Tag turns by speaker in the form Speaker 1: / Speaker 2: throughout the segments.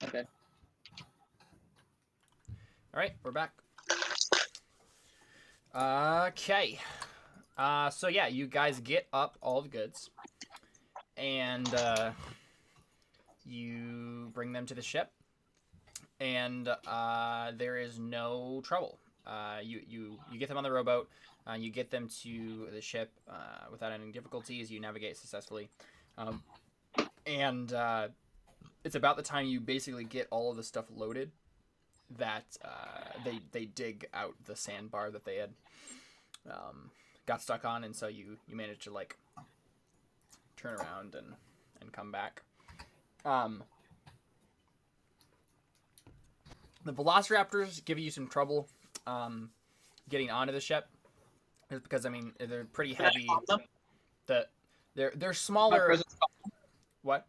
Speaker 1: Okay.
Speaker 2: All right, we're back. Okay. So yeah, you guys get up all the goods, and you bring them to the ship, and there is no trouble. You get them on the rowboat. You get them to the ship without any difficulties. You navigate successfully, um, and it's about the time you basically get all of the stuff loaded that they dig out the sandbar that they had got stuck on, and so you manage to like turn around and come back. The velociraptors give you some trouble getting onto the ship, just because I mean they're pretty
Speaker 1: Can I
Speaker 2: heavy.
Speaker 1: calm them?
Speaker 2: The they're
Speaker 1: My
Speaker 2: smaller.
Speaker 1: presence.
Speaker 2: What?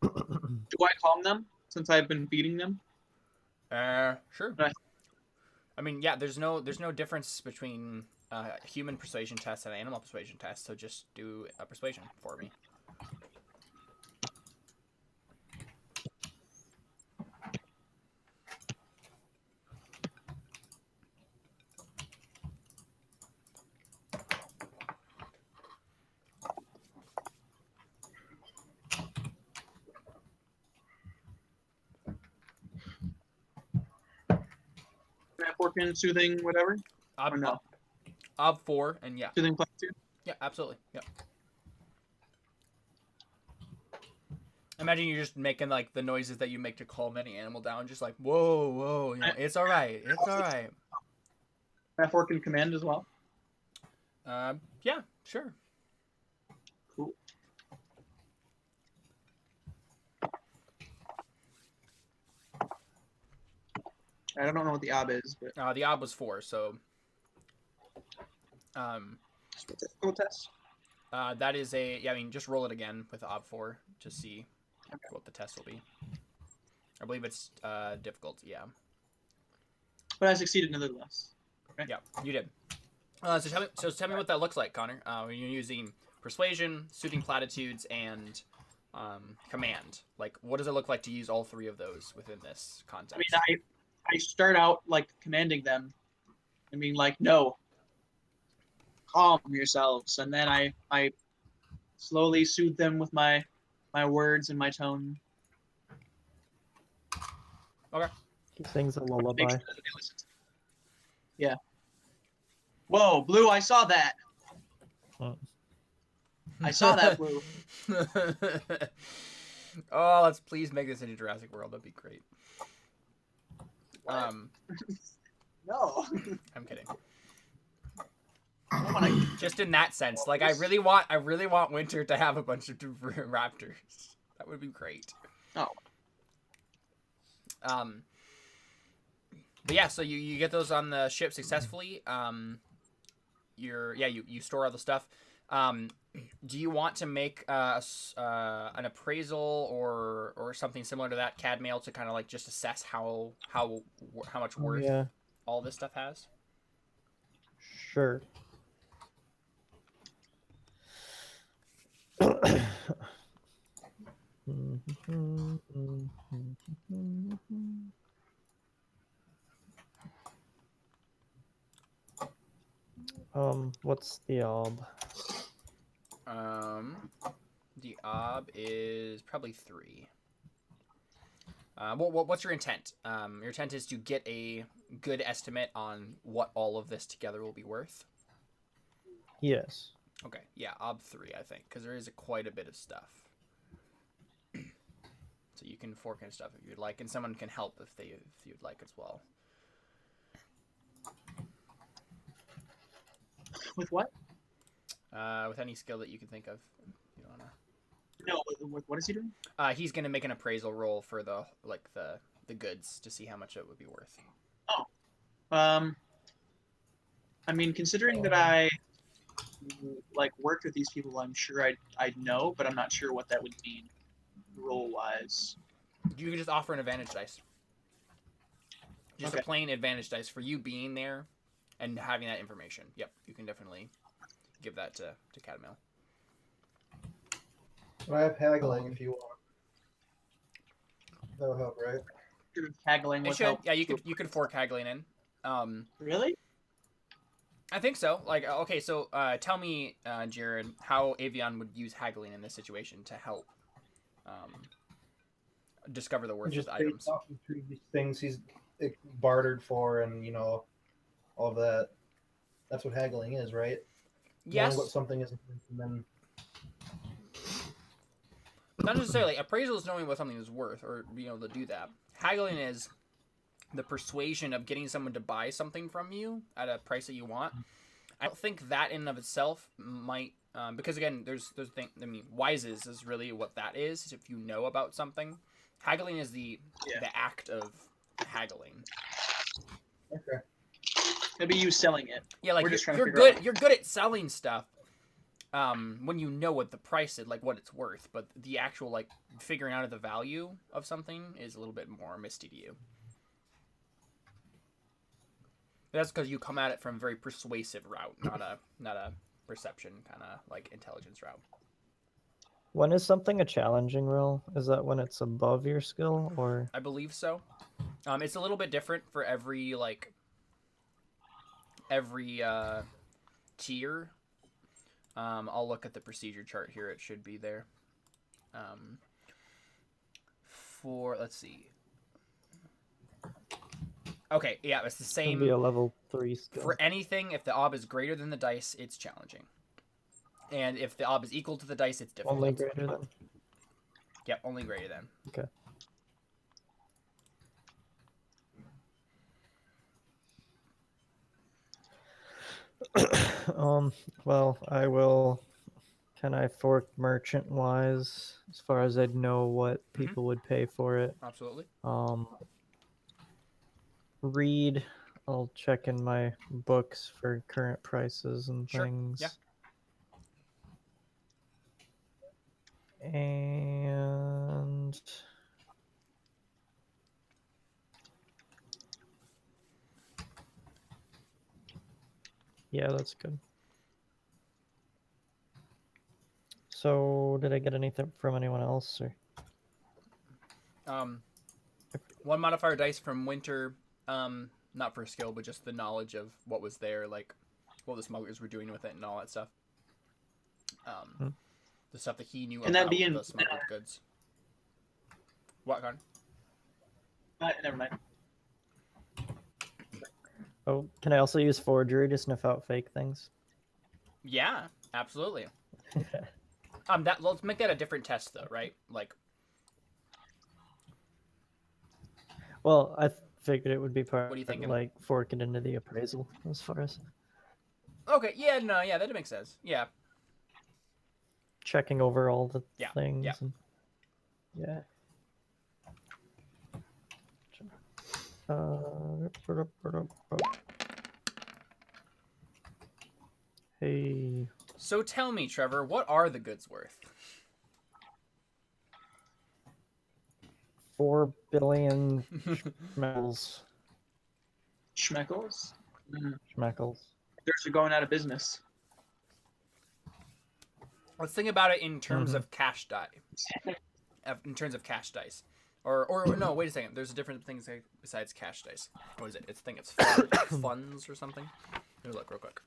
Speaker 1: Do I calm them since I've been beating them?
Speaker 2: Sure.
Speaker 1: Right.
Speaker 2: I mean, yeah. There's no difference between human persuasion test and animal persuasion test. So just do a persuasion for me.
Speaker 1: Can I work in soothing, whatever? Or no?
Speaker 2: Ob 4, and yeah.
Speaker 1: Soothing +2?
Speaker 2: Yeah, absolutely. Yeah. Imagine you're just making like the noises that you make to calm any animal down, just like whoa, whoa, it's all right, it's all right.
Speaker 1: Can I work in command as well?
Speaker 2: Yeah, sure.
Speaker 1: Cool. I don't know what the ob is, but
Speaker 2: The ob was 4, so
Speaker 1: cool test.
Speaker 2: that is a yeah. I mean, just roll it again with ob 4 to see what the test will be. I believe it's difficult. Yeah.
Speaker 1: But I succeeded nevertheless.
Speaker 2: Okay. Yeah, you did. So tell me what that looks like, Connor. When you're using persuasion, soothing platitudes, and command. Like, what does it look like to use all 3 of those within this context?
Speaker 1: I mean, I start out like commanding them. I mean, like, no, calm yourselves, and then I slowly soothe them with my words and my tone.
Speaker 2: Okay.
Speaker 3: He sings a lullaby.
Speaker 1: Sure that they listen to me. Yeah. Whoa, Blue! I saw that. I saw that, Blue.
Speaker 2: Oh, let's please make this into Jurassic World. That'd be great.
Speaker 1: What? No.
Speaker 2: I'm kidding.
Speaker 1: Oh
Speaker 2: Just in that sense, like I really want Winter to have a bunch of raptors. That would be great.
Speaker 1: Oh.
Speaker 2: But yeah, so you get those on the ship successfully. You store all the stuff. Do you want to make an appraisal or something similar to that, CAD mail, to kind of like just assess how much worth all this stuff has?
Speaker 3: Sure. What's the ob?
Speaker 2: The ob is probably 3. What's your intent? Your intent is to get a good estimate on what all of this together will be worth.
Speaker 3: Yes.
Speaker 2: Okay, yeah, ob 3, I think, because there is quite a bit of stuff. So you can fork in stuff if you'd like, and someone can help if you'd like as well.
Speaker 1: With what?
Speaker 2: With any skill that you can think of. You wanna...
Speaker 1: No, what is he doing?
Speaker 2: He's gonna make an appraisal roll for the goods to see how much it would be worth.
Speaker 1: Oh. I mean, considering that I like worked with these people, I'm sure I'd know, but I'm not sure what that would mean roll wise.
Speaker 2: You can just offer an advantage dice. Just a plain advantage dice for you being there and having that information. Yep, you can definitely give that to Cadmel.
Speaker 4: I have haggling if you want. That'll help, right?
Speaker 1: Haggling
Speaker 2: It
Speaker 1: would
Speaker 2: should.
Speaker 1: help.
Speaker 2: Yeah, you could fork haggling in.
Speaker 1: Really?
Speaker 2: I think so. Like, okay, so tell me, Jared, how Avion would use haggling in this situation to help discover the worth of
Speaker 4: Just
Speaker 2: the
Speaker 4: based
Speaker 2: items.
Speaker 4: off of previous things he's bartered for, and all of that. That's what haggling is, right? Knowing what
Speaker 2: Yes,
Speaker 4: something is, and then
Speaker 2: not necessarily. Appraisal is knowing what something is worth, or being able to do that. Haggling is the persuasion of getting someone to buy something from you at a price that you want. I don't think that in and of itself might, because again, there's thing. I mean, wises is really what that is. If you know about something, haggling is the act of haggling.
Speaker 4: okay.
Speaker 1: Maybe you selling it.
Speaker 2: Yeah, like
Speaker 1: We're just trying to
Speaker 2: you're
Speaker 1: figure
Speaker 2: good.
Speaker 1: out.
Speaker 2: You're good at selling stuff. When you know what the price is, like what it's worth, but the actual like figuring out of the value of something is a little bit more misty to you. That's because you come at it from a very persuasive route, not a perception kind of like intelligence route.
Speaker 3: When is something a challenging roll? Is that when it's above your skill, or
Speaker 2: I believe so. It's a little bit different for every tier. I'll look at the procedure chart here. It should be there. Let's see. Okay, yeah, it's the
Speaker 3: it'd be
Speaker 2: same
Speaker 3: a level 3 skill?
Speaker 2: for anything. If the ob is greater than the dice, it's challenging, and if the ob is equal to the dice, it's difficult.
Speaker 3: Only greater than?
Speaker 2: Yep, only greater than.
Speaker 3: Okay. Well, I will. Can I fork merchant wise as far as I'd know what people would pay for it?
Speaker 2: Absolutely.
Speaker 3: Read. I'll check in my books for current prices and
Speaker 2: Sure,
Speaker 3: things.
Speaker 2: yeah.
Speaker 3: And yeah, that's good. So, did I get anything from anyone else? Or
Speaker 2: One modifier dice from Winter, not for skill, but just the knowledge of what was there, like what the smugglers were doing with it and all that stuff. The stuff that he knew
Speaker 1: Can that
Speaker 2: about
Speaker 1: be in?
Speaker 2: the smuggled goods. What, Con?
Speaker 1: Never mind.
Speaker 3: oh, can I also use forgery to sniff out fake things?
Speaker 2: Yeah, absolutely. Let's make that a different test though, right? Like,
Speaker 3: Well, I figured it would be part
Speaker 2: What are you
Speaker 3: of
Speaker 2: thinking?
Speaker 3: like fork it into the appraisal as far as
Speaker 2: okay, yeah, no, yeah, that makes sense. Yeah,
Speaker 3: checking over all the
Speaker 2: Yeah,
Speaker 3: things.
Speaker 2: yeah.
Speaker 3: And, yeah. Hey,
Speaker 2: So tell me, Trevor, what are the goods worth?
Speaker 3: 4 billion schmeckles.
Speaker 1: Schmeckles.
Speaker 3: Schmeckles.
Speaker 1: They're going out of business.
Speaker 2: Let's think about it in terms of cash die. In terms of cash dice. Or no, wait a second. There's a different thing besides cash dice. What is it? It's funds or something. Let me look real quick.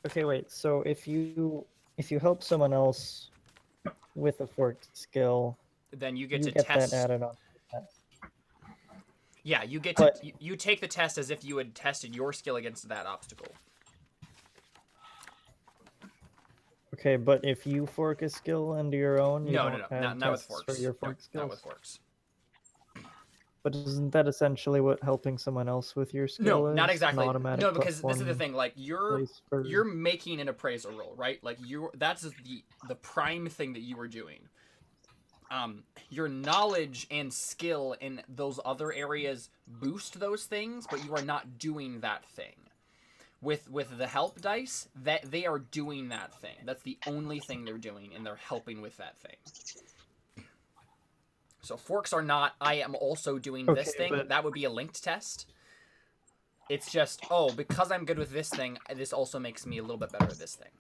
Speaker 3: Okay, wait. So if you help someone else with a forked skill,
Speaker 2: Then you get
Speaker 3: you
Speaker 2: to
Speaker 3: get
Speaker 2: test.
Speaker 3: that added on. To the test.
Speaker 2: Yeah, you get
Speaker 3: But-
Speaker 2: to you take the test as if you had tested your skill against that obstacle.
Speaker 3: Okay, but if you fork a skill into your own, you
Speaker 2: No,
Speaker 3: don't
Speaker 2: no,
Speaker 3: add
Speaker 2: not with
Speaker 3: tests
Speaker 2: forks.
Speaker 3: for your
Speaker 2: No,
Speaker 3: fork skills.
Speaker 2: not with forks.
Speaker 3: But isn't that essentially what helping someone else with your skill
Speaker 2: No,
Speaker 3: is?
Speaker 2: not
Speaker 3: An
Speaker 2: exactly.
Speaker 3: automatic
Speaker 2: No, because
Speaker 3: plus
Speaker 2: this is the
Speaker 3: one
Speaker 2: thing. Like you're
Speaker 3: place for-
Speaker 2: you're making an appraisal roll, right? Like that's the prime thing that you are doing. Your knowledge and skill in those other areas boost those things, but you are not doing that thing. With the help dice, that they are doing that thing. That's the only thing they're doing, and they're helping with that thing. So forks are not, I am also doing this
Speaker 3: Okay,
Speaker 2: thing.
Speaker 3: but-
Speaker 2: That would be a linked test. It's just, oh, because I'm good with this thing, this also makes me a little bit better at this thing.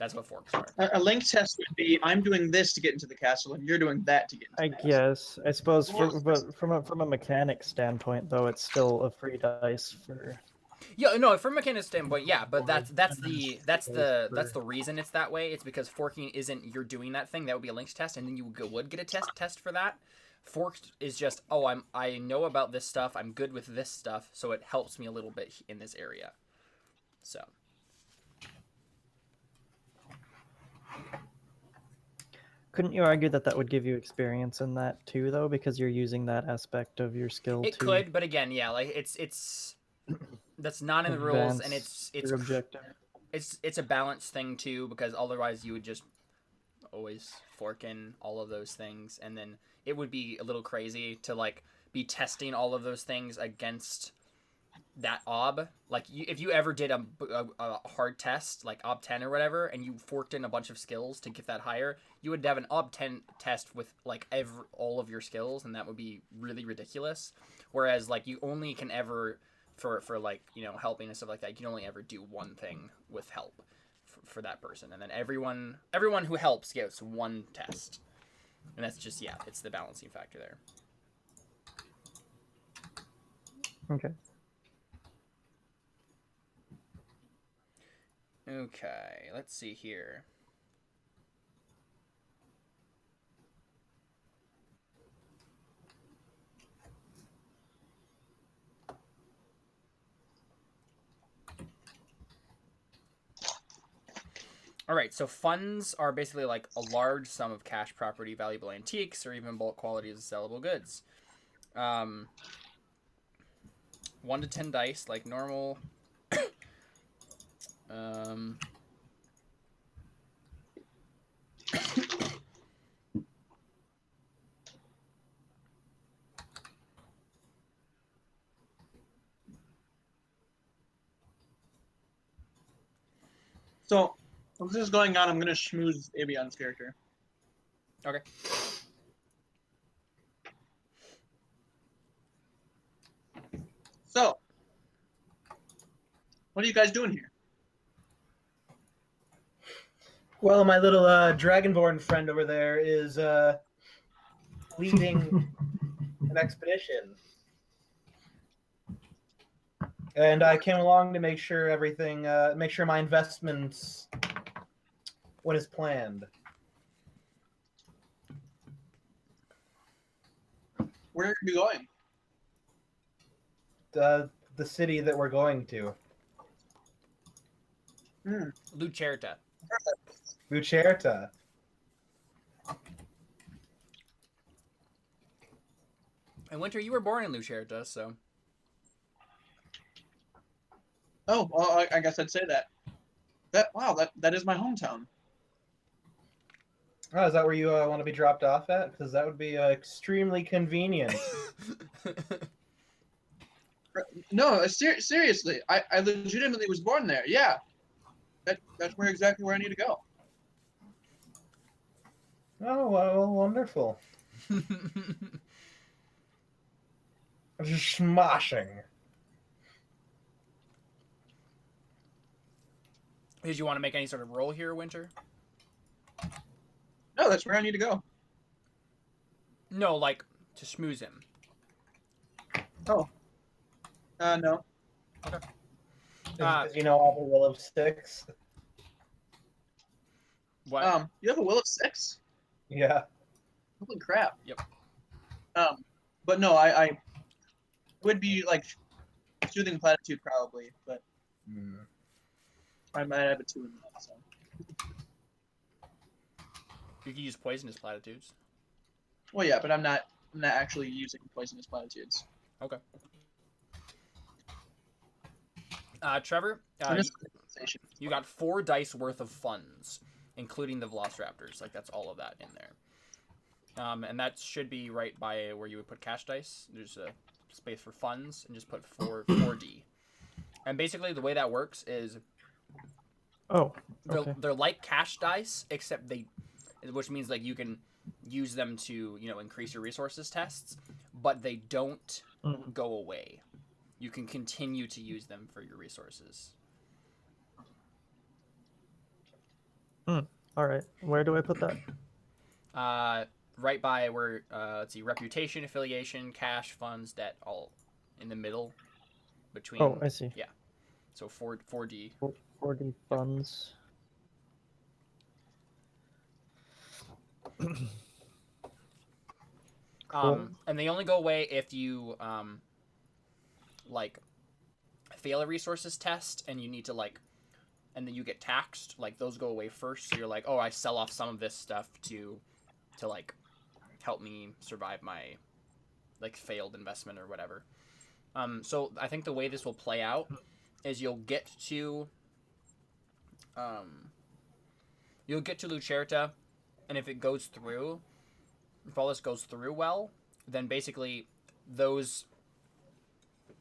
Speaker 2: That's what forks are.
Speaker 1: A link test would be I'm doing this to get into the castle, and you're doing that to get into
Speaker 3: I
Speaker 1: the castle.
Speaker 3: guess. I suppose, but from a mechanic standpoint, though, it's still a free dice for.
Speaker 2: Yeah, no, from a mechanic standpoint, yeah, but that's
Speaker 3: And then
Speaker 2: the reason it's that way. It's because forking isn't you're doing that thing. That would be a linked test, and then you would get a test for that. Forked is just I know about this stuff. I'm good with this stuff, so it helps me a little bit in this area. So.
Speaker 3: Couldn't you argue that would give you experience in that too, though, because you're using that aspect of your skill
Speaker 2: It
Speaker 3: to
Speaker 2: could, but again, yeah, like it's that's not in the rules, and
Speaker 3: advance your objective?
Speaker 2: it's a balance thing too, because otherwise you would just always fork in all of those things, and then it would be a little crazy to like be testing all of those things against that ob. Like if you ever did a hard test like ob 10 or whatever, and you forked in a bunch of skills to get that higher, you would have an ob 10 test with like all of your skills, and that would be really ridiculous. Whereas like you only can ever for like, you know, helping and stuff like that, you can only ever do one thing with help for that person, and then everyone who helps gets one test, and that's just, yeah, it's the balancing factor there.
Speaker 3: Okay.
Speaker 2: Okay, let's see here. All right, so funds are basically like a large sum of cash, property, valuable antiques, or even bulk quantities of sellable goods. 1 to 10 dice, like normal.
Speaker 1: So, while this is going on, I'm gonna schmooze Avion's character.
Speaker 2: Okay.
Speaker 1: So, what are you guys doing here?
Speaker 4: Well, my little dragonborn friend over there is leading an expedition, and I came along to make sure make sure my investments went as planned.
Speaker 1: Where are you going?
Speaker 4: The city that we're going to,
Speaker 2: Lucerta.
Speaker 4: Lucerta.
Speaker 2: And Winter, you were born in Lucerta, so.
Speaker 1: Oh, well, I guess I'd say that. That is my hometown.
Speaker 4: Oh, is that where you want to be dropped off at? Because that would be extremely convenient.
Speaker 1: No, seriously, I legitimately was born there. Yeah, that's exactly where I need to go.
Speaker 4: Oh, well, wonderful. Just smashing.
Speaker 2: Did you want to make any sort of roll here, Winter?
Speaker 1: No, that's where I need to go.
Speaker 2: No, like to schmooze him.
Speaker 1: Oh. No.
Speaker 2: Okay.
Speaker 4: Because you know all the will of sticks.
Speaker 2: What?
Speaker 1: You have a will of 6?
Speaker 4: Yeah.
Speaker 1: Holy crap.
Speaker 2: Yep.
Speaker 1: But no, I would be like soothing platitude probably, but I might have a 2 in that. So.
Speaker 2: You can use poisonous platitudes.
Speaker 1: Well, yeah, but I'm not actually using poisonous platitudes.
Speaker 2: Okay. Trevor, you got 4 dice worth of funds, including the Velociraptors. Like, that's all of that in there. And that should be right by where you would put cash dice. There's a space for funds, and just put 4D. And basically, the way that works is, they're like cash dice, except which means like you can use them to, you know, increase your resources tests, but they don't go away. You can continue to use them for your resources.
Speaker 3: All right. Where do I put that?
Speaker 2: Right by where let's see, reputation, affiliation, cash, funds, debt, all in the middle between.
Speaker 3: Oh, I see.
Speaker 2: Yeah. So 4D.
Speaker 3: 40 funds. Cool.
Speaker 2: And they only go away if you like fail a resources test and you need to like, and then you get taxed. Like those go away first. So you're like, oh, I sell off some of this stuff to like help me survive my like failed investment or whatever. So I think the way this will play out is you'll get to Lucerta, and if it goes through, if all this goes through well, then basically those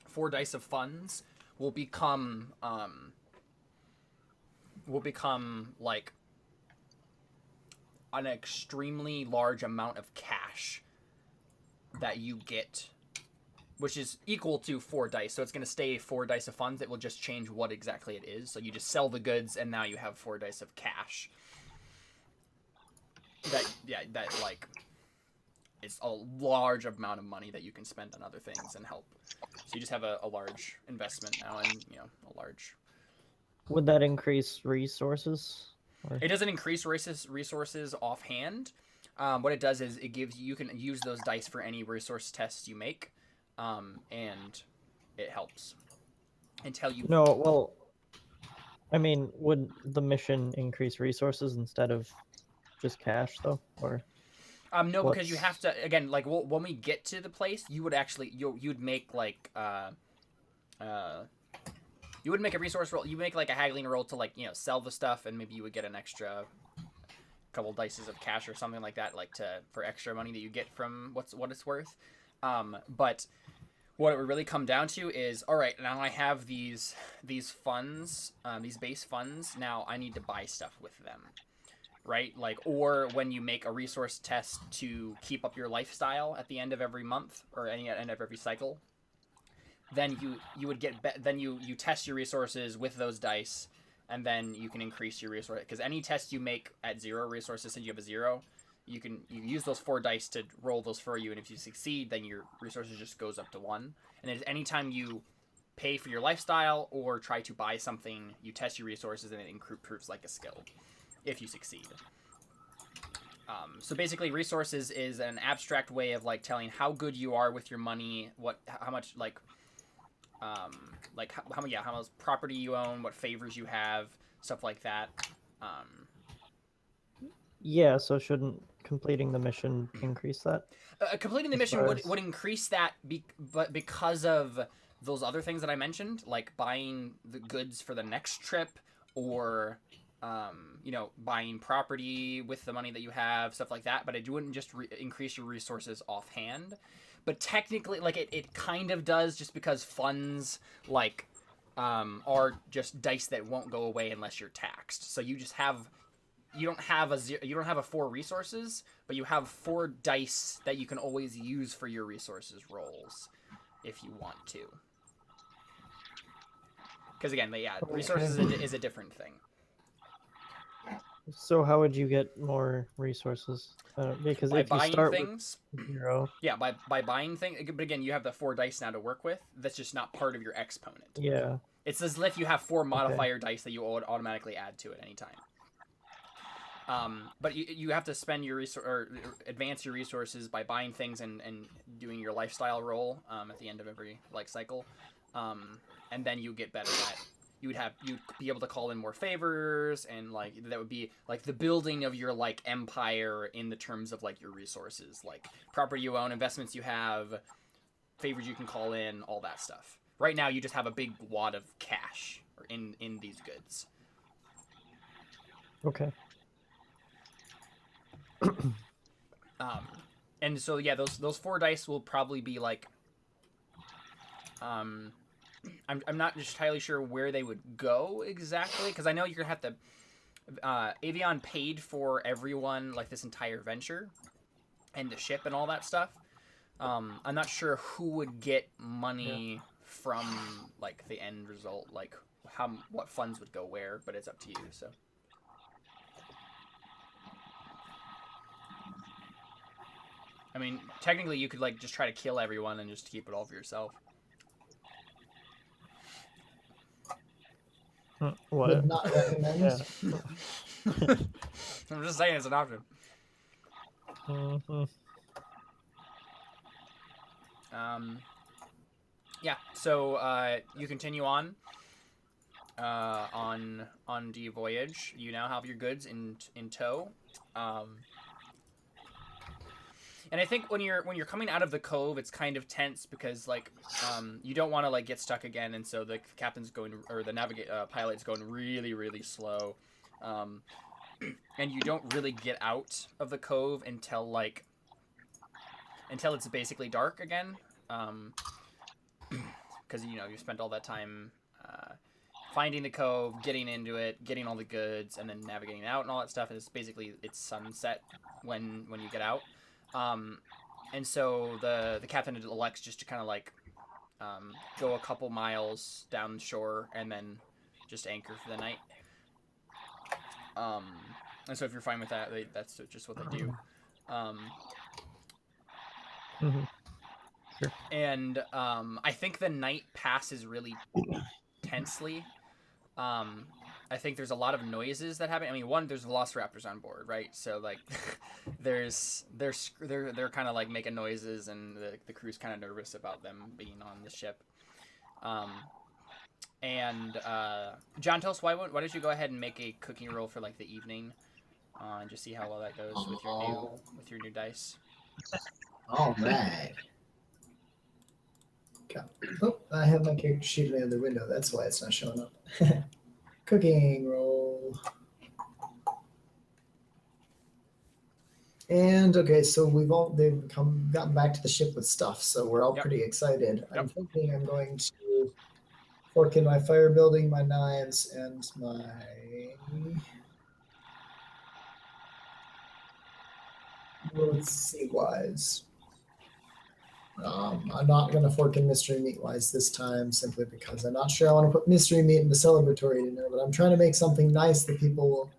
Speaker 2: 4 dice of funds will become like an extremely large amount of cash that you get, which is equal to 4 dice. So it's going to stay 4 dice of funds. It will just change what exactly it is. So you just sell the goods, and now you have 4 dice of cash. That like is a large amount of money that you can spend on other things and help. So you just have a large investment now, and a large.
Speaker 3: Would that increase resources? Or...
Speaker 2: It doesn't increase resources offhand. What it does is it gives you can use those dice for any resource tests you make, and it helps until you.
Speaker 3: No, well, I mean, would the mission increase resources instead of just cash, though, or?
Speaker 2: No, because you have to again. Like when we get to the place, you would actually you'd make like you would make a resource roll. You make like a haggling roll to like sell the stuff, and maybe you would get an extra couple dices of cash or something like that, like for extra money that you get from what it's worth. But what it would really come down to is, all right, now I have these funds, these base funds. Now I need to buy stuff with them, right? Like, or when you make a resource test to keep up your lifestyle at the end of every month or at the end of every cycle, then you would get then you test your resources with those dice, and then you can increase your resource, because any test you make at 0 resources, since you have a 0, you use those 4 dice to roll those for you, and if you succeed, then your resources just goes up to 1. And anytime you pay for your lifestyle or try to buy something, you test your resources, and it improves like a skill if you succeed. So basically, resources is an abstract way of like telling how good you are with your money, how much how much property you own, what favors you have, stuff like that.
Speaker 3: Yeah, so shouldn't completing the mission increase that?
Speaker 2: Completing the mission would increase that, but because of those other things that I mentioned, like buying the goods for the next trip, or buying property with the money that you have, stuff like that. But it wouldn't just increase your resources offhand. But technically, like it kind of does, just because funds like are just dice that won't go away unless you're taxed. So you don't have a 4 resources, but you have 4 dice that you can always use for your resources rolls if you want to. Because again, resources is a different thing.
Speaker 3: So how would you get more resources? Because
Speaker 2: by
Speaker 3: if you
Speaker 2: buying
Speaker 3: start
Speaker 2: things,
Speaker 3: with 0,
Speaker 2: yeah, by buying things. But again, you have the 4 dice now to work with. That's just not part of your exponent.
Speaker 3: yeah,
Speaker 2: It's as if you have 4 modifier dice that you would automatically add to at any time. But you have to spend your or advance your resources by buying things and doing your lifestyle roll at the end of every cycle, and then you get better at. You'd be able to call in more favors, and that would be like the building of your empire in the terms of your resources, like property you own, investments you have, favors you can call in, all that stuff. Right now, you just have a big wad of cash in these goods.
Speaker 3: Okay.
Speaker 2: And so yeah, those 4 dice will probably be I'm not entirely sure where they would go exactly, because I know you're gonna have to. Avion paid for everyone this entire venture, and the ship and all that stuff. I'm not sure who would get money from the end result, what funds would go where, but it's up to you. So. I mean, technically, you could like just try to kill everyone and just keep it all for yourself.
Speaker 3: What?
Speaker 5: Would not recommend.
Speaker 3: Yeah.
Speaker 2: I'm just saying it's an option.
Speaker 3: Mhm.
Speaker 2: Yeah. So you continue on the voyage. You now have your goods in tow. And I think when you're coming out of the cove, it's kind of tense because like you don't want to like get stuck again, and so the captain's going or the pilot's going really really slow, and you don't really get out of the cove until it's basically dark again, because you spent all that time finding the cove, getting into it, getting all the goods, and then navigating out and all that stuff. And it's sunset when you get out. And so the captain elects just to kind of like go a couple miles down the shore and then just anchor for the night. And so if you're fine with that, that's just what they do.
Speaker 3: Mhm. Sure.
Speaker 2: And I think the night passes really tensely. I think there's a lot of noises that happen. I mean, one, there's velociraptors on board, right? So like, they're kind of like making noises, and the crew's kind of nervous about them being on the ship. And John, tell us why don't you go ahead and make a cooking roll for like the evening, and just see how well that goes with your new dice.
Speaker 5: All right. Oh, I have my character sheet in the other window. That's why it's not showing up. Cooking roll. And okay, so they've gotten back to the ship with stuff, so we're all
Speaker 2: Yep.
Speaker 5: pretty excited.
Speaker 2: Yep.
Speaker 5: I'm thinking I'm going to fork in my fire building, my knives, and my let's see wise. I'm not going to fork in mystery meat wise this time, simply because I'm not sure I want to put mystery meat in the celebratory dinner, but I'm trying to make something nice that people will,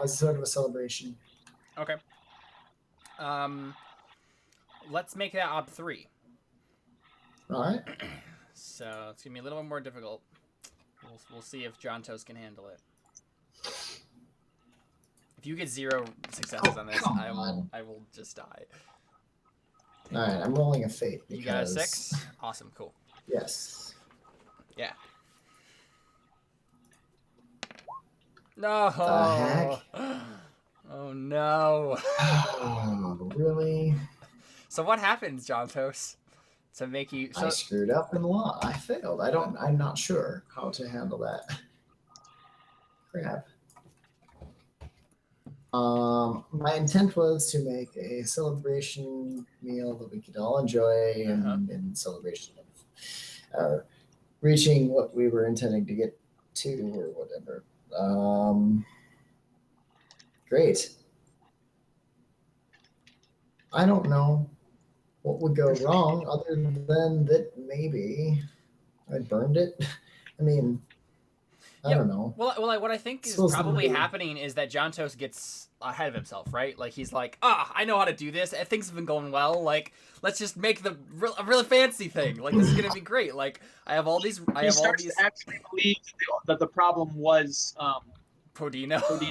Speaker 5: as sort of a celebration.
Speaker 2: Okay. Let's make that op 3.
Speaker 5: All right.
Speaker 2: So it's gonna be a little bit more difficult. We'll see if John Toast can handle it. If you get 0 successes on this, I will just die.
Speaker 5: All right, I'm rolling a fate.
Speaker 2: You got a 6? Awesome, cool.
Speaker 5: Yes.
Speaker 2: Yeah. No.
Speaker 5: The heck?
Speaker 2: Oh no.
Speaker 5: Oh, really?
Speaker 2: So what happens, John Toast, to make you?
Speaker 5: I screwed up and lost. I failed. I'm not sure how to handle that. Crap. My intent was to make a celebration meal that we could all enjoy in celebration of reaching what we were intending to get to or whatever. Great. I don't know what would go wrong other than that maybe I burned it. I mean, I don't know.
Speaker 2: Well, what I think is probably happening is that John Toast gets ahead of himself, right? Like he's like, I know how to do this. Things have been going well. Like, let's just make a really fancy thing. Like, this is gonna be great. Like, I have all these.
Speaker 1: He starts to actually believe that the problem was
Speaker 2: Podino.
Speaker 1: He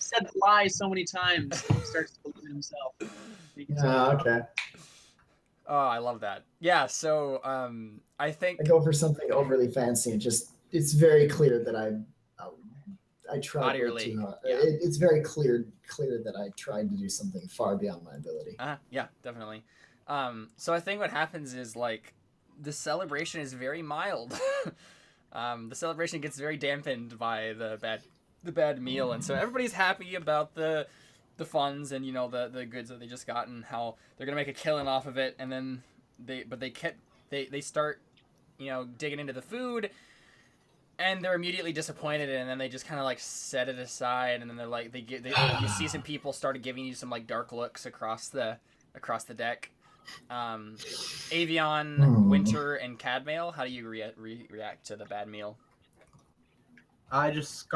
Speaker 1: said the lie so many times that he starts to believe in himself.
Speaker 5: Okay.
Speaker 2: Oh, I love that. Yeah, so I think
Speaker 5: I go for something overly fancy. It's very clear that I tried way too hard.
Speaker 2: Yeah.
Speaker 5: It's very clear that I tried to do something far beyond my ability.
Speaker 2: Yeah, definitely. So I think what happens is like the celebration is very mild. The celebration gets very dampened by the bad meal, and so everybody's happy about the funds and the goods that they just got and how they're gonna make a killing off of it, and then they start digging into the food, and they're immediately disappointed, and then they just kind of like set it aside, and then they're like you see some people started giving you some like dark looks across the deck. Avion, Winter, and Cadmail, how do you react to the bad meal?
Speaker 6: I just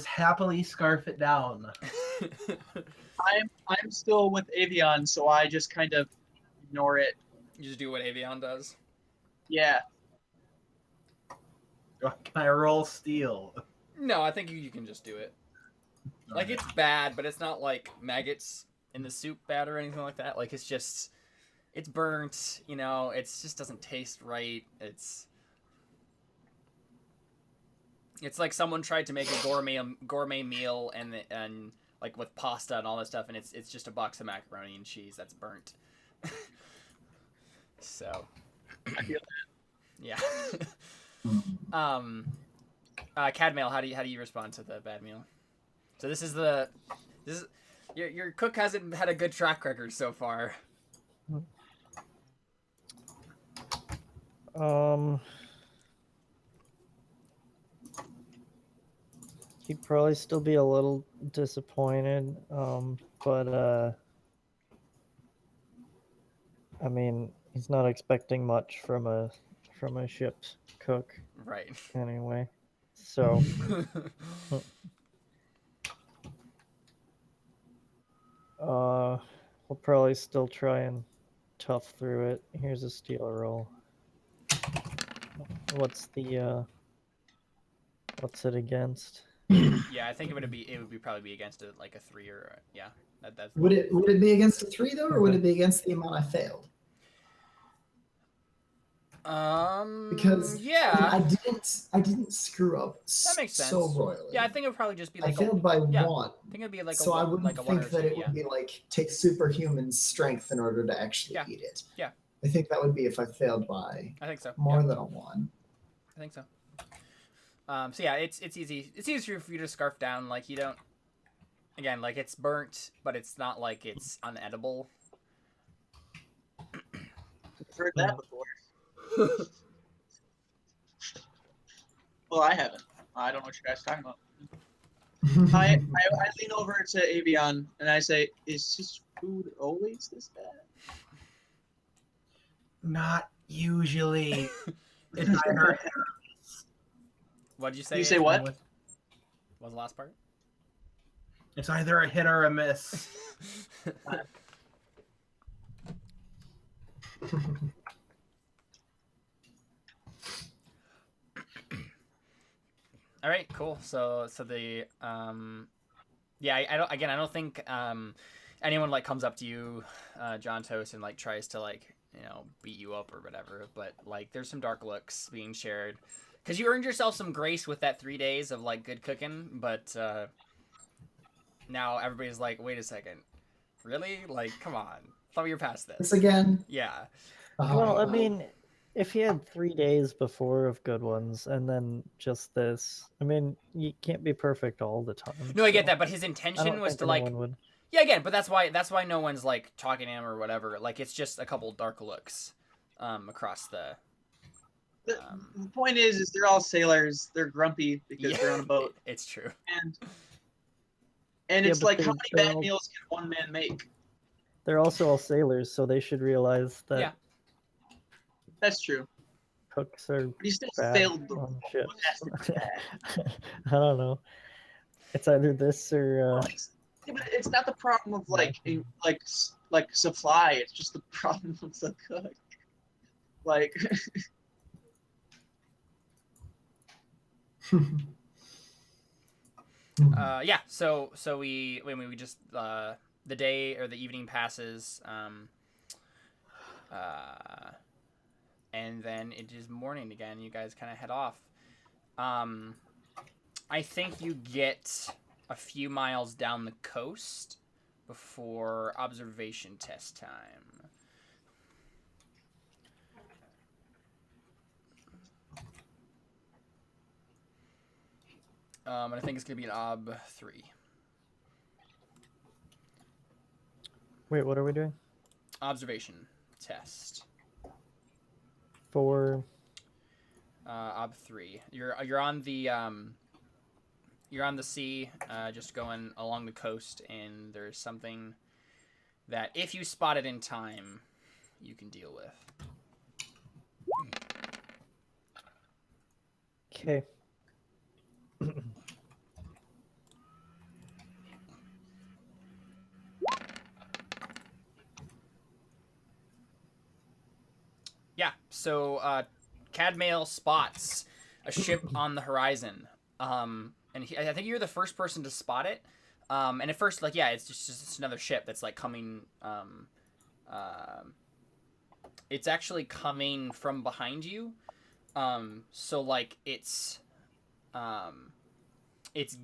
Speaker 6: happily scarf it down.
Speaker 1: I'm still with Avion, so I just kind of ignore it.
Speaker 2: You just do what Avion does.
Speaker 1: Yeah.
Speaker 6: Can I roll steal?
Speaker 2: No, I think you can just do it. Like, it's bad, but it's not like maggots in the soup bad or anything like that. Like, it's just, it's burnt, you know, it just doesn't taste right. It's like someone tried to make a gourmet meal and like with pasta and all that stuff, and it's just a box of macaroni and cheese that's burnt. So,
Speaker 1: I feel
Speaker 2: yeah. Cadmail, how do you respond to the bad meal? So this is your cook hasn't had a good track record so far.
Speaker 3: He'd probably still be a little disappointed, but I mean, he's not expecting much from a ship's cook
Speaker 2: Right.
Speaker 3: anyway. So we'll probably still try and tough through it. Here's a steel roll. What's it against?
Speaker 2: Yeah, I think it would probably be against like a 3 or yeah. That's
Speaker 5: Would it be against a 3 though, or would it be against the amount I failed? Because
Speaker 2: yeah,
Speaker 5: I didn't screw up
Speaker 2: that makes sense.
Speaker 5: so royally.
Speaker 2: Yeah, I think it would probably just be like
Speaker 5: I failed by
Speaker 2: yeah,
Speaker 5: one.
Speaker 2: I think it'd be like
Speaker 5: So I wouldn't
Speaker 2: like a 1 or
Speaker 5: think
Speaker 2: 2.
Speaker 5: that it
Speaker 2: Yeah,
Speaker 5: would be like take superhuman strength in order to actually eat it.
Speaker 2: Yeah.
Speaker 5: I think that would be if I failed by
Speaker 2: I think so.
Speaker 5: more than a 1.
Speaker 2: I think so. So yeah, it's easy. It's easier for you to scarf down. Like you don't. Again, like it's burnt, but it's not like it's unedible.
Speaker 1: I've heard that before. Well, I haven't. I don't know what you guys are talking about. I lean over to Avion and I say, "Is his food always this bad?"
Speaker 6: Not usually. It's either
Speaker 2: What did you say?
Speaker 1: You say what?
Speaker 2: What was the last part?
Speaker 6: it's either a hit or a miss.
Speaker 2: All right, cool. So the yeah, I don't think anyone like comes up to you, John Toast, and like tries to like beat you up or whatever. But like there's some dark looks being shared because you earned yourself some grace with that 3 days of like good cooking, but now everybody's like, wait a second, really? Like, come on, thought we were past this.
Speaker 5: This again?
Speaker 2: Yeah.
Speaker 3: Well, I mean, if he had 3 days before of good ones and then just this, I mean, you can't be perfect all the time.
Speaker 2: No, I get
Speaker 3: so
Speaker 2: that, but his
Speaker 3: I
Speaker 2: intention
Speaker 3: don't
Speaker 2: was
Speaker 3: think
Speaker 2: to like.
Speaker 3: anyone would.
Speaker 2: Yeah, again, but that's why no one's like talking to him or whatever. Like it's just a couple dark looks, across the.
Speaker 1: The point is they're all sailors. They're grumpy because they're on a boat,
Speaker 2: It's true.
Speaker 1: and
Speaker 3: Yeah,
Speaker 1: it's
Speaker 3: but
Speaker 1: like, how
Speaker 3: they're
Speaker 1: many bad
Speaker 3: all-
Speaker 1: meals can one man make?
Speaker 3: They're also all sailors, so they should realize that
Speaker 2: Yeah.
Speaker 1: That's true.
Speaker 3: cooks are
Speaker 1: But he still
Speaker 3: bad
Speaker 1: sailed the
Speaker 3: on
Speaker 1: boat.
Speaker 3: ships.
Speaker 1: It has to be bad.
Speaker 3: I don't know. It's either this or
Speaker 1: Yeah, but it's not the problem of like supply. It's just the problem of the cook. Like,
Speaker 2: Yeah. So we just the day or the evening passes, and then it is morning again. You guys kind of head off. I think you get a few miles down the coast before observation test time. And I think it's gonna be an ob 3.
Speaker 3: wait, what are we doing?
Speaker 2: Observation test.
Speaker 3: For
Speaker 2: Ob 3. You're on the sea, just going along the coast, and there's something that if you spot it in time, you can deal with.
Speaker 3: okay.
Speaker 2: Yeah. So Cadmail spots a ship on the horizon, I think you're the first person to spot it. And at first, like, yeah, it's just another ship that's like coming. It's actually coming from behind you. So like it's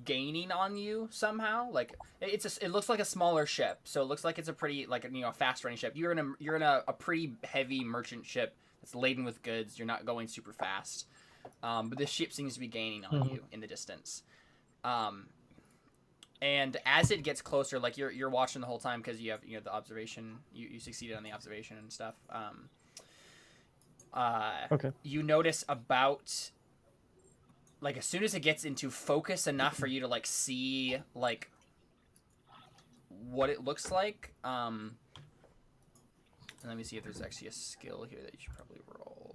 Speaker 2: gaining on you somehow. Like it looks like a smaller ship, so it looks like it's a pretty like a fast running ship. You're in a pretty heavy merchant ship that's laden with goods. You're not going super fast, but this ship seems to be gaining on you in the distance. And as it gets closer, like you're watching the whole time because you have the observation. You succeeded on the observation and stuff.
Speaker 3: Okay.
Speaker 2: You notice about like as soon as it gets into focus enough for you to like see like what it looks like. And let me see if there's actually a skill here that you should probably roll.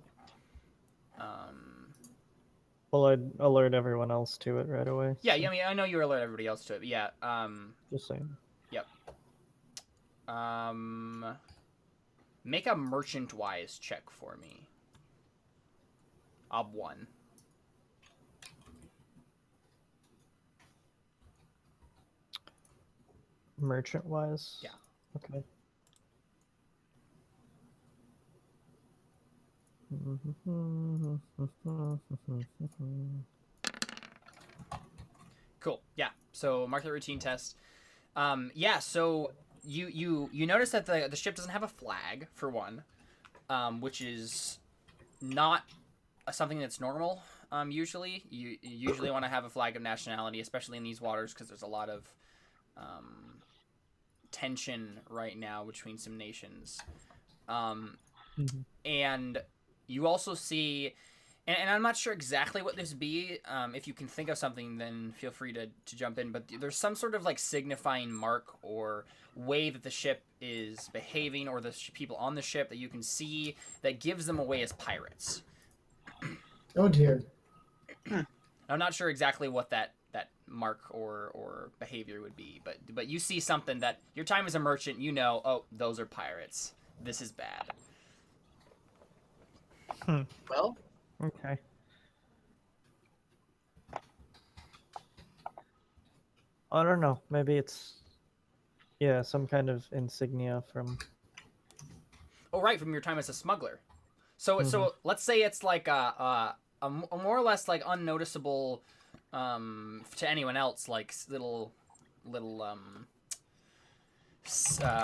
Speaker 3: Well, I'd alert everyone else to it right away.
Speaker 2: Yeah,
Speaker 3: so
Speaker 2: I mean I know you alert everybody else to it, but yeah.
Speaker 3: Just saying.
Speaker 2: Yep. Make a merchant wise check for me. Ob 1.
Speaker 3: Merchant wise.
Speaker 2: Yeah.
Speaker 3: Okay.
Speaker 2: Cool. Yeah. So mark the routine test. Yeah. So you notice that the ship doesn't have a flag for one, which is not something that's normal. Usually you usually want to have a flag of nationality, especially in these waters, because there's a lot of tension right now between some nations. And you also see, and I'm not sure exactly what this be. If you can think of something, then feel free to jump in. But there's some sort of like signifying mark or way that the ship is behaving, or the people on the ship that you can see that gives them away as pirates.
Speaker 5: Oh dear.
Speaker 2: I'm not sure exactly what that mark or behavior would be, but you see something that your time as a merchant, oh, those are pirates. This is bad.
Speaker 1: Well,
Speaker 3: Okay. I don't know. Maybe it's some kind of insignia from.
Speaker 2: Oh, right, from your time as a smuggler. So let's say it's like a more or less like unnoticeable to anyone else, like little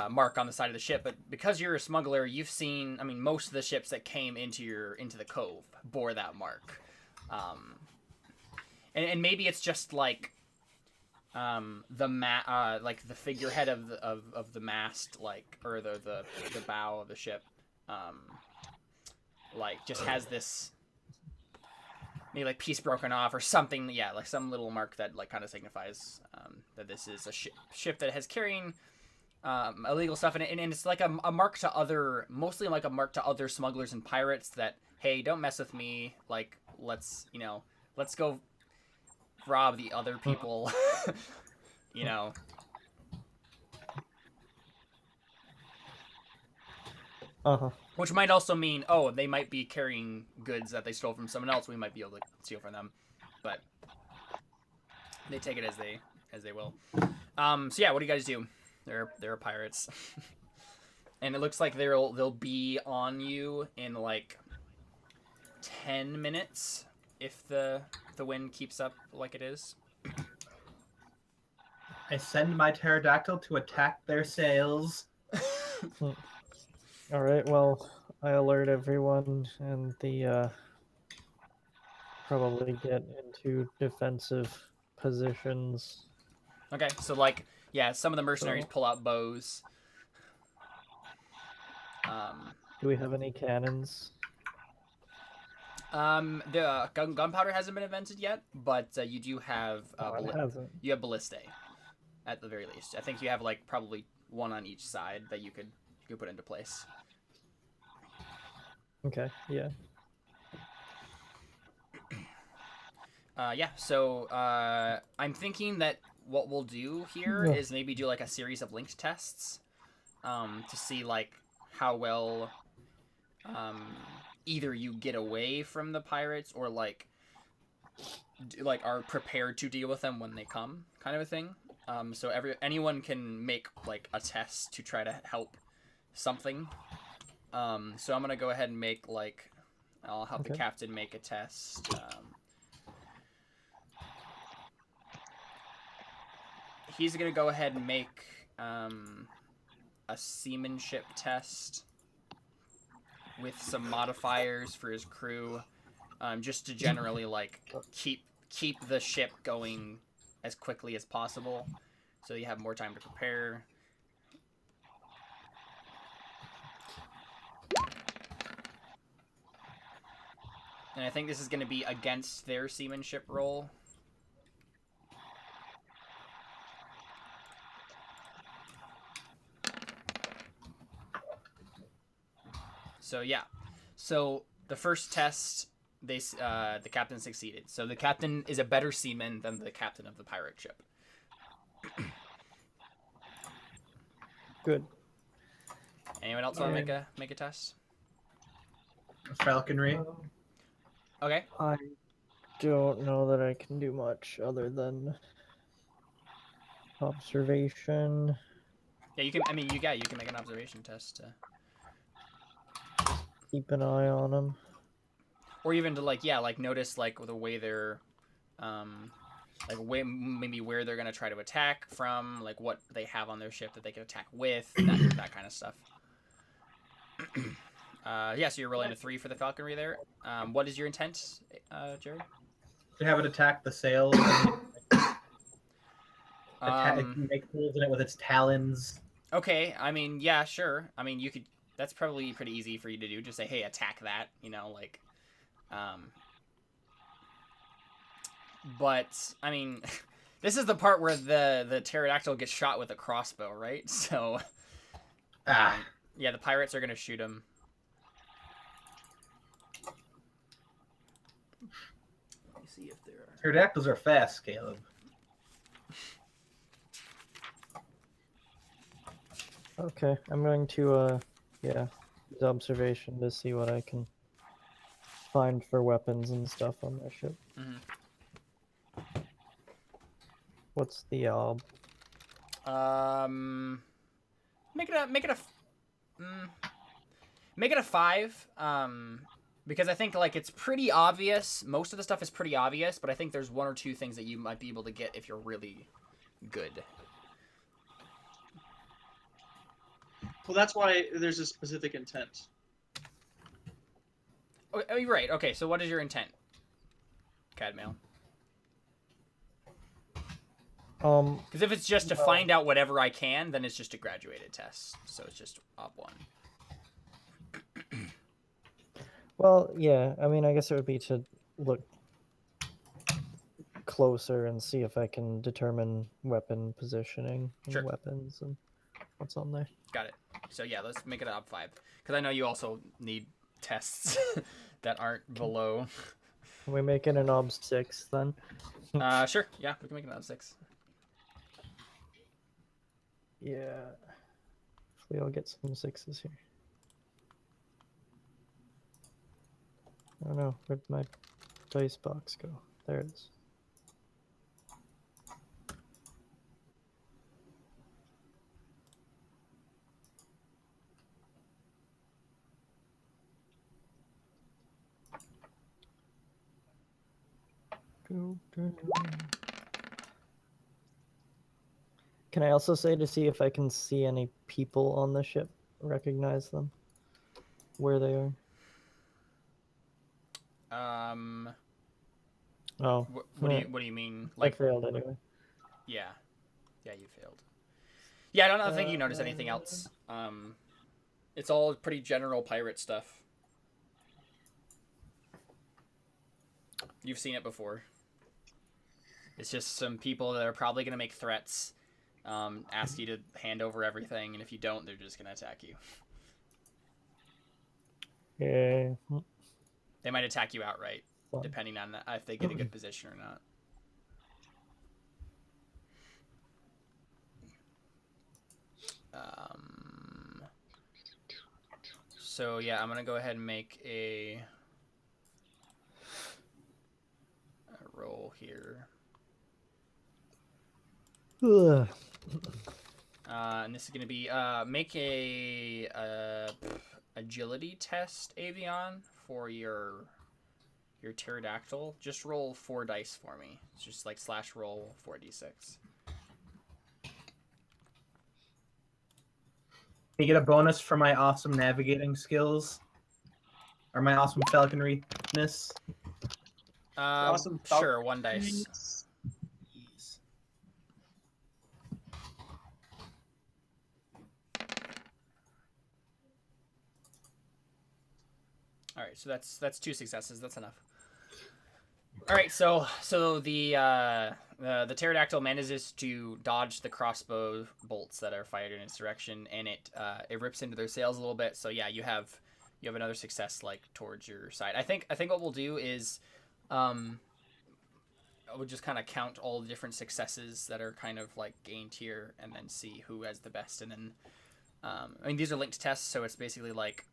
Speaker 2: mark on the side of the ship. But because you're a smuggler, you've seen. I mean, most of the ships that came into the cove bore that mark, and maybe it's just like like the figurehead of the mast, like, or the bow of the ship, like just has this maybe like piece broken off or something. Yeah, like some little mark that like kind of signifies that this is a ship that has carrying illegal stuff in it, and it's like a mark to other, mostly like a mark to other smugglers and pirates that, hey, don't mess with me. Like let's go rob the other people. Which might also mean, oh, they might be carrying goods that they stole from someone else. We might be able to steal from them, but they take it as they will. So yeah, what do you guys do? They're pirates, and it looks like they'll be on you in like 10 minutes if the wind keeps up like it is.
Speaker 6: I send my pterodactyl to attack their sails.
Speaker 3: All right. Well, I alert everyone, and the probably get into defensive positions.
Speaker 2: Okay, so like, yeah, some of the mercenaries pull out bows.
Speaker 3: Do we have any cannons?
Speaker 2: The gunpowder hasn't been invented yet, but you do have
Speaker 3: It hasn't.
Speaker 2: you have ballistae, at the very least. I think you have like probably one on each side that you could put into place.
Speaker 3: Okay. Yeah.
Speaker 2: Yeah. So I'm thinking that what we'll do here is maybe do like a series of linked tests, to see like how well either you get away from the pirates or like are prepared to deal with them when they come, kind of a thing. So anyone can make like a test to try to help something. So I'm gonna go ahead and make like I'll have the
Speaker 3: Okay.
Speaker 2: captain make a test. He's gonna go ahead and make a seamanship test with some modifiers for his crew, just to generally like keep the ship going as quickly as possible, so you have more time to prepare. And I think this is going to be against their seamanship roll. So yeah, so the first test, the captain succeeded. So the captain is a better seaman than the captain of the pirate ship.
Speaker 3: Good.
Speaker 2: Anyone else want to make a test?
Speaker 6: Falconry.
Speaker 2: Okay.
Speaker 3: I don't know that I can do much other than observation.
Speaker 2: Yeah, you can. I mean, you can make an observation test,
Speaker 3: Keep an eye on them.
Speaker 2: or even to like notice like the way they're, maybe where they're gonna try to attack from, like what they have on their ship that they can attack with, that kind of stuff. Yeah, so you're rolling a 3 for the falconry there. What is your intent, Jared?
Speaker 6: To have it attack the sails. Make holes in it with its talons.
Speaker 2: Okay, I mean, yeah, sure. I mean, you could. That's probably pretty easy for you to do. Just say, "Hey, attack that," like. But I mean, this is the part where the pterodactyl gets shot with a crossbow, right? So, yeah, the pirates are gonna shoot him. Let me see if there are.
Speaker 6: Pterodactyls are fast, Caleb.
Speaker 3: Okay, I'm going to use observation to see what I can find for weapons and stuff on my ship.
Speaker 2: Mm-hmm.
Speaker 3: What's the
Speaker 2: Make it a 5. Because I think like it's pretty obvious. Most of the stuff is pretty obvious, but I think there's 1 or 2 things that you might be able to get if you're really good.
Speaker 1: Well, that's why there's a specific intent.
Speaker 2: Oh, you're right. Okay, so what is your intent, Cadmail? Because if it's just to find out whatever I can, then it's just a graduated test. So it's just op 1.
Speaker 3: Well, yeah, I mean, I guess it would be to look closer and see if I can determine weapon positioning and
Speaker 2: Sure.
Speaker 3: weapons and what's on there.
Speaker 2: Got it. So yeah, let's make it an op 5. Because I know you also need tests that aren't below.
Speaker 3: Can we make it an ob 6 then?
Speaker 2: Sure. Yeah, we can make it an op 6.
Speaker 3: Yeah. Hopefully I'll get some 6s here. I don't know, where'd my dice box go? There it is. Can I also say to see if I can see any people on the ship, recognize them, where they are? Oh,
Speaker 2: What do you mean?
Speaker 3: I failed anyway.
Speaker 2: Yeah, you failed. Yeah, I don't think you notice anything else. It's all pretty general pirate stuff. You've seen it before. It's just some people that are probably gonna make threats, ask you to hand over everything, and if you don't, they're just gonna attack you.
Speaker 3: Yeah.
Speaker 2: They might attack you outright,
Speaker 3: Fun.
Speaker 2: depending on if they get a good position or not. So yeah, I'm gonna go ahead and make a roll here.
Speaker 3: Ugh.
Speaker 2: And this is gonna be make a agility test, Avion, for your pterodactyl. Just roll 4 dice for me. It's just like / roll 4d6.
Speaker 6: You get a bonus for my awesome navigating skills, or my awesome falconry-ness.
Speaker 1: Awesome.
Speaker 2: Sure, 1 dice. All right, so that's 2 successes. That's enough. All right, so the pterodactyl manages to dodge the crossbow bolts that are fired in its direction, and it rips into their sails a little bit. So yeah, you have another success like towards your side. I think what we'll do is, I would just kind of count all the different successes that are kind of like gained here, and then see who has the best. And then, I mean, these are linked tests, so it's basically like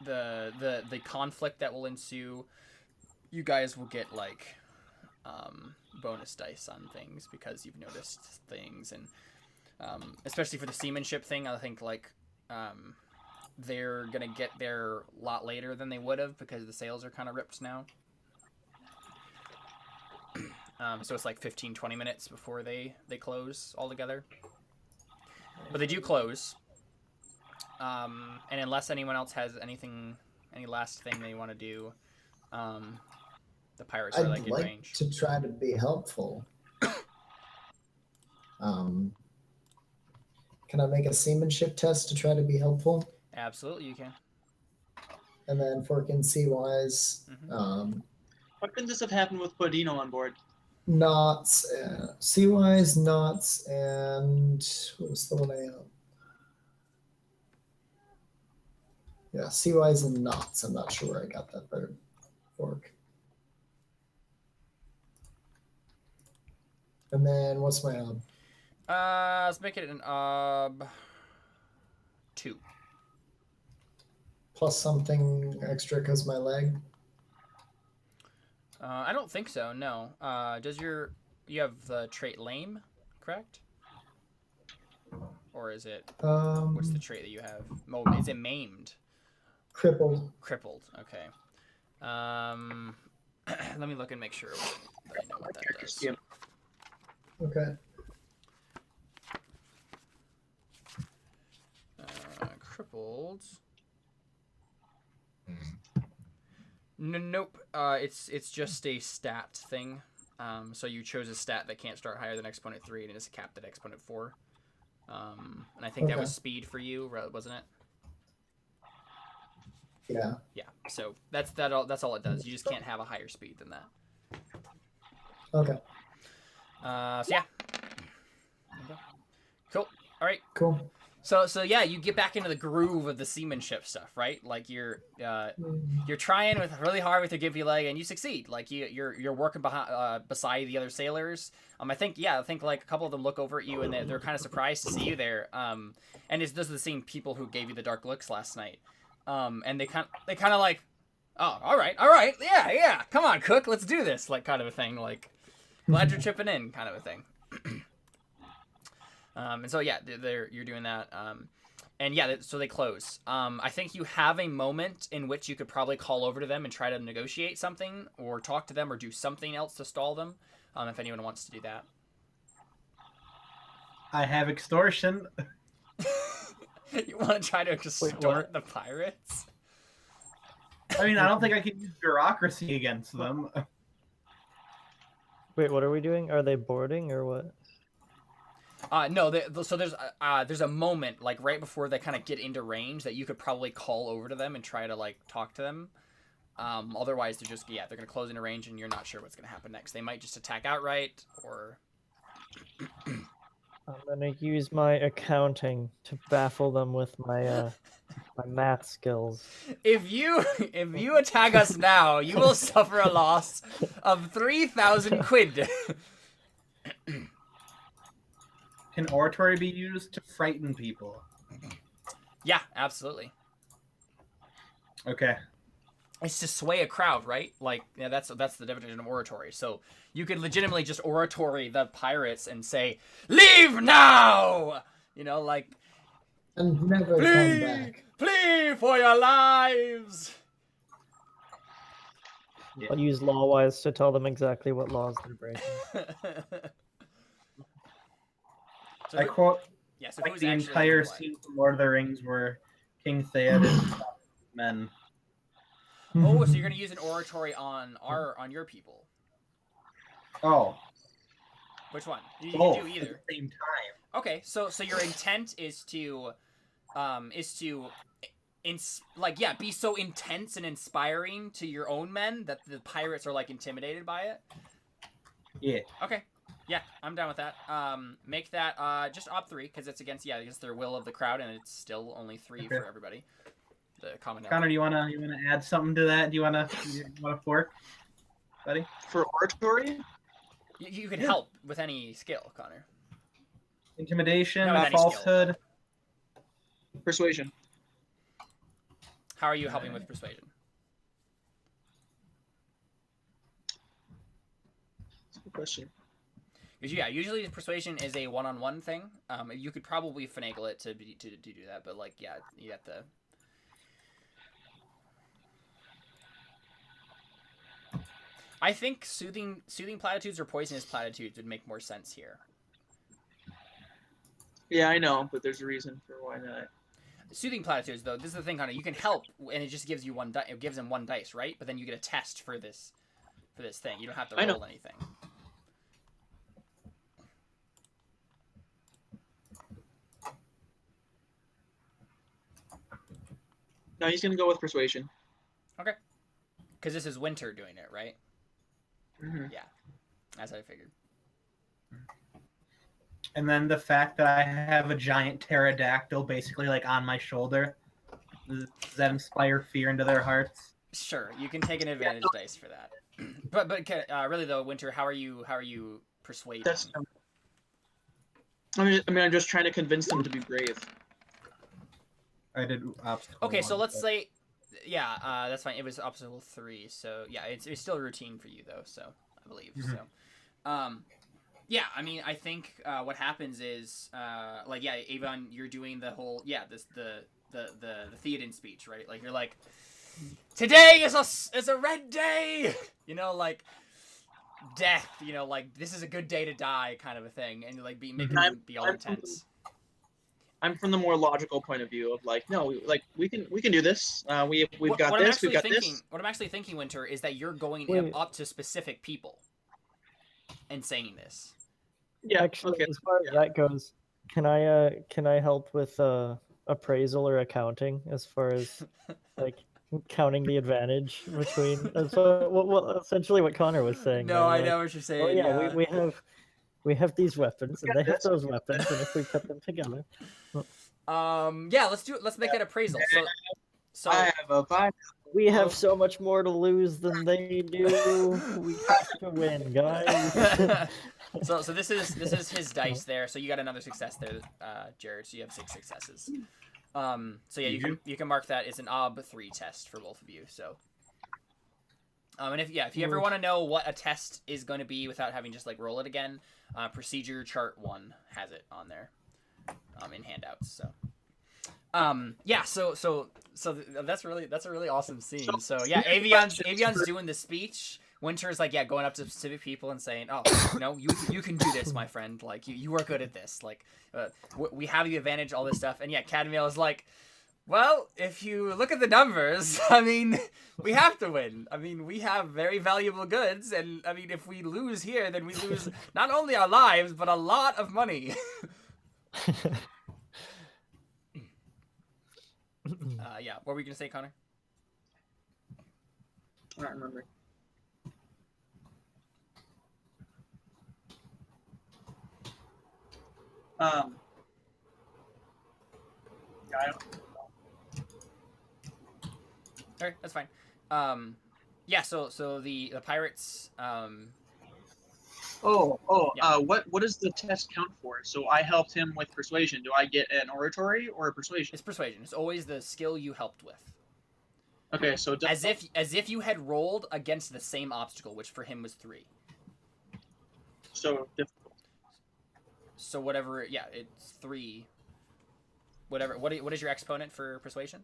Speaker 2: the conflict that will ensue. You guys will get like bonus dice on things because you've noticed things, and especially for the seamanship thing, I think like they're gonna get there a lot later than they would have because the sails are kind of ripped now. So it's like 15-20 minutes before they close altogether, but they do close. And unless anyone else has any last thing they want to do, the pirates are like
Speaker 5: I'd
Speaker 2: in
Speaker 5: like
Speaker 2: range.
Speaker 5: to try to be helpful. Can I make a seamanship test to try to be helpful?
Speaker 2: Absolutely, you can.
Speaker 5: And then Forkin Sea-wise,
Speaker 1: What could this have happened with Podino on board?
Speaker 5: knots, Sea-wise, knots, and what was the one I Yeah, Sea-wise and knots. I'm not sure where I got that better. Fork. And then what's my
Speaker 2: Let's make it an 2.
Speaker 5: plus something extra because my leg?
Speaker 2: I don't think so. No. You have the trait lame, correct? Or is it what's the trait that you have? Is it maimed?
Speaker 5: Crippled.
Speaker 2: Crippled. Okay. Let me look and make sure that I know what that does.
Speaker 1: Yep.
Speaker 5: Okay.
Speaker 2: Crippled. Nope. It's just a stat thing. So you chose a stat that can't start higher than exponent 3 and it is capped at exponent 4. And I think that was speed for you, wasn't it?
Speaker 5: Yeah.
Speaker 2: Yeah. So that's all it does. You just can't have a higher speed than that.
Speaker 5: Okay.
Speaker 2: So yeah. Okay. Cool. All right.
Speaker 5: Cool.
Speaker 2: So yeah, you get back into the groove of the seamanship stuff, right? Like you're trying really hard with your gimpy leg, and you succeed. Like you're working beside the other sailors. I think like a couple of them look over at you, and they're kind of surprised to see you there. And those are the same people who gave you the dark looks last night. And they kind of like, oh, all right, yeah, come on, Cook, let's do this, like kind of a thing, like glad you're chipping in, kind of a thing. And so yeah, you're doing that. And yeah, so they close. I think you have a moment in which you could probably call over to them and try to negotiate something, or talk to them, or do something else to stall them. If anyone wants to do that.
Speaker 6: I have extortion.
Speaker 2: You want to try to extort the pirates?
Speaker 6: I mean, I don't think I can use bureaucracy against them.
Speaker 3: Wait, what are we doing? Are they boarding or what?
Speaker 2: No. So there's a moment like right before they kind of get into range that you could probably call over to them and try to like talk to them. Otherwise, they're gonna close into range and you're not sure what's gonna happen next. They might just attack outright, or
Speaker 3: I'm gonna use my accounting to baffle them with my my math skills.
Speaker 2: If you attack us now, you will suffer a loss of 3,000 quid.
Speaker 6: Can oratory be used to frighten people?
Speaker 2: Yeah, absolutely.
Speaker 6: Okay.
Speaker 2: It's to sway a crowd, right? Like, yeah, that's the definition of oratory. So you could legitimately just oratory the pirates and say, "Leave now!" You know, like,
Speaker 5: And never come
Speaker 2: "Flee,
Speaker 5: back.
Speaker 2: flee for your lives."
Speaker 3: I'll use Lawwise to tell them exactly what laws they're breaking.
Speaker 2: So
Speaker 6: I quote
Speaker 2: yeah, so
Speaker 6: like
Speaker 2: who's
Speaker 6: the
Speaker 2: actually
Speaker 6: entire
Speaker 2: doing what?
Speaker 6: scene from Lord of the Rings where King Theoden men.
Speaker 2: Oh, so you're gonna use an oratory on your people.
Speaker 6: Oh,
Speaker 2: Which one? You
Speaker 6: both
Speaker 2: can do
Speaker 6: at
Speaker 2: either.
Speaker 6: the same time.
Speaker 2: Okay, so your intent is to be so intense and inspiring to your own men that the pirates are like intimidated by it.
Speaker 6: Yeah.
Speaker 2: Okay. Yeah, I'm down with that. Make that just op 3 because it's against their will of the crowd, and it's still only 3
Speaker 6: Okay.
Speaker 2: for everybody. The common.
Speaker 6: Connor, do you wanna add something to that? Do you wanna fork, buddy?
Speaker 1: For oratory,
Speaker 2: You can help with any skill, Connor.
Speaker 6: Intimidation,
Speaker 2: No, with any
Speaker 6: falsehood.
Speaker 1: persuasion.
Speaker 2: How are you helping with persuasion?
Speaker 1: That's a good question.
Speaker 2: Because usually persuasion is a one-on-one thing. You could probably finagle it to do that, but like you have to. I think soothing platitudes or poisonous platitudes would make more sense here.
Speaker 1: Yeah, I know, but there's a reason for why not.
Speaker 2: Soothing platitudes, though, this is the thing, Connor. You can help, and it just gives you one. It gives them 1 dice, right? But then you get a test for this thing. You don't have to roll anything.
Speaker 1: No, he's gonna go with persuasion.
Speaker 2: Okay. Because this is Winter doing it, right?
Speaker 1: Mm-hmm.
Speaker 2: Yeah, as I figured.
Speaker 6: And then the fact that I have a giant pterodactyl basically like on my shoulder, does that inspire fear into their hearts?
Speaker 2: Sure, you can take an advantage dice for that. but really though, Winter, how are you persuading?
Speaker 1: That's. I'm just trying to convince them to be brave.
Speaker 6: I did obstacle.
Speaker 2: Okay, so
Speaker 6: 1,
Speaker 2: let's
Speaker 6: but...
Speaker 2: say, that's fine. It was obstacle 3, so yeah, it's still a routine for you though. So I believe so. Yeah, I mean, I think what happens is, Avon, you're doing the whole, the Theoden speech, right? Like, you're like, today is a red day! You know, like, death, you know, like, this is a good day to die kind of a thing. And, like, making them be all intense.
Speaker 1: I'm from the more logical point of view of, like, no, like, we can do this. We've got
Speaker 2: what
Speaker 1: this, we've got
Speaker 2: thinking,
Speaker 1: this.
Speaker 2: What I'm actually thinking, Winter, is that you're going up to specific people and saying this.
Speaker 1: Yeah,
Speaker 3: Actually,
Speaker 1: okay.
Speaker 3: as far as that goes, can I help with appraisal or accounting as far as like counting the advantage between? Well, essentially what Connor was saying.
Speaker 2: No, I
Speaker 3: like,
Speaker 2: know what you're saying.
Speaker 3: Oh yeah, we have these weapons and they have
Speaker 1: this.
Speaker 3: those weapons, and if we put them together.
Speaker 2: Let's do it. Let's make an appraisal. So
Speaker 1: I have a vibe.
Speaker 3: We have so much more to lose than they do. We have to win, guys.
Speaker 2: so this is his dice there. So you got another success there, Jared. So you have 6 successes. So yeah, you can mark that as an ob 3 test for both of you. So, and if you ever want to know what a test is going to be without having just like roll it again, procedure chart 1 has it on there, in handouts. So. So that's a really awesome scene. So yeah, Avion's doing the speech. Winter's like, going up to specific people and saying, "Oh, no, you can do this, my friend. Like you are good at this. Like we have the advantage, all this stuff." And yeah, Cadmiel is like, "Well, if you look at the numbers, I mean, we have to win. I mean, we have very valuable goods, and I mean, if we lose here, then we lose not only our lives but a lot of money." What were you gonna say, Connor?
Speaker 1: I don't remember. I don't.
Speaker 2: All right, that's fine. So the pirates.
Speaker 1: What does the test count for? So I helped him with persuasion. Do I get an oratory or a persuasion?
Speaker 2: It's persuasion. It's always the skill you helped with.
Speaker 1: Okay, so
Speaker 2: as if you had rolled against the same obstacle, which for him was 3.
Speaker 1: so difficult.
Speaker 2: So whatever, yeah, it's 3. Whatever. What is your exponent for persuasion?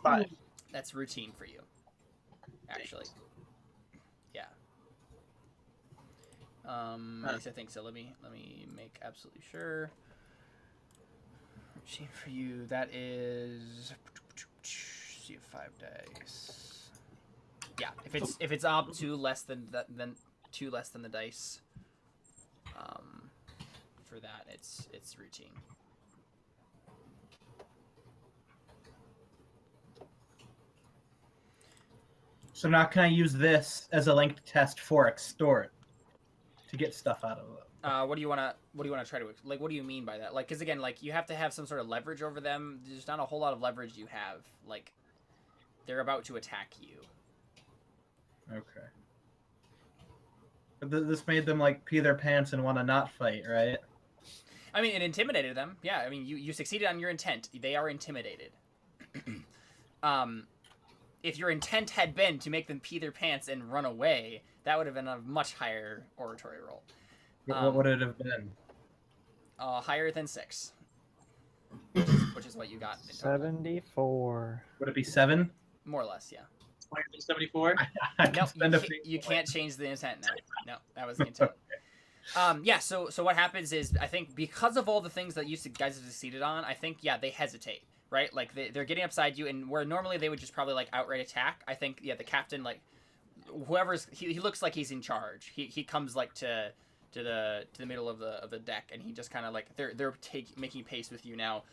Speaker 1: 5.
Speaker 2: That's routine for you, actually. Yeah. At least I think so. Let me make absolutely sure. Routine for you. That is. See, 5 dice. Yeah, if it's up 2 less than 2 less than the dice. For that, it's routine.
Speaker 6: So now can I use this as a linked test for extort to get stuff out of it?
Speaker 2: What do you wanna try to like? What do you mean by that? Like, because again, like you have to have some sort of leverage over them. There's not a whole lot of leverage you have. Like, they're about to attack you.
Speaker 6: Okay. But this made them like pee their pants and want to not fight, right?
Speaker 2: I mean, it intimidated them. Yeah, I mean, you succeeded on your intent. They are intimidated. If your intent had been to make them pee their pants and run away, that would have been a much higher oratory roll.
Speaker 6: What would it have been?
Speaker 2: Higher than 6, which is what you got.
Speaker 3: 74.
Speaker 6: Would it be 7?
Speaker 2: More or less, yeah.
Speaker 1: 74.
Speaker 2: No, you can't change the intent now. No, that was the intent. Yeah. So what happens is, I think because of all the things that you guys have succeeded on, I think they hesitate, right? Like they're getting upside you, and where normally they would just probably like outright attack. I think the captain, like whoever's he looks like he's in charge. He comes like to the middle of the deck, and he just kind of like they're making pace with you now,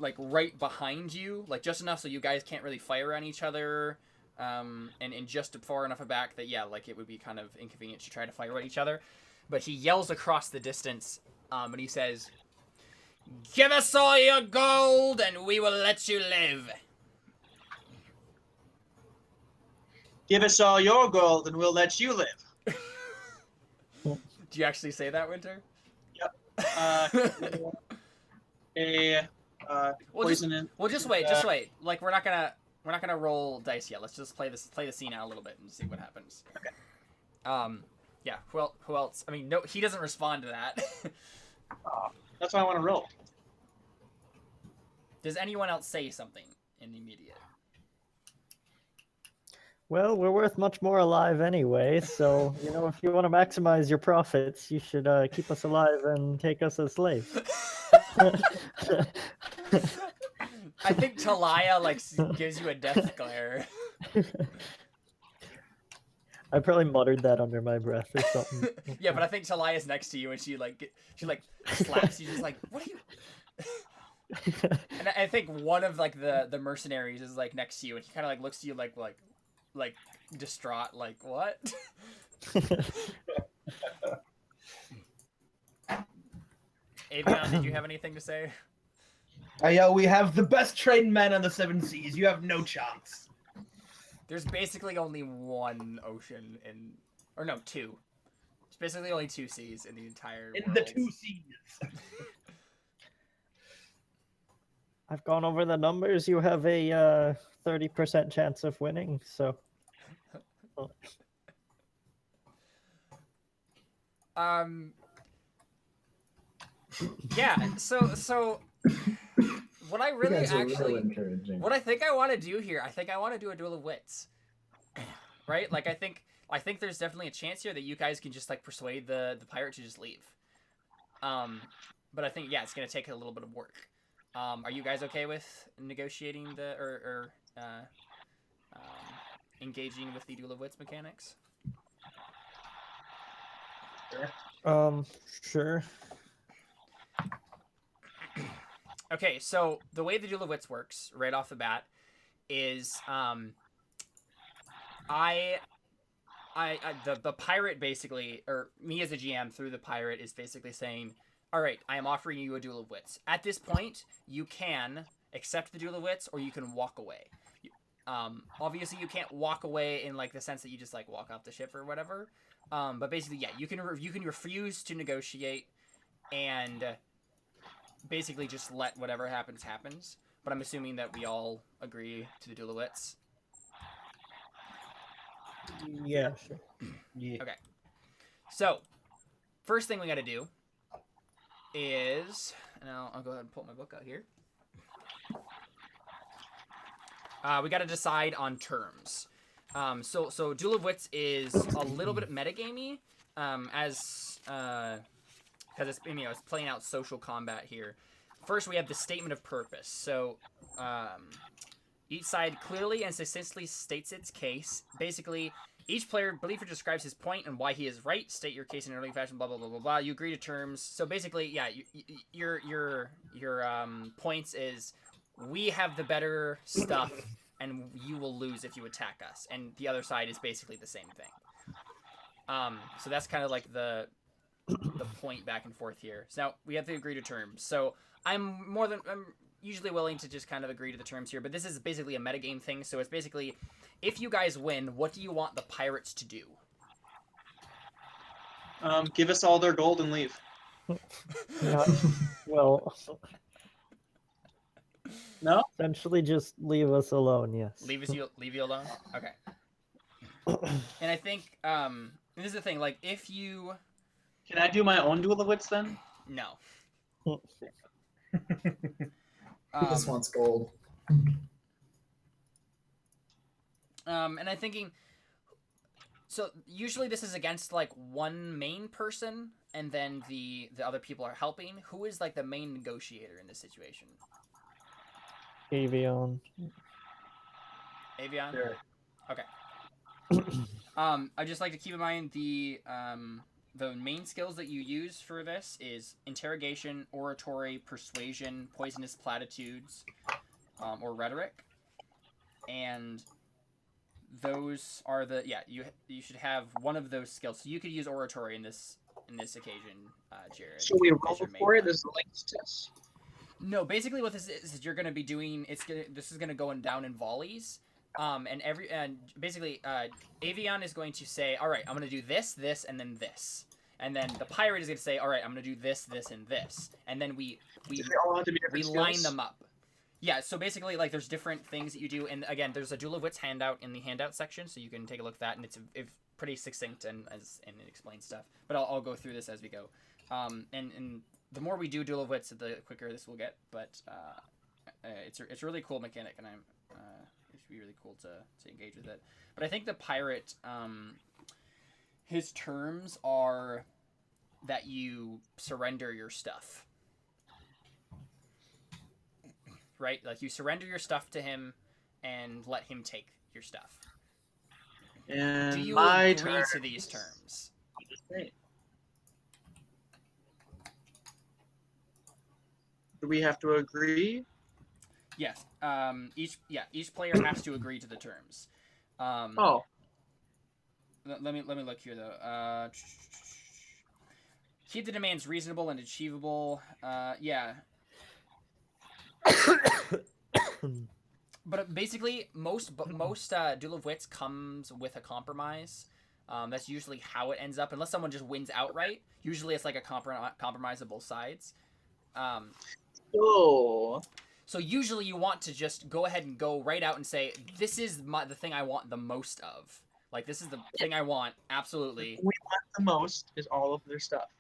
Speaker 2: like right behind you, like just enough so you guys can't really fire on each other. And just far enough back that like it would be kind of inconvenient to try to fire at each other. But he yells across the distance, and he says, "Give us all your gold, and we will let you live."
Speaker 1: Give us all your gold, and we'll let you live.
Speaker 2: Do you actually say that, Winter?
Speaker 1: Yep. Poison.
Speaker 2: Well, just wait. Like we're not gonna roll dice yet. Let's just play the scene out a little bit and see what happens.
Speaker 1: Okay.
Speaker 2: Yeah. Who else? I mean, no, he doesn't respond to that.
Speaker 1: That's why I want to roll.
Speaker 2: Does anyone else say something in the immediate?
Speaker 3: Well, we're worth much more alive anyway, so if you want to maximize your profits, you should keep us alive and take us as slaves.
Speaker 2: I think Talia gives you a death glare.
Speaker 3: I probably muttered that under my breath or something.
Speaker 2: Yeah, but I think Talia's next to you, and she slaps you, just like, what are you? And I think one of the mercenaries is next to you, and he kind of looks to you like distraught, like what? Avion, did you have anything to say?
Speaker 6: We have the best trained men on the 7 seas. You have no chance.
Speaker 2: There's basically only one ocean or no, 2. There's basically only 2 seas in the entire world.
Speaker 6: In the 2 seas.
Speaker 3: I've gone over the numbers. You have a 30% chance of winning, so.
Speaker 2: Yeah, so what I really what I think I want to do here, I think I want to do a Duel of Wits. Right? Like I think there's definitely a chance here that you guys can just persuade the pirate to just leave. But I think it's going to take a little bit of work. Are you guys okay with negotiating or engaging with the Duel of Wits mechanics?
Speaker 3: Sure.
Speaker 2: Okay, so the way the Duel of Wits works right off the bat is the pirate basically, or me as a GM through the pirate, is basically saying, all right, I am offering you a Duel of Wits. At this point, you can accept the Duel of Wits, or you can walk away. Obviously, you can't walk away in the sense that you just walk off the ship or whatever. But basically, you can refuse to negotiate, and basically just let whatever happens happens. But I'm assuming that we all agree to the Duel of Wits.
Speaker 3: Yeah, sure.
Speaker 6: Yeah.
Speaker 2: Okay. So, first thing we got to do is, and I'll go ahead and pull my book out here. We got to decide on terms. So Duel of Wits is a little bit metagamey, as because it's playing out social combat here. First, we have the statement of purpose. So, each side clearly and succinctly states its case. Basically, each player believes or describes his point and why he is right. State your case in an orderly fashion. Blah blah blah blah blah. You agree to terms. So basically, yeah, your points is we have the better stuff, and you will lose if you attack us. And the other side is basically the same thing. So that's kind of like the point back and forth here. So now we have to agree to terms. So I'm usually willing to just kind of agree to the terms here, but this is basically a metagame thing. So it's basically, if you guys win, what do you want the pirates to do?
Speaker 1: Give us all their gold and leave.
Speaker 3: Not, well,
Speaker 1: No?
Speaker 3: essentially just leave us alone. Yes.
Speaker 2: Leave you alone? Okay. And I think this is the thing, like if you
Speaker 1: Can I do my own Duel of Wits then?
Speaker 2: no.
Speaker 5: He just wants gold.
Speaker 2: And I'm thinking, so usually this is against like one main person, and then the other people are helping. Who is like the main negotiator in this situation?
Speaker 3: Avion.
Speaker 2: Avion?
Speaker 6: Sure.
Speaker 2: Okay. I just like to keep in mind the main skills that you use for this is interrogation, oratory, persuasion, poisonous platitudes, or rhetoric, and those are you should have one of those skills. So you could use oratory in this occasion, Jared.
Speaker 1: So we
Speaker 2: as
Speaker 1: roll
Speaker 2: your main
Speaker 1: for it
Speaker 2: one.
Speaker 1: as the links test?
Speaker 2: No, basically what this is you're going to be doing. This is going to go down in volleys. And basically, Avion is going to say, "All right, I'm going to do this, this, and then this," and then the pirate is going to say, "All right, I'm going to do this, this, and this," and then we
Speaker 1: Do they all have to be different
Speaker 2: line
Speaker 1: skills?
Speaker 2: them up. Yeah, so basically, like, there's different things that you do, and again, there's a Duel of Wits handout in the handout section, so you can take a look at that, and it's pretty succinct and it explains stuff. But I'll go through this as we go. And the more we do Duel of Wits, the quicker this will get. But it's a really cool mechanic, and it should be really cool to engage with it. But I think the pirate, his terms are that you surrender your stuff. Right? Like, you surrender your stuff to him and let him take your stuff.
Speaker 1: And
Speaker 2: Do you
Speaker 1: my
Speaker 2: agree
Speaker 1: turn.
Speaker 2: to these terms?
Speaker 1: Do we have to agree?
Speaker 2: Yes. Each player has to agree to the terms.
Speaker 1: Oh,
Speaker 2: Let me look here though. Keep the demands reasonable and achievable. Yeah. But basically, most Duel of Wits comes with a compromise. That's usually how it ends up, unless someone just wins outright. Usually, it's like a compromise of both sides. So usually, you want to just go ahead and go right out and say, "This is the thing I want the most of. Like, this is the thing I want absolutely."
Speaker 1: we want the most is all of their stuff.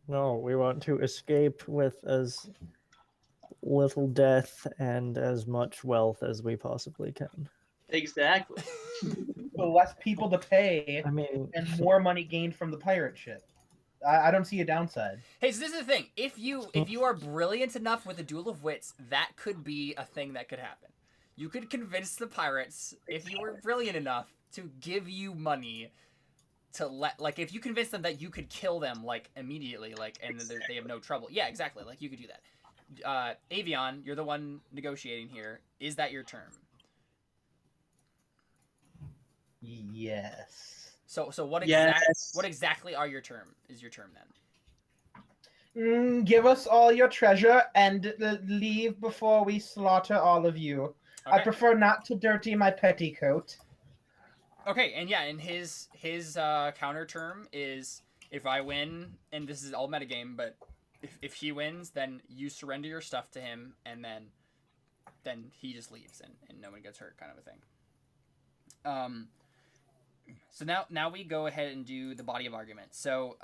Speaker 3: No, we want to escape with as little death and as much wealth as we possibly can.
Speaker 1: Exactly.
Speaker 6: The less people to pay
Speaker 3: I mean,
Speaker 6: and more money gained from the pirate ship. I don't see a downside.
Speaker 2: Hey, so this is the thing. If you are brilliant enough with a Duel of Wits, that could be a thing that could happen. You could convince the pirates, if you were brilliant enough, to give you money to if you convince them that you could kill them, like, immediately, like, and they have no trouble. Yeah, exactly. Like, you could do that. Avion, you're the one negotiating here. Is that your term?
Speaker 6: Yes.
Speaker 2: So what exactly are your term? Is your term then?
Speaker 6: Give us all your treasure and leave before we slaughter all of you.
Speaker 2: Okay.
Speaker 6: I prefer not to dirty my petticoat.
Speaker 2: Okay, and yeah, and his counter term is, if I win, and this is all metagame, but If he wins, then you surrender your stuff to him, and then he just leaves, and no one gets hurt, kind of a thing. So now we go ahead and do the body of argument. So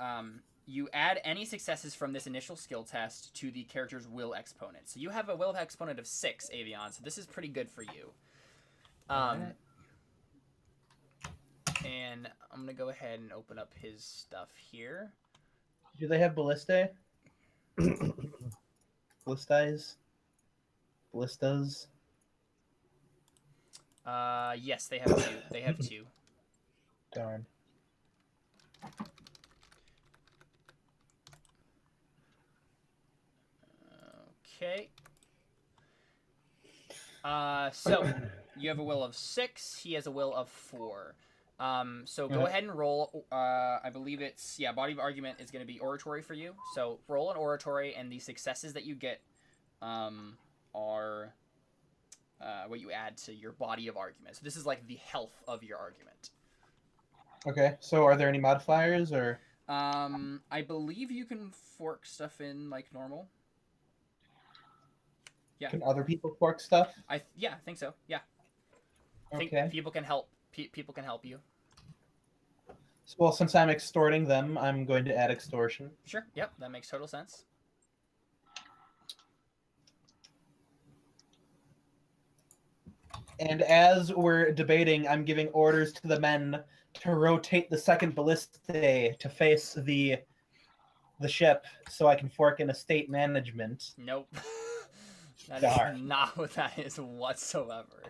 Speaker 2: you add any successes from this initial skill test to the character's will exponent. So you have a will exponent of 6, Avion. So this is pretty good for you.
Speaker 6: Alright.
Speaker 2: And I'm gonna go ahead and open up his stuff here.
Speaker 6: Do they have ballistae? Ballistas?
Speaker 2: Yes, they have 2. They have 2.
Speaker 6: Darn.
Speaker 2: Okay. So you have a will of 6. He has a will of 4. So go ahead and roll. I believe it's body of argument is going to be oratory for you. So roll an oratory, and the successes that you get are what you add to your body of argument. So this is like the health of your argument.
Speaker 6: Okay, so are there any modifiers or?
Speaker 2: I believe you can fork stuff in like normal. Yeah.
Speaker 6: Can other people fork stuff?
Speaker 2: I think so. Yeah. I think
Speaker 6: Okay.
Speaker 2: people can help. People can help you.
Speaker 6: Well, since I'm extorting them, I'm going to add extortion.
Speaker 2: Sure. Yep. That makes total sense.
Speaker 6: And as we're debating, I'm giving orders to the men to rotate the second ballistae to face the ship so I can fork in estate management.
Speaker 2: Nope. That
Speaker 6: Darn.
Speaker 2: is not what that is whatsoever.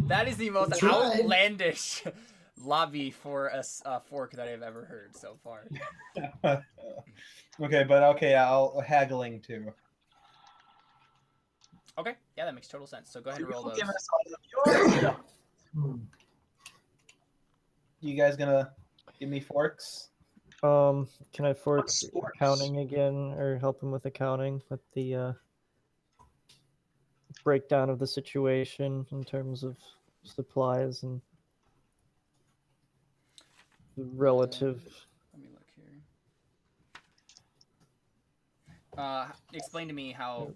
Speaker 2: That is the most
Speaker 5: Tried.
Speaker 2: outlandish lobby for a fork that I've ever heard so far.
Speaker 6: Okay, I'll haggling too.
Speaker 2: Okay, yeah, that makes total sense. So go ahead and roll those.
Speaker 1: Give us all of your
Speaker 6: You guys gonna give me forks?
Speaker 3: Can I fork
Speaker 1: What's forks?
Speaker 3: accounting again, or help him with accounting with the breakdown of the situation in terms of supplies and relative?
Speaker 2: Let me look here. Explain to me how.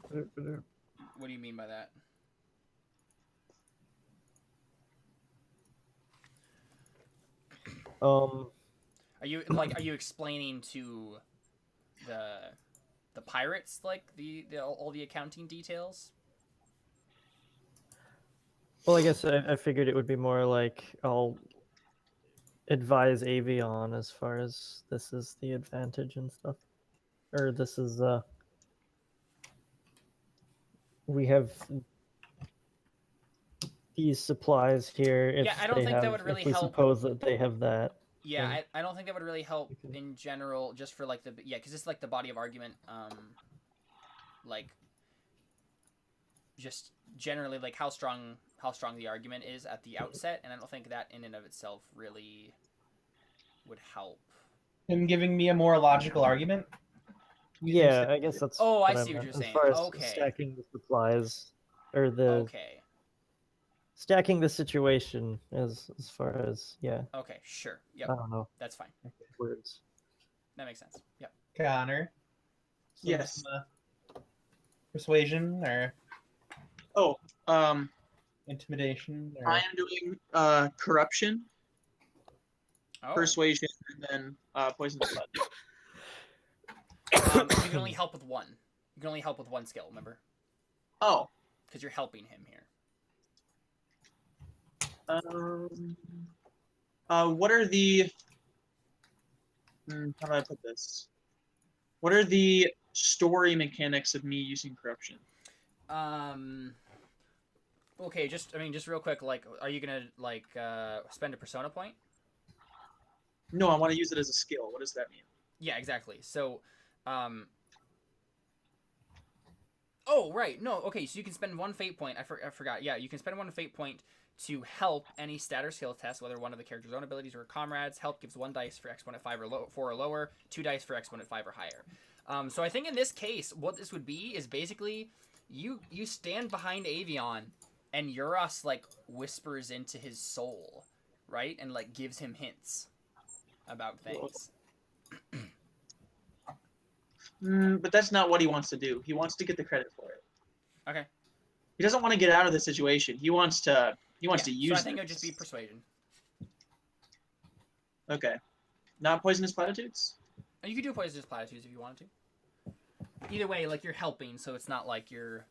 Speaker 2: What do you mean by that? Are you explaining to the pirates like the all the accounting details?
Speaker 3: Well, I guess I figured it would be more like I'll advise Avion as far as this is the advantage and stuff, or this is we have these supplies here. If
Speaker 2: Yeah, I don't
Speaker 3: they
Speaker 2: think
Speaker 3: have,
Speaker 2: that would really
Speaker 3: if we
Speaker 2: help.
Speaker 3: suppose that they have that.
Speaker 2: Yeah,
Speaker 3: then
Speaker 2: I don't think that would really help
Speaker 3: Okay.
Speaker 2: in general, just for like because it's like the body of argument, like just generally like how strong the argument is at the outset, and I don't think that in and of itself really would help.
Speaker 6: Him giving me a more logical argument?
Speaker 3: Yeah, I guess that's.
Speaker 2: Oh, I
Speaker 3: what
Speaker 2: see what
Speaker 3: meant,
Speaker 2: you're
Speaker 3: as
Speaker 2: saying.
Speaker 3: far as
Speaker 2: Okay.
Speaker 3: stacking the supplies, or the
Speaker 2: Okay.
Speaker 3: stacking the situation as far as
Speaker 2: Okay. Sure.
Speaker 3: I
Speaker 2: Yep.
Speaker 3: don't know
Speaker 2: That's fine.
Speaker 3: words.
Speaker 2: That makes sense. Yep.
Speaker 6: Connor.
Speaker 1: Yes.
Speaker 6: Persuasion or
Speaker 1: Oh,
Speaker 6: intimidation or
Speaker 1: I am doing corruption,
Speaker 2: Oh.
Speaker 1: persuasion, and then poison the blood.
Speaker 2: You can only help with one. You can only help with one skill. Remember,
Speaker 1: Oh,
Speaker 2: because you're helping him here.
Speaker 1: What are the? How do I put this? What are the story mechanics of me using corruption?
Speaker 2: Okay, just real quick. Like, are you gonna spend a persona point?
Speaker 1: No, I want to use it as a skill. What does that mean?
Speaker 2: Yeah, exactly. So, oh right, no, okay. So you can spend one fate point. I forgot. Yeah, you can spend one fate point to help any stat or skill test, whether one of the character's own abilities or comrades. Help gives 1 dice for exponent 5 or 4 or lower, 2 dice for exponent 5 or higher. So I think in this case, what this would be is basically you stand behind Avion, and Euros like whispers into his soul, right, and like gives him hints. about things.
Speaker 1: But that's not what he wants to do. He wants to get the credit for it.
Speaker 2: Okay.
Speaker 1: He doesn't want to get out of the situation. He wants to. He wants to use.
Speaker 2: So I think it would
Speaker 1: this.
Speaker 2: just be persuasion.
Speaker 1: Okay. Not poisonous platitudes.
Speaker 2: And you could do poisonous platitudes if you wanted to. Either way, like you're helping, so it's not like you're.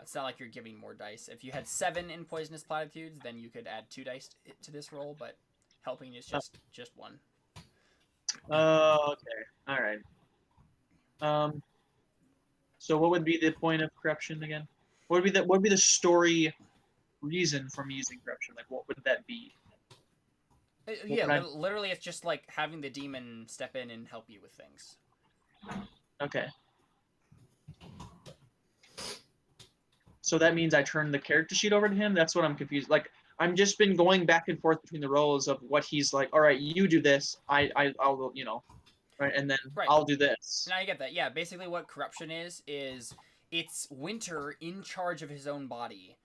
Speaker 2: It's not like you're giving more dice. If you had 7 in poisonous platitudes, then you could add 2 dice to this roll. But helping is just 1.
Speaker 1: Oh, okay. All right. So what would be the point of corruption again? What would be the story reason for me using corruption? Like, what would that be?
Speaker 2: Yeah, literally, it's just like having the demon step in and help you with things.
Speaker 1: Okay. So that means I turn the character sheet over to him? That's what I'm confused. Like, I'm just been going back and forth between the roles of what he's like, all right, you do this, I'll, you know, right, and then I'll do this.
Speaker 2: Now I get that. Yeah, basically what corruption is it's Winter in charge of his own body,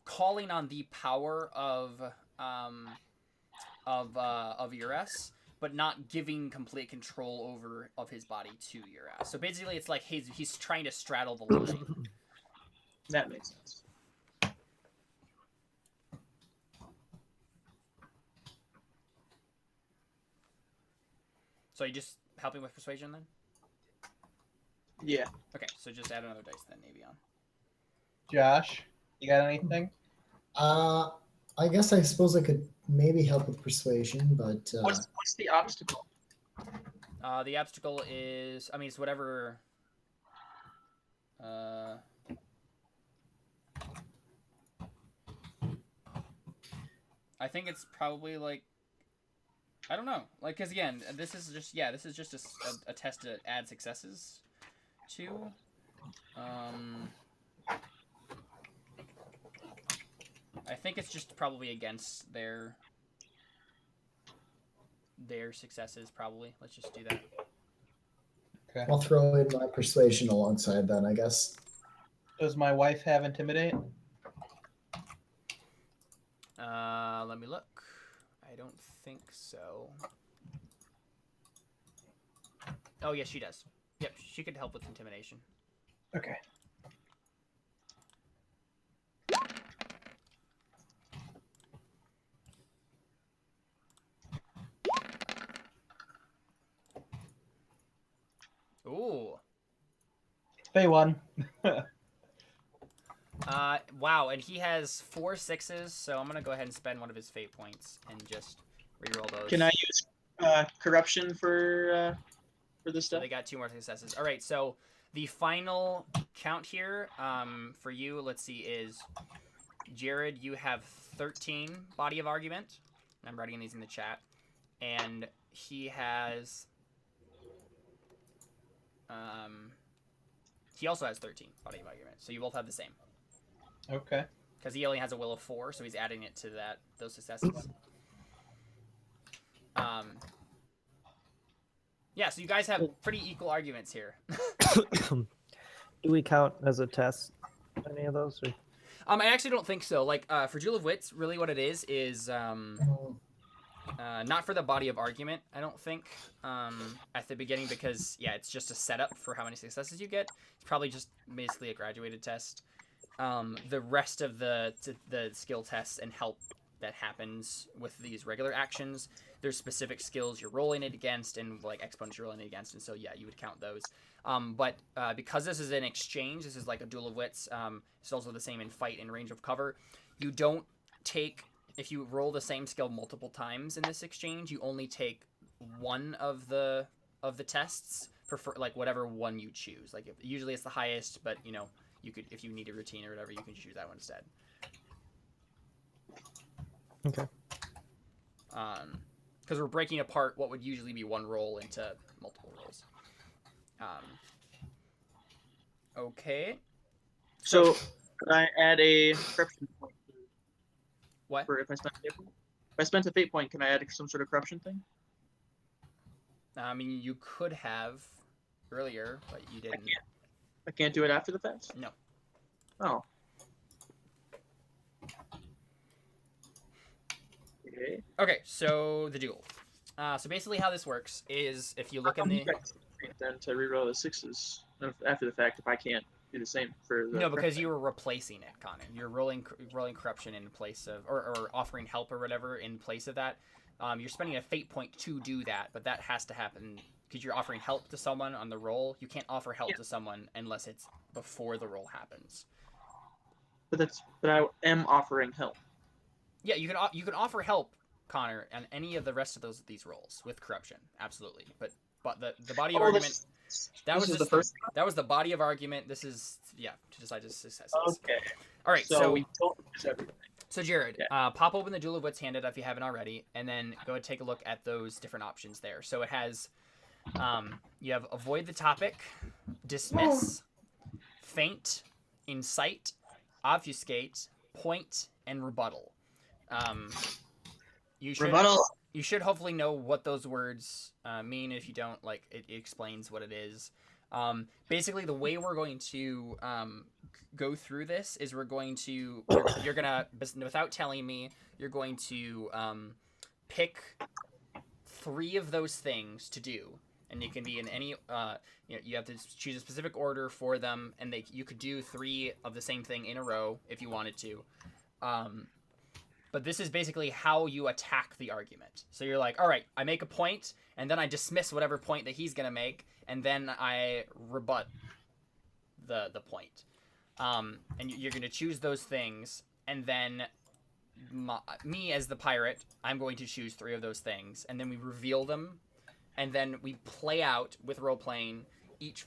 Speaker 2: calling on the power of Ures, but not giving complete control of his body to Ures. So basically, it's like he's trying to straddle the line.
Speaker 1: That makes sense.
Speaker 2: So you just helping with persuasion then?
Speaker 1: Yeah.
Speaker 2: Okay, so just add another dice then, Avion.
Speaker 6: Josh, you got anything?
Speaker 5: I guess I suppose I could maybe help with persuasion, but
Speaker 1: what's the obstacle?
Speaker 2: The obstacle is, I mean, it's whatever. I think it's probably like, I don't know, like, because again, this is just a test to add successes to. I think it's just probably against their successes, probably. Let's just do that.
Speaker 6: Okay.
Speaker 5: I'll throw in my persuasion alongside then, I guess.
Speaker 6: Does my wife have intimidate?
Speaker 2: Let me look. I don't think so. Oh, yes, she does. Yep, she could help with intimidation.
Speaker 6: Okay.
Speaker 2: Ooh.
Speaker 6: Fey won.
Speaker 2: Wow, and he has 4 6s, so I'm gonna go ahead and spend one of his fate points and just reroll those.
Speaker 1: Can I use corruption for this
Speaker 2: So
Speaker 1: stuff?
Speaker 2: they got 2 more successes. All right, so the final count here, for you, let's see, is Jared. You have 13 body of argument. I'm writing these in the chat, and he has. He also has 13 body of argument, so you both have the same.
Speaker 6: Okay.
Speaker 2: Because he only has a will of 4, so he's adding it to those successes. Yeah, so you guys have pretty equal arguments here.
Speaker 3: Do we count as a test any of those? Or?
Speaker 2: I actually don't think so. Like, for Duel of Wits, really what it is not for the body of argument, I don't think, at the beginning, because, yeah, it's just a setup for how many successes you get. It's probably just basically a graduated test. The rest of the skill tests and help that happens with these regular actions, there's specific skills you're rolling it against and like exponents you're rolling it against, and so yeah, you would count those. But because this is an exchange, this is like a Duel of Wits. It's also the same in fight and range of cover. You don't take, if you roll the same skill multiple times in this exchange, you only take one of the tests. Prefer like whatever one you choose. Like usually it's the highest, but you know. You could, if you need a routine or whatever, you can choose that one instead.
Speaker 3: Okay.
Speaker 2: Because we're breaking apart what would usually be one roll into multiple rolls. Okay.
Speaker 1: So could I add a corruption point?
Speaker 2: What?
Speaker 1: For if I spent a fate point? If I spent a fate point, can I add some sort of corruption thing?
Speaker 2: I mean, you could have earlier, but you didn't.
Speaker 1: I can't do it after the fact?
Speaker 2: No.
Speaker 1: Oh. Okay.
Speaker 2: Okay, so the duel. So basically, how this works is if you look in the
Speaker 1: Then to reroll the sixes after the fact if I can't do the same for the
Speaker 2: no, because you were replacing it, Connor. You're rolling corruption in place of or offering help or whatever in place of that. You're spending a fate point to do that, but that has to happen because you're offering help to someone on the roll. You can't offer help to someone unless it's before the roll happens.
Speaker 1: But I am offering help.
Speaker 2: Yeah, you can offer help, Connor, on any of the rest of these rolls with corruption, absolutely. But the body of argument that was
Speaker 1: the first.
Speaker 2: that was the body of argument. This is I just says this.
Speaker 1: Okay.
Speaker 2: All right,
Speaker 1: So we don't use everything.
Speaker 2: So Jared,
Speaker 1: Yeah.
Speaker 2: pop open the Duel of Wits handed if you haven't already, and then go and take a look at those different options there. So it has, you have avoid the topic, dismiss, feint, incite, obfuscate, point, and rebuttal. You should hopefully know what those words mean. If you don't, like it explains what it is. Basically, the way we're going to go through this is we're going to you're gonna, without telling me, you're going to pick 3 of those things to do, and it can be in any you have to choose a specific order for them, and you could do 3 of the same thing in a row if you wanted to. But this is basically how you attack the argument. So you're like, all right, I make a point, and then I dismiss whatever point that he's gonna make, and then I rebut the point. And you're gonna choose those things, and then me as the pirate, I'm going to choose 3 of those things, and then we reveal them, and then we play out with role playing each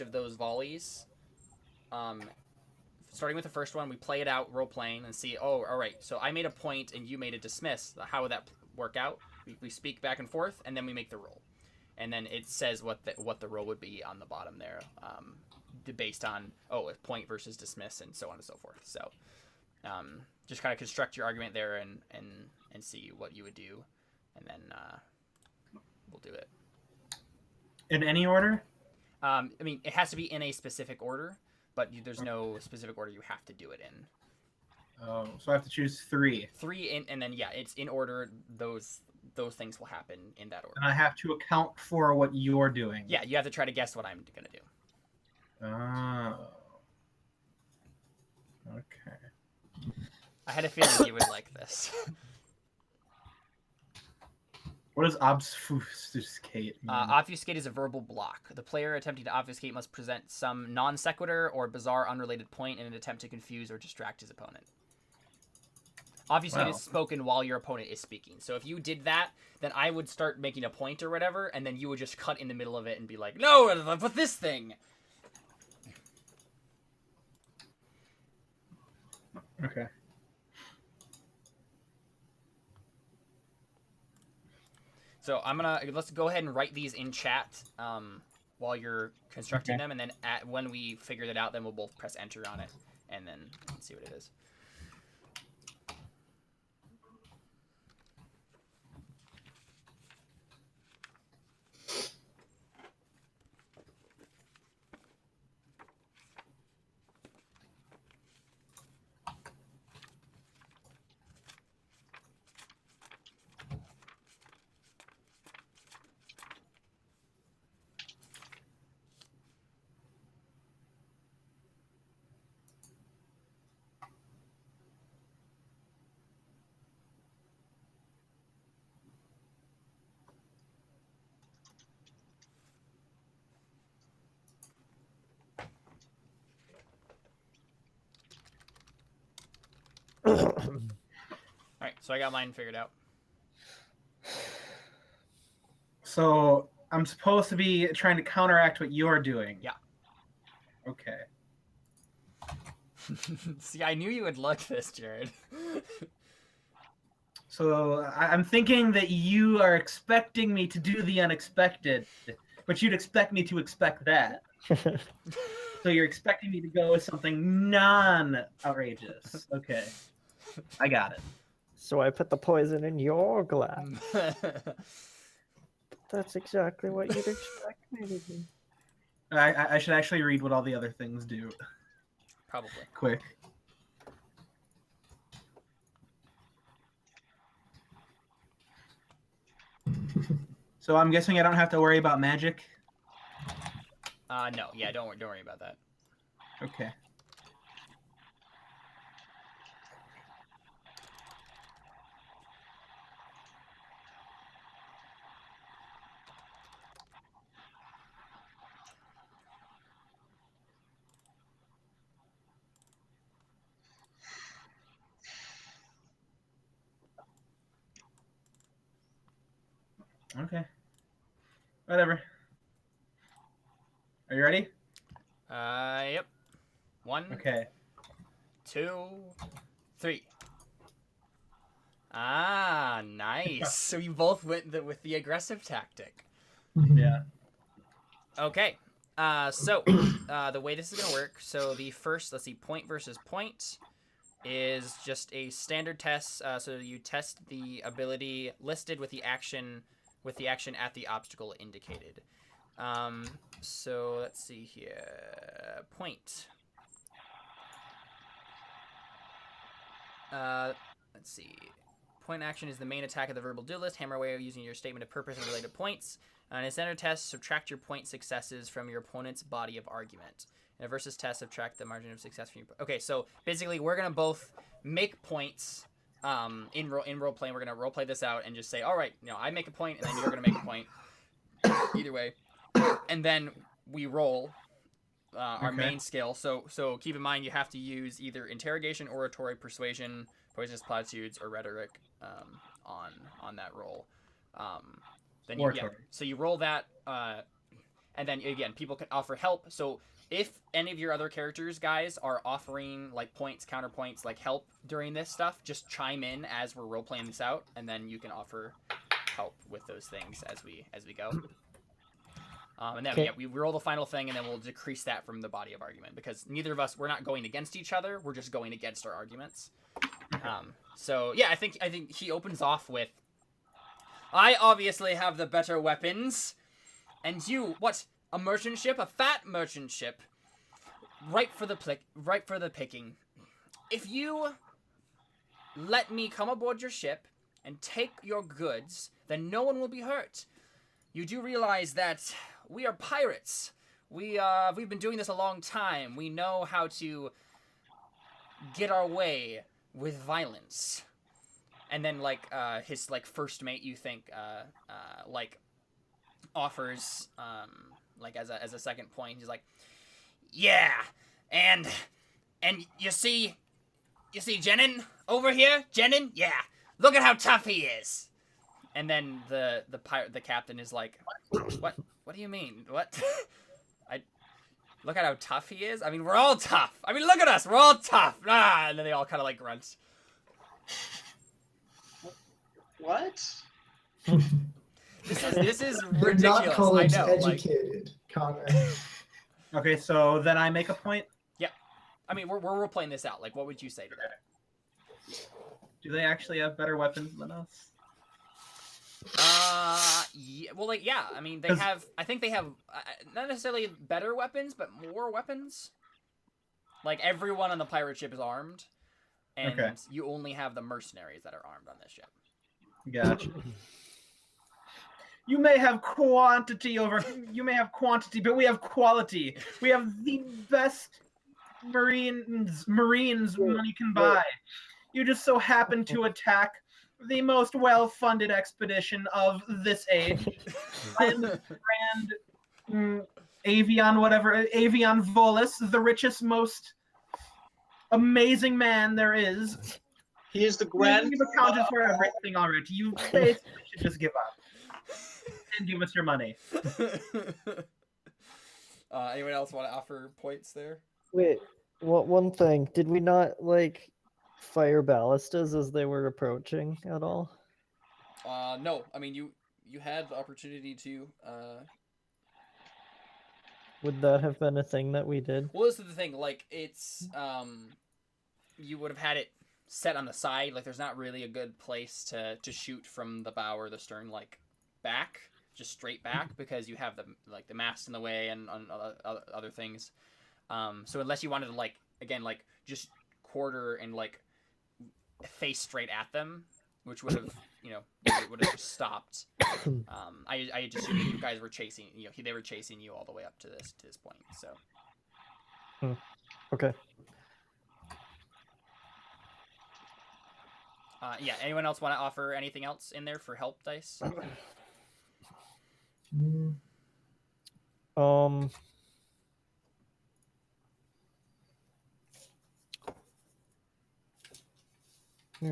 Speaker 2: of those volleys. Starting with the first one, we play it out role playing and see. Oh, all right. So I made a point and you made a dismiss. How would that work out? We speak back and forth, and then we make the roll, and then it says what the roll would be on the bottom there, based on a point versus dismiss and so on and so forth. So just kind of construct your argument there and see what you would do, and then we'll do it
Speaker 6: In any order?
Speaker 2: I mean, it has to be in a specific order, but there's no specific order you have to do it in.
Speaker 6: Oh, so I have to choose 3.
Speaker 2: 3 and then it's in order. Those things will happen in that order.
Speaker 6: And I have to account for what you're doing.
Speaker 2: Yeah, you have to try to guess what I'm gonna do.
Speaker 6: Oh. Okay.
Speaker 2: I had a feeling you would like this.
Speaker 6: What does obfuscate mean?
Speaker 2: Obfuscate is a verbal block. The player attempting to obfuscate must present some non sequitur or bizarre unrelated point in an attempt to confuse or distract his opponent. Obfuscate is spoken while your opponent is speaking. So if you did that, then I would start making a point or whatever, and then you would just cut in the middle of it and be like, no, but this thing.
Speaker 6: Okay.
Speaker 2: So let's go ahead and write these in chat while you're constructing them, and then when we figure that out, then we'll both press enter on it, and then see what it is. All right, so I got mine figured out.
Speaker 6: So I'm supposed to be trying to counteract what you're doing.
Speaker 2: Yeah.
Speaker 6: Okay.
Speaker 2: See, I knew you would like this, Jared.
Speaker 6: So I'm thinking that you are expecting me to do the unexpected, but you'd expect me to expect that. So you're expecting me to go with something non-outrageous. Okay. I got it.
Speaker 3: So I put the poison in your glass. That's exactly what you'd expect me to do.
Speaker 6: I should actually read what all the other things do.
Speaker 2: Probably.
Speaker 6: Quick. So I'm guessing I don't have to worry about magic.
Speaker 2: No, yeah, don't worry about that.
Speaker 6: Okay. Okay. Whatever. Are you ready?
Speaker 2: Yep. 1,
Speaker 6: Okay.
Speaker 2: 2, 3. Ah, nice. So you both went with the aggressive tactic.
Speaker 6: Yeah.
Speaker 2: Okay. So the way this is gonna work. So the first, let's see, point versus point is just a standard test. So you test the ability listed with the action at the obstacle indicated. So let's see here. Point. Let's see. Point action is the main attack of the verbal duelist. Hammer away using your statement of purpose and related points. In a standard test, subtract your point successes from your opponent's body of argument. In a versus test, subtract the margin of success from your... Okay, so basically we're going to both make points in role playing. We're going to role play this out and just say, all right, I make a point and then you're going to make a point. Either way. And then we roll our main skill. So keep in mind you have to use either interrogation, oratory, persuasion, poisonous platitudes, or rhetoric on that roll. Then so you roll that, and then again people can offer help. So if any of your other characters, guys, are offering like points, counterpoints, like help during this stuff, just chime in as we're role playing this out, and then you can offer help with those things as we go. And then we roll the final thing, and then we'll decrease that from the body of argument because neither of us, we're not going against each other. We're just going against our arguments. So yeah, I think he opens off with, I obviously have the better weapons, and you, what, a merchant ship, a fat merchant ship, ripe for the picking. If you let me come aboard your ship and take your goods, then no one will be hurt. You do realize that we are pirates. We've been doing this a long time. We know how to get our way with violence. And then his first mate, you think offers as a second point. He's like, yeah, and you see Jenin over here, Jenin, yeah, look at how tough he is. And then the captain is like, what do you mean? What? Look at how tough he is. I mean, we're all tough. I mean, look at us. We're all tough. Ah, and then they all kind of grunt.
Speaker 1: What?
Speaker 2: This is
Speaker 5: You're
Speaker 2: ridiculous.
Speaker 5: not college
Speaker 2: I know.
Speaker 5: educated, Connor.
Speaker 6: Okay, so then I make a point.
Speaker 2: Yeah, I mean, we're role playing this out. What would you say to that?
Speaker 6: Do they actually have better weapons than us?
Speaker 2: Yeah, well, yeah. I mean, they have. I think they have not necessarily better weapons, but more weapons. Everyone on the pirate ship is armed, and you only have the mercenaries that are armed on this ship.
Speaker 6: Gotcha. You may have quantity, but we have quality. We have the best marines money can buy. You just so happen to attack the most well-funded expedition of this age. Grand Avion Volus, the richest, most amazing man there is.
Speaker 1: He is the grand.
Speaker 6: We've accounted for everything already. You basically should just give up and give us your money.
Speaker 2: Anyone else want to offer points there?
Speaker 3: Wait, one thing. Did we not fire ballistas as they were approaching at all?
Speaker 2: No. I mean, you had the opportunity to.
Speaker 3: Would that have been a thing that we did?
Speaker 2: Well, this is the thing. It's you would have had it set on the side. There's not really a good place to shoot from the bow or the stern, back, just straight back, because you have the mast in the way and on other things. So unless you wanted to again just quarter and face straight at them, which would have would have stopped. I just assumed that you guys were chasing they were chasing you all the way up to this point. So
Speaker 3: Okay.
Speaker 2: yeah. Anyone else want to offer anything else in there for help dice?
Speaker 3: Um.
Speaker 5: I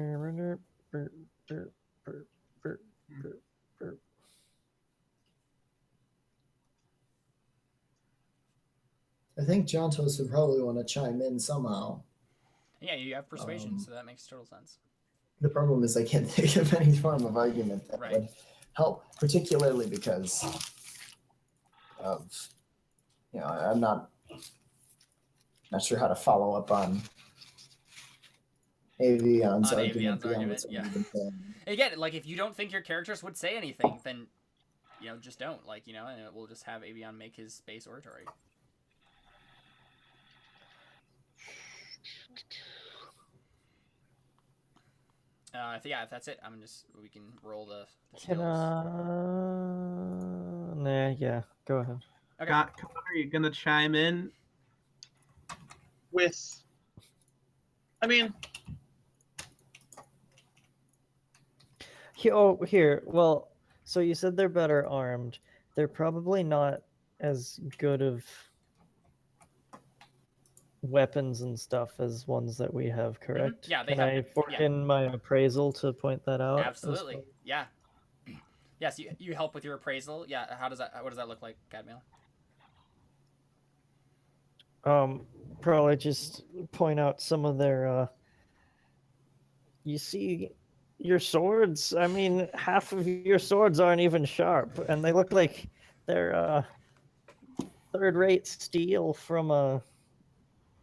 Speaker 5: think Jontos would probably want to chime in somehow.
Speaker 2: Yeah, you have persuasion, so that makes total sense.
Speaker 5: The problem is I can't think of any form of argument that
Speaker 2: Right.
Speaker 5: would help, particularly because of, I'm not sure how to follow up on Avion's
Speaker 2: On
Speaker 5: argument
Speaker 2: Avion's
Speaker 5: beyond
Speaker 2: argument,
Speaker 5: what's
Speaker 2: yeah.
Speaker 5: already been said.
Speaker 2: Again, like if you don't think your characters would say anything, then just don't. And we'll just have Avion make his space oratory. If that's it, we can roll the skills.
Speaker 3: Nah, yeah. Go ahead.
Speaker 2: Okay.
Speaker 6: Connor, are you gonna chime in?
Speaker 1: With, I mean,
Speaker 3: Here. Well, so you said they're better armed. They're probably not as good of weapons and stuff as ones that we have, correct?
Speaker 2: Yeah, they
Speaker 3: Can
Speaker 2: have.
Speaker 3: I fork
Speaker 2: Yeah.
Speaker 3: in my appraisal to point that out?
Speaker 2: Absolutely. Yeah. Yes, you help with your appraisal. Yeah. What does that look like, Cadmiel?
Speaker 3: Probably just point out some of their. You see, your swords. I mean, half of your swords aren't even sharp, and they look like they're third-rate steel from a.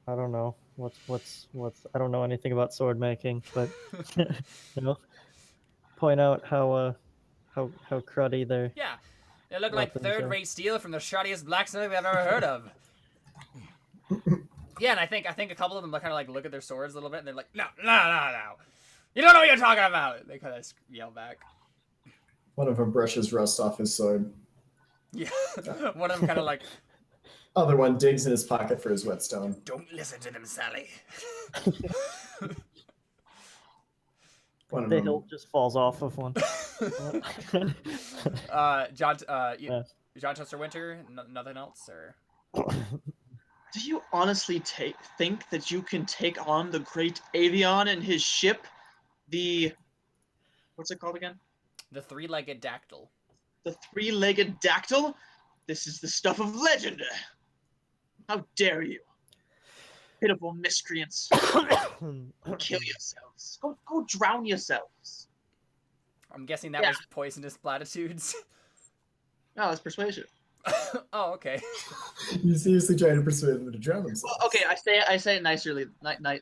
Speaker 3: I don't know what's. I don't know anything about sword making, but point out how cruddy they're.
Speaker 2: Yeah. They look like
Speaker 3: Weapons are.
Speaker 2: third-rate steel from the shoddiest blacksmith I've ever heard of. Yeah, and I think a couple of them kind of look at their swords a little bit, and they're like, no, you don't know what you're talking about. They kind of yell back.
Speaker 5: One of them brushes rust off his sword.
Speaker 2: Yeah, one of them kind of like.
Speaker 5: Other one digs in his pocket for his whetstone.
Speaker 2: Don't listen to them, Sally.
Speaker 5: One of
Speaker 3: The
Speaker 5: them.
Speaker 3: hilt just falls off of one.
Speaker 2: John
Speaker 3: Yeah.
Speaker 2: Chester Winter, nothing else, or?
Speaker 1: do you honestly think that you can take on the great Avion and his ship? What's it called again?
Speaker 2: The three-legged dactyl.
Speaker 1: The three-legged dactyl? This is the stuff of legend. How dare you? Pitiful miscreants. Kill yourselves. Go drown yourselves.
Speaker 2: I'm guessing that
Speaker 1: Yeah.
Speaker 2: was poisonous platitudes.
Speaker 1: No, it's persuasion.
Speaker 2: Oh, okay.
Speaker 5: You seriously trying to persuade them to drown themselves?
Speaker 1: Well, okay, I say it nicerly,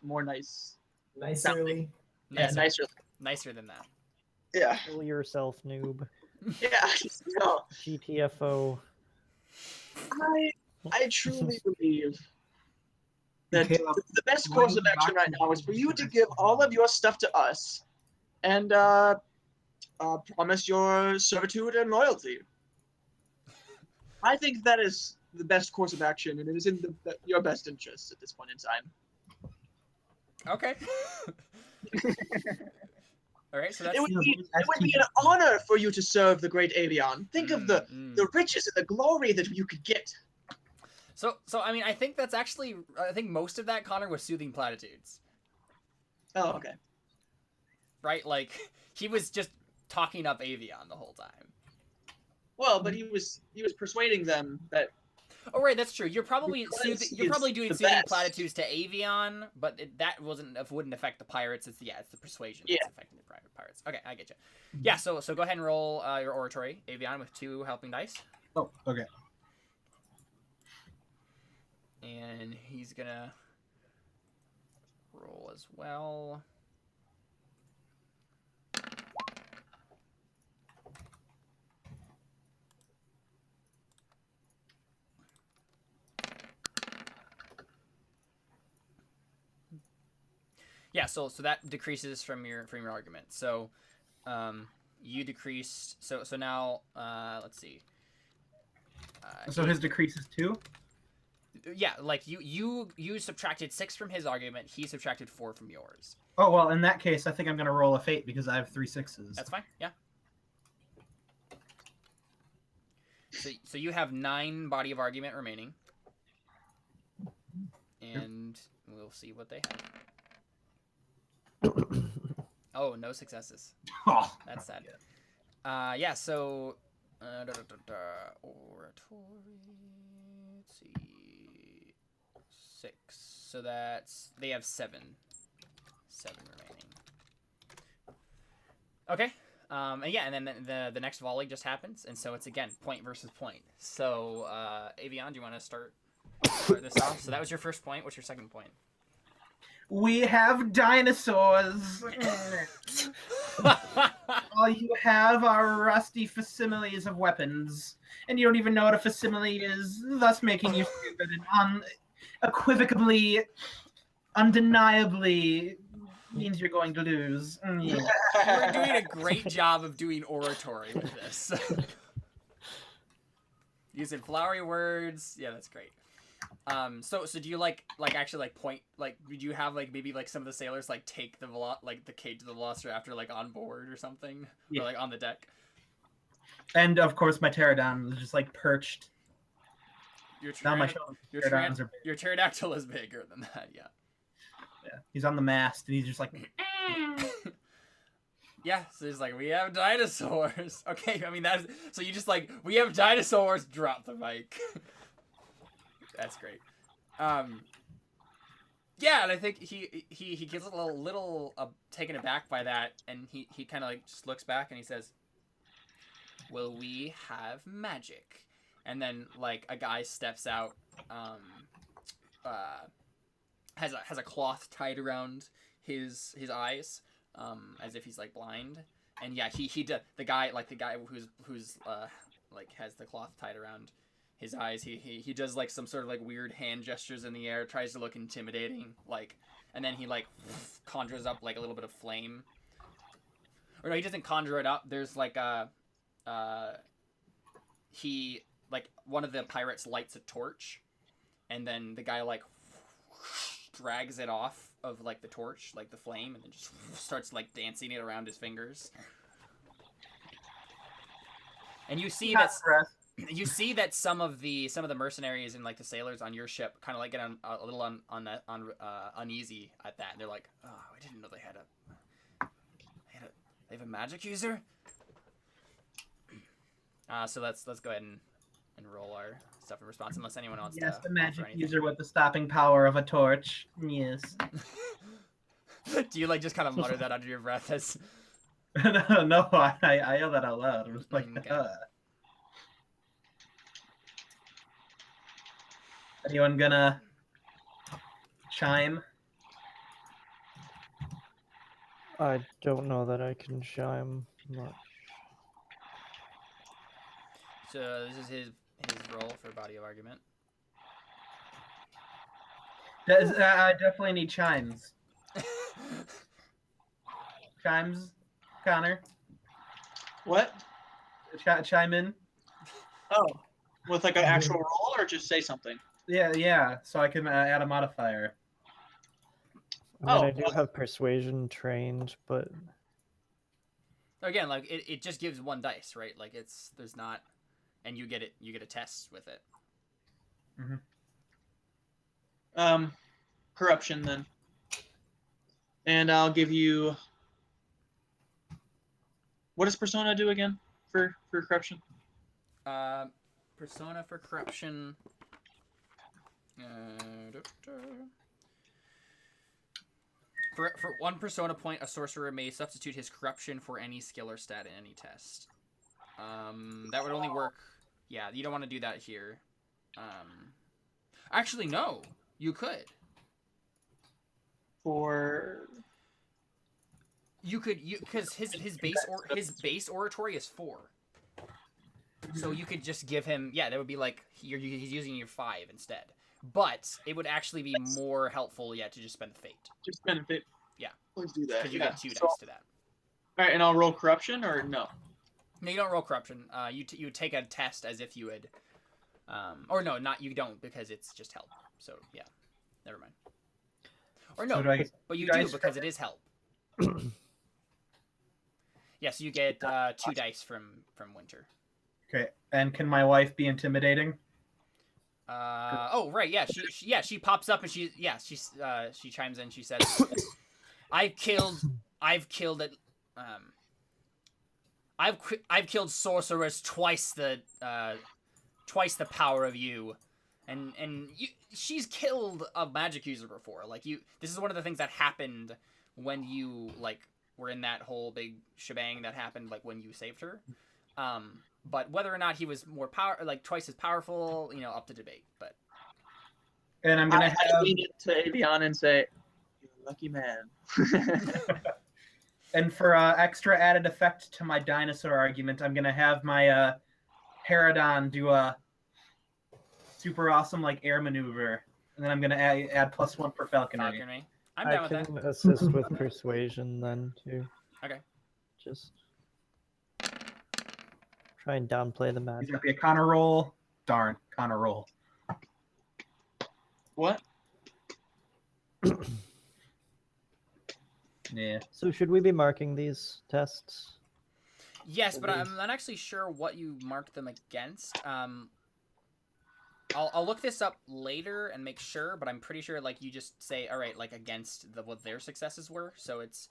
Speaker 1: more nice.
Speaker 5: Nicerly.
Speaker 1: Yeah, nicerly.
Speaker 2: Nicer than that.
Speaker 1: Yeah,
Speaker 3: Kill yourself, noob.
Speaker 1: yeah. No,
Speaker 3: GTFO.
Speaker 1: I truly believe that
Speaker 6: Caleb,
Speaker 1: the best
Speaker 6: why
Speaker 1: course
Speaker 6: do
Speaker 1: of
Speaker 6: you
Speaker 1: action
Speaker 6: not
Speaker 1: right now is for you to give all of your stuff to us, and promise your servitude and loyalty. I think that is the best course of action, and it is in your best interest at this point in time.
Speaker 2: Okay. All right, so that's.
Speaker 1: It would be an honor for you to serve the great Avion. Think of the riches and the glory that you could get.
Speaker 2: So I mean, I think that's actually. I think most of that, Connor, was soothing platitudes.
Speaker 1: Oh, okay.
Speaker 2: Right, like he was just talking up Avion the whole time.
Speaker 1: Well, but he was persuading them that.
Speaker 2: Oh, right, that's true. You're probably
Speaker 1: Because
Speaker 2: you're probably
Speaker 1: he's
Speaker 2: doing
Speaker 1: the
Speaker 2: soothing
Speaker 1: best.
Speaker 2: platitudes to Avion, but that wouldn't affect the pirates. It's the persuasion that's affecting the pirates. Okay, I get you. Yeah, so go ahead and roll your oratory, Avion, with 2 helping dice.
Speaker 6: Oh, okay.
Speaker 2: And he's gonna roll as well. Yeah, so that decreases from your argument. So You decreased. So now, let's see.
Speaker 6: So his decrease is 2?
Speaker 2: Yeah, like you subtracted 6 from his argument. He subtracted 4 from yours.
Speaker 6: Oh, well, in that case, I think I'm going to roll a fate because I have 3 6s.
Speaker 2: That's fine. Yeah. So you have 9 body of argument remaining, and we'll see what they have. Oh, no successes.
Speaker 6: Oh,
Speaker 2: That's sad. Yeah. So, oratory. Let's see, 6. So that's they have 7 remaining. Okay. And yeah, and then the next volley just happens, and so it's again point versus point. So, Avion, do you want to start this off? So that was your first point. What's your second point?
Speaker 6: we have dinosaurs. All you have are rusty facsimiles of weapons, and you don't even know what a facsimile is, thus making you stupid and unequivocally, undeniably means you're going to lose.
Speaker 2: We're doing a great job of doing oratory with this. Using flowery words. Yeah, that's great. So do you actually point, would you have maybe some of the sailors take the the cage to the velociraptor on board or something,
Speaker 6: yeah.
Speaker 2: or on the deck?
Speaker 6: And of course my pterodon is just perched.
Speaker 2: Your pterodactyl is bigger than that, yeah.
Speaker 6: Yeah, he's on the mast and he's just
Speaker 2: yeah, so he's we have dinosaurs. Okay, I mean that's so you just we have dinosaurs. Drop the mic. That's great. Yeah, and I think he gets a little taken aback by that, and he kind of just looks back and he says, "Will we have magic?" And then a guy steps out, has a cloth tied around his eyes, as if he's blind. And yeah, he the guy who's has the cloth tied around his eyes, he does some sort of weird hand gestures in the air, tries to look intimidating, and then he conjures up a little bit of flame. Or no, he doesn't conjure it up. There's he one of the pirates lights a torch, and then the guy drags it off of the torch, the flame, and then just starts dancing it around his fingers. And you see that some of the mercenaries and the sailors on your ship kind of get a little uneasy at that. They're like, "Oh, I didn't know they have a magic user." So let's go ahead and roll our stuff in response, unless anyone wants to.
Speaker 6: Yes, the magic user with the stopping power of a torch. Yes.
Speaker 2: Do you just kind of mutter that under your breath as?
Speaker 6: No, I yell that out loud. I'm just
Speaker 2: Okay.
Speaker 6: Anyone gonna chime?
Speaker 3: I don't know that I can chime much.
Speaker 2: So this is his roll for body of argument.
Speaker 6: I definitely need chimes. Chimes, Connor.
Speaker 1: What?
Speaker 6: Chime in.
Speaker 1: Oh, with an actual roll or just say something?
Speaker 6: Yeah. So I can add a modifier.
Speaker 3: I mean, I do have persuasion trained, but
Speaker 2: Again, it just gives 1 dice, right? There's not, and you get a test with it.
Speaker 6: Mm-hmm.
Speaker 1: Corruption then, and I'll give you. What does persona do again for corruption?
Speaker 2: Persona for corruption. For 1 persona point, a sorcerer may substitute his corruption for any skill or stat in any test. That would only work. Yeah, you don't want to do that here. Actually, no, you could. Because his base oratory is 4. So you could just give him, that would be he's using your 5 instead. But it would actually be more helpful, to just spend the fate.
Speaker 1: Just spend a bit.
Speaker 2: Yeah.
Speaker 1: Let's do that.
Speaker 2: Because you get 2 dice to that.
Speaker 1: All right, and I'll roll corruption or no?
Speaker 2: No, you don't roll corruption. You take a test as if you would, or no, not you don't because it's just help. So yeah, never mind. Or no,
Speaker 4: So do I get
Speaker 2: but you
Speaker 4: two
Speaker 2: do
Speaker 4: dice
Speaker 2: because
Speaker 4: from
Speaker 2: it is help. Yeah, so you get 2 dice from Winter.
Speaker 4: Okay, and can my wife be intimidating?
Speaker 2: Oh right, yeah, she pops up and she chimes in. She says, I've killed it. I've killed sorcerers twice the power of you, and she's killed a magic user before. Like this is one of the things that happened when you like were in that whole big shebang that happened like when you saved her. But whether or not he was twice as powerful, up to debate. But
Speaker 4: And I'm
Speaker 1: I
Speaker 4: gonna have
Speaker 1: lean into Avion and say, "You're a lucky man."
Speaker 4: and for extra added effect to my dinosaur argument, I'm gonna have my Paradon do a super awesome like air maneuver, and then I'm gonna add +1 for falconry.
Speaker 2: falconry, I'm
Speaker 3: I
Speaker 2: down with that.
Speaker 3: can assist with persuasion then too.
Speaker 2: Okay.
Speaker 3: Just try and downplay the
Speaker 4: He's
Speaker 3: magic.
Speaker 4: gonna be a Connor roll. Darn, Connor roll.
Speaker 1: What?
Speaker 4: Yeah.
Speaker 3: So should we be marking these tests?
Speaker 2: Yes, but I'm not actually sure what you marked them against. I'll look this up later and make sure, but I'm pretty sure like you just say, all right, like against what their successes were. So it's,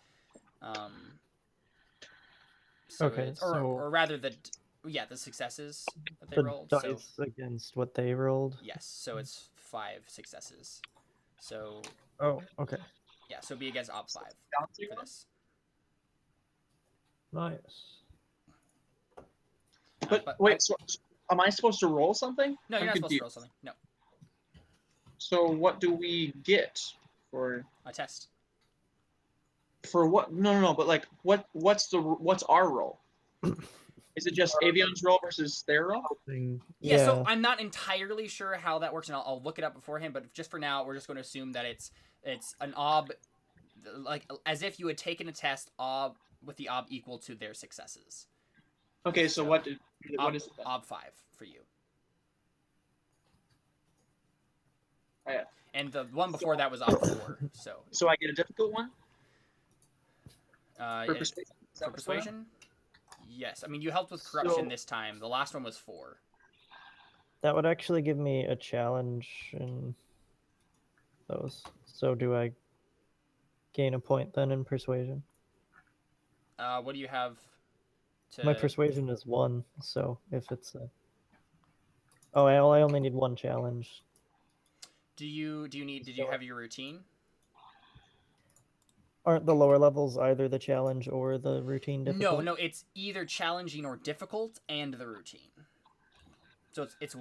Speaker 3: Okay,
Speaker 2: it's,
Speaker 3: so-
Speaker 2: or rather the successes that they
Speaker 3: The
Speaker 2: rolled.
Speaker 3: dice
Speaker 2: So
Speaker 3: against what they rolled.
Speaker 2: yes, so it's 5 successes. So
Speaker 3: Oh, okay.
Speaker 2: yeah, so be against op 5 for this.
Speaker 3: Nice.
Speaker 1: But wait, so am I supposed to roll something?
Speaker 2: No, you're
Speaker 1: I'm
Speaker 2: not supposed to roll
Speaker 1: confused.
Speaker 2: something. No,
Speaker 1: So what do we get for
Speaker 2: a test.
Speaker 1: what? No. But like, what's our role? Is it just Avion's role versus their role?
Speaker 2: Yeah, so I'm not entirely sure how that works, and I'll look it up beforehand. But just for now, we're just going to assume that it's an ob, like as if you had taken a test ob with the ob equal to their successes.
Speaker 1: Okay, so what is it then?
Speaker 2: Ob 5 for you.
Speaker 1: Oh, yeah.
Speaker 2: And the one before that was ob 4.
Speaker 1: So I get a difficult one
Speaker 2: For
Speaker 1: for persuasion. Is that
Speaker 2: for
Speaker 1: what's going on?
Speaker 2: persuasion. Yes, I mean you helped with corruption
Speaker 1: So-
Speaker 2: this time. The last one was 4.
Speaker 3: That would actually give me a challenge in those. So do I gain a point then in persuasion?
Speaker 2: What do you have?
Speaker 3: My persuasion is 1, so if it's a... Oh, I only need 1 challenge.
Speaker 2: Did you have your routine?
Speaker 3: Aren't the lower levels either the challenge or the routine difficult?
Speaker 2: No, it's either challenging or difficult and the routine. So it's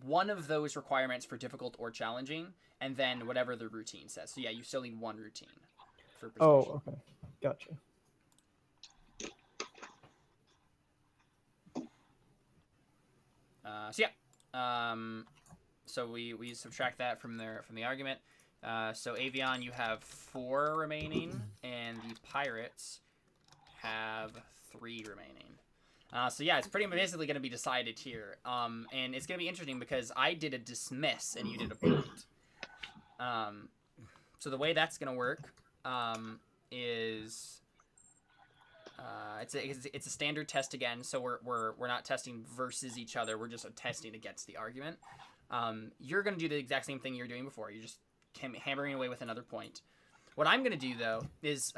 Speaker 2: one of those requirements for difficult or challenging, and then whatever the routine says. So yeah, you still need 1 routine for persuasion.
Speaker 3: Oh, okay. Gotcha.
Speaker 2: So we subtract that from the argument. So Avion, you have 4 remaining, and the pirates have 3 remaining. So yeah, it's basically going to be decided here. And it's going to be interesting because I did a dismiss and you did a point. So the way that's going to work is it's a standard test again. So we're not testing versus each other. We're just testing against the argument. You're going to do the exact same thing you were doing before. You're just hammering away with another point. What I'm going to do, though, is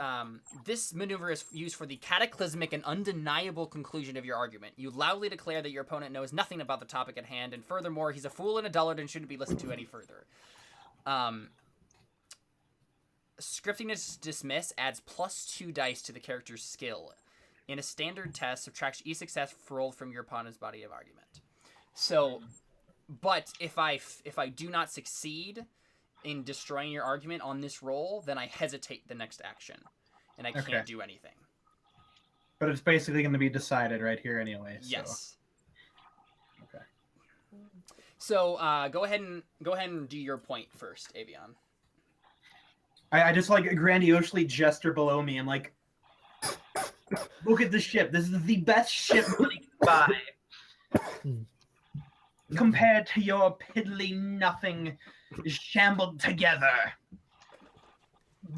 Speaker 2: this maneuver is used for the cataclysmic and undeniable conclusion of your argument. You loudly declare that your opponent knows nothing about the topic at hand, and furthermore, he's a fool and a dullard and shouldn't be listened to any further. Scripting is dismiss adds +2 dice to the character's skill. In a standard test, subtracts each success rolled from your opponent's body of argument. So, but if I do not succeed in destroying your argument on this roll, then I hesitate the next action, and I can't do anything.
Speaker 4: But it's basically going to be decided right here anyway. So.
Speaker 2: Yes.
Speaker 4: Okay.
Speaker 2: So go ahead and do your point first, Avion.
Speaker 4: I just like grandiosely gesture below me and like
Speaker 6: Look at the ship. This is the best ship money can buy. Compared to your piddly nothing shambled together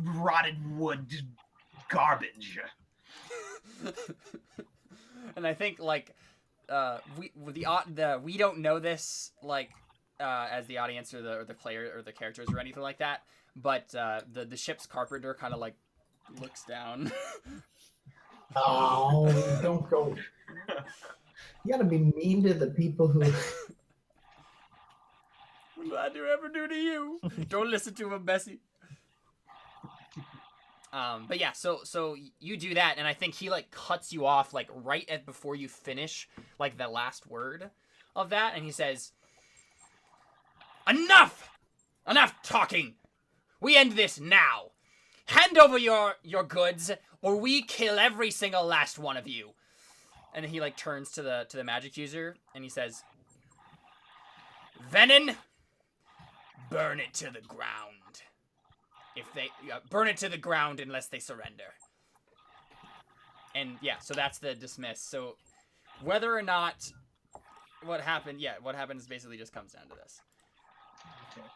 Speaker 6: rotted wood garbage.
Speaker 2: And I think like we don't know this like as the audience or the player or the characters or anything like that, but the ship's carpenter kind of like looks down.
Speaker 5: Oh, don't go. You gotta be mean to the people who.
Speaker 2: What did I do ever do to you? Don't listen to him, Bessie. But yeah, so you do that, and I think he like cuts you off like right at before you finish like the last word of that, and he says, "Enough! Enough talking! We end this now. Hand over your goods, or we kill every single last one of you." And then he like turns to the magic user, and he says, "Venom, burn it to the ground. If they burn it to the ground unless they surrender." And yeah, so that's the dismiss. So whether or not what happens basically just comes down to this.
Speaker 6: Okay.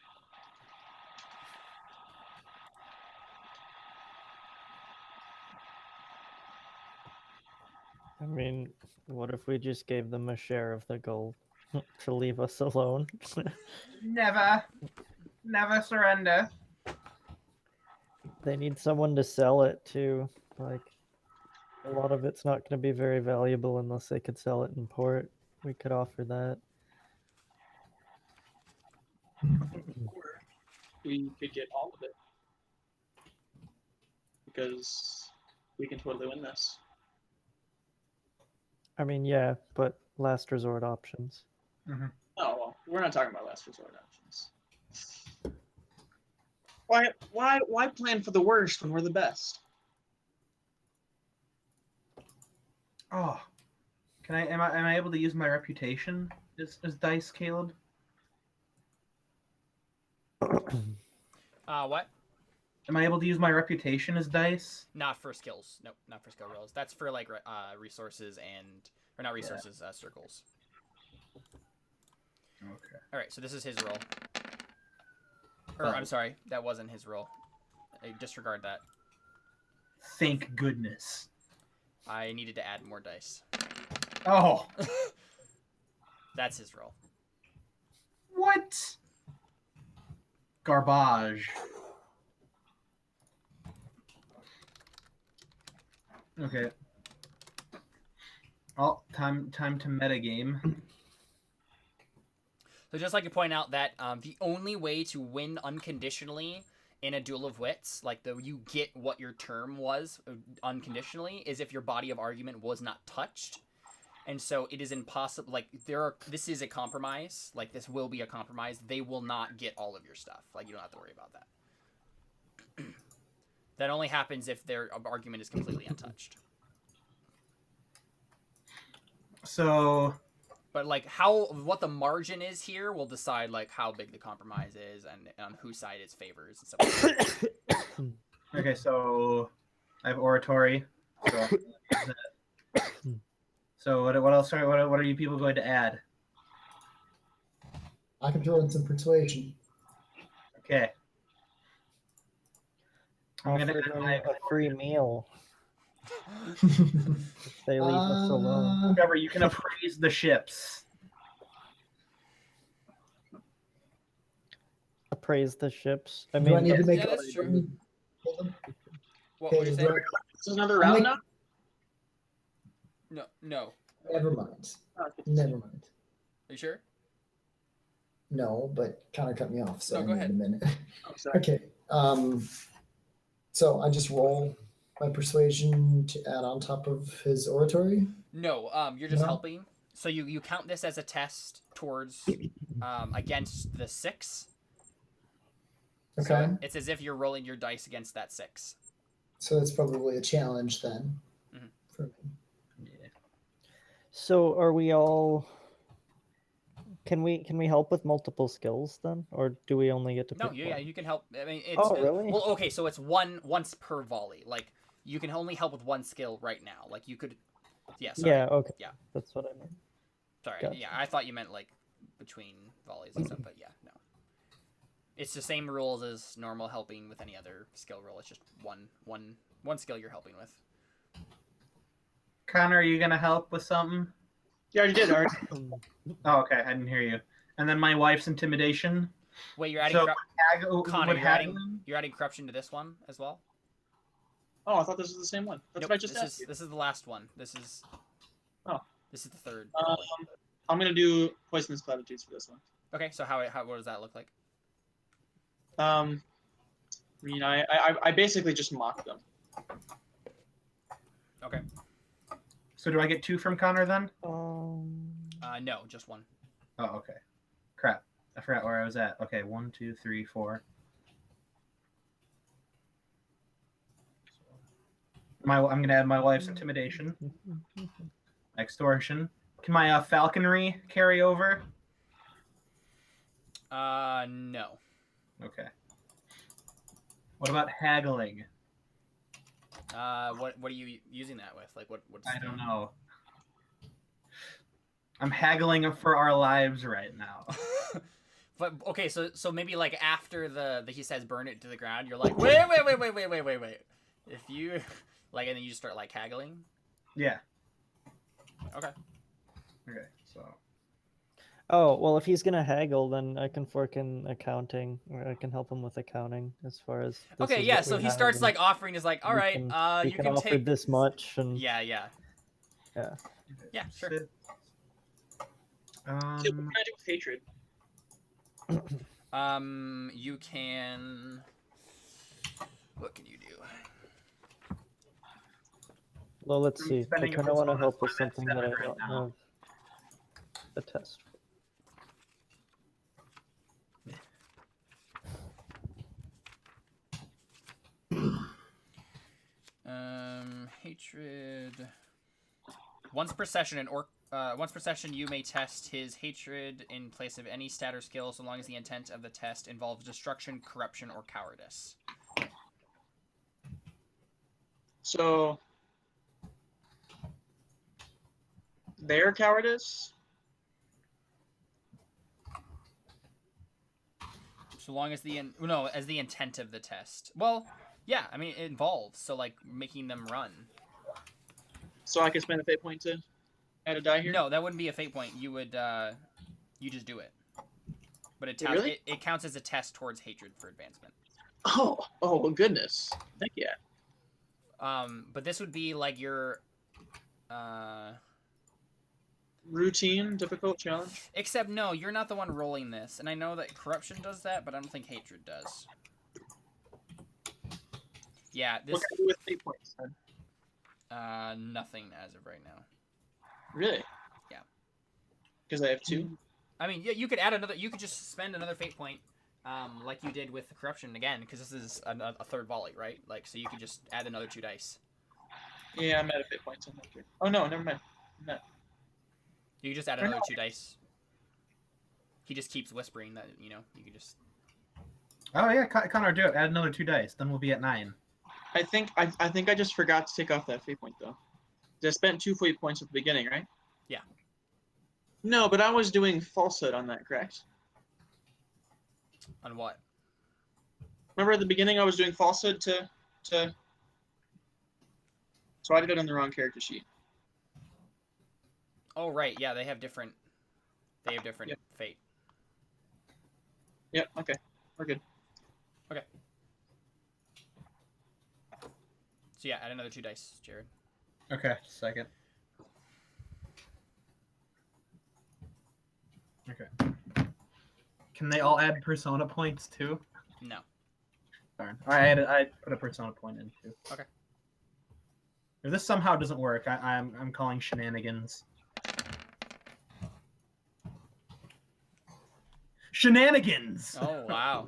Speaker 3: I mean, what if we just gave them a share of the gold to leave us alone?
Speaker 6: Never surrender.
Speaker 3: They need someone to sell it to. Like, a lot of it's not going to be very valuable unless they could sell it in port. We could offer that.
Speaker 1: Or we could get all of it. Because we can totally win this.
Speaker 3: I mean, yeah, but last resort options.
Speaker 1: Oh, well, we're not talking about last resort options. Why plan for the worst when we're the best?
Speaker 6: Oh, am I able to use my reputation as dice, Caleb?
Speaker 2: What?
Speaker 6: Am I able to use my reputation as dice?
Speaker 2: Not for skills. Nope, not for skill rolls. That's for like resources or not resources, circles.
Speaker 6: Okay.
Speaker 2: All right, so this is his roll. Or I'm sorry, that wasn't his roll. Disregard that.
Speaker 6: Thank goodness.
Speaker 2: I needed to add more dice.
Speaker 6: Oh.
Speaker 2: That's his roll.
Speaker 6: What? Garbage. Okay. Oh, time to metagame.
Speaker 2: So just like to point out that the only way to win unconditionally in a Duel of Wits, like you get what your term was unconditionally, is if your body of argument was not touched. And so it is impossible, like this is a compromise, like this will be a compromise. They will not get all of your stuff. Like you don't have to worry about that. That only happens if their argument is completely untouched.
Speaker 6: So,
Speaker 2: but like what the margin is here will decide like how big the compromise is and on whose side it favors and stuff like that.
Speaker 6: Okay, so I have oratory. So what else? What are you people going to add?
Speaker 5: I can throw in some persuasion.
Speaker 6: Okay. I'm
Speaker 3: Offer
Speaker 6: gonna
Speaker 3: them
Speaker 6: add
Speaker 3: a free meal. If they leave us alone.
Speaker 6: Trevor, you can appraise the ships.
Speaker 3: Appraise the ships. I
Speaker 5: Do I
Speaker 3: mean,
Speaker 5: need to make
Speaker 2: yeah, that's true. What
Speaker 5: Okay,
Speaker 2: would you say?
Speaker 1: This is another round now?
Speaker 2: No.
Speaker 5: Never mind.
Speaker 1: Oh,
Speaker 5: Never mind.
Speaker 2: Are you sure?
Speaker 5: No, but Connor cut me off, so
Speaker 2: No,
Speaker 5: I
Speaker 2: go
Speaker 5: need
Speaker 2: ahead.
Speaker 5: a minute.
Speaker 1: Oh, sorry.
Speaker 5: Okay. So I just roll my persuasion to add on top of his oratory.
Speaker 2: No, you're just
Speaker 5: No?
Speaker 2: helping. So you count this as a test towards against the 6.
Speaker 5: Okay.
Speaker 2: So it's as if you're rolling your dice against that 6.
Speaker 5: So it's probably a challenge then for me.
Speaker 3: so are we all? Can we help with multiple skills then, or do we only get to?
Speaker 2: No,
Speaker 3: pick
Speaker 2: yeah,
Speaker 3: one?
Speaker 2: you can help. I mean, it's
Speaker 3: Oh, really?
Speaker 2: well, okay. So it's once per volley. Like you can only help with one skill right now. Like you could. Yeah. Sorry.
Speaker 3: Yeah, okay.
Speaker 2: Yeah.
Speaker 3: That's what I meant.
Speaker 2: Sorry.
Speaker 3: Gotcha.
Speaker 2: Yeah, I thought you meant like between volleys and stuff, but yeah, no. It's the same rules as normal helping with any other skill roll. It's just one skill you're helping with.
Speaker 6: Connor, are you gonna help with something?
Speaker 1: You already did, already.
Speaker 6: Oh, okay, I didn't hear you. And then my wife's intimidation.
Speaker 2: Wait, you're adding
Speaker 6: So
Speaker 2: Connor,
Speaker 6: would
Speaker 2: you're adding corruption to this one as well?
Speaker 1: Oh, I thought this was the same one. That's
Speaker 2: Nope,
Speaker 1: what I just asked you.
Speaker 2: this is the last one. This is This is the third.
Speaker 1: I'm gonna do poisonous platitudes for this one.
Speaker 2: Okay, so what does that look like?
Speaker 1: I mean, I basically just mock them.
Speaker 2: Okay.
Speaker 6: So do I get 2 from Connor then?
Speaker 2: No, just 1.
Speaker 6: Oh, okay. Crap. I forgot where I was at. Okay, 1, 2, 3, 4. I'm gonna add my wife's intimidation, extortion. Can my falconry carry over?
Speaker 2: No.
Speaker 6: Okay. What about haggling?
Speaker 2: What are you using that with? Like what's
Speaker 6: I don't know. I'm haggling for our lives right now.
Speaker 2: But okay, so maybe like after the he says burn it to the ground, you're like wait. If you like, and then you just start like haggling.
Speaker 6: Yeah.
Speaker 2: Okay.
Speaker 6: Okay. So.
Speaker 3: Oh, well, if he's gonna haggle, then I can fork in accounting, or I can help him with accounting as far as.
Speaker 2: Okay, yeah. So he starts like offering is like, all right,
Speaker 3: you can offer
Speaker 2: take
Speaker 3: this much, and
Speaker 2: yeah, sure.
Speaker 1: So what can I do with hatred?
Speaker 2: You can. What can you do?
Speaker 3: well, let's see. I
Speaker 6: spending a
Speaker 3: kind of want to
Speaker 6: persona
Speaker 3: help with
Speaker 6: point at
Speaker 3: something that I
Speaker 6: 7 right
Speaker 3: don't
Speaker 6: now.
Speaker 3: have a test for.
Speaker 2: Hatred. Once per session, you may test his hatred in place of any stat or skill, so long as the intent of the test involves destruction, corruption, or cowardice.
Speaker 1: So their cowardice.
Speaker 2: So long as as the intent of the test. Well, yeah, I mean it involves like making them run.
Speaker 1: So I can spend a fate point to add a die here.
Speaker 2: No, that wouldn't be a fate point. You would you just do it. But
Speaker 1: Really?
Speaker 2: it counts as a test towards hatred for advancement.
Speaker 1: Oh goodness! Heck yeah.
Speaker 2: But this would be like your
Speaker 1: Routine, difficult challenge.
Speaker 2: except no, you're not the one rolling this, and I know that corruption does that, but I don't think hatred does. Yeah, this
Speaker 1: What can I do with fate points then?
Speaker 2: nothing as of right now.
Speaker 1: Really?
Speaker 2: Yeah.
Speaker 1: Because I have 2.
Speaker 2: I mean, yeah, you could add another. You could just spend another fate point, like you did with the corruption again, because this is a third volley, right? Like, so you could just add another 2 dice.
Speaker 1: Yeah, I'm out of fate points on that. Oh no, never mind. I'm not.
Speaker 2: You could just add another 2 dice. He just keeps whispering that you could just.
Speaker 6: Oh yeah, Connor, do it. Add another 2 dice. Then we'll be at 9.
Speaker 1: I think I just forgot to take off that fate point though. I spent 2 fate points at the beginning, right?
Speaker 2: Yeah.
Speaker 1: No, but I was doing falsehood on that, correct?
Speaker 2: On what?
Speaker 1: Remember at the beginning I was doing falsehood to. So I did it on the wrong character sheet.
Speaker 2: Oh right, yeah, they have different. Yep. Fate.
Speaker 1: Yep. Okay, we're good.
Speaker 2: Okay. So yeah, add another 2 dice, Jared.
Speaker 6: Okay, second. Okay. Can they all add persona points too?
Speaker 2: No.
Speaker 6: Darn. I put a persona point in too.
Speaker 2: Okay.
Speaker 6: If this somehow doesn't work, I'm calling shenanigans. Shenanigans.
Speaker 2: Oh wow.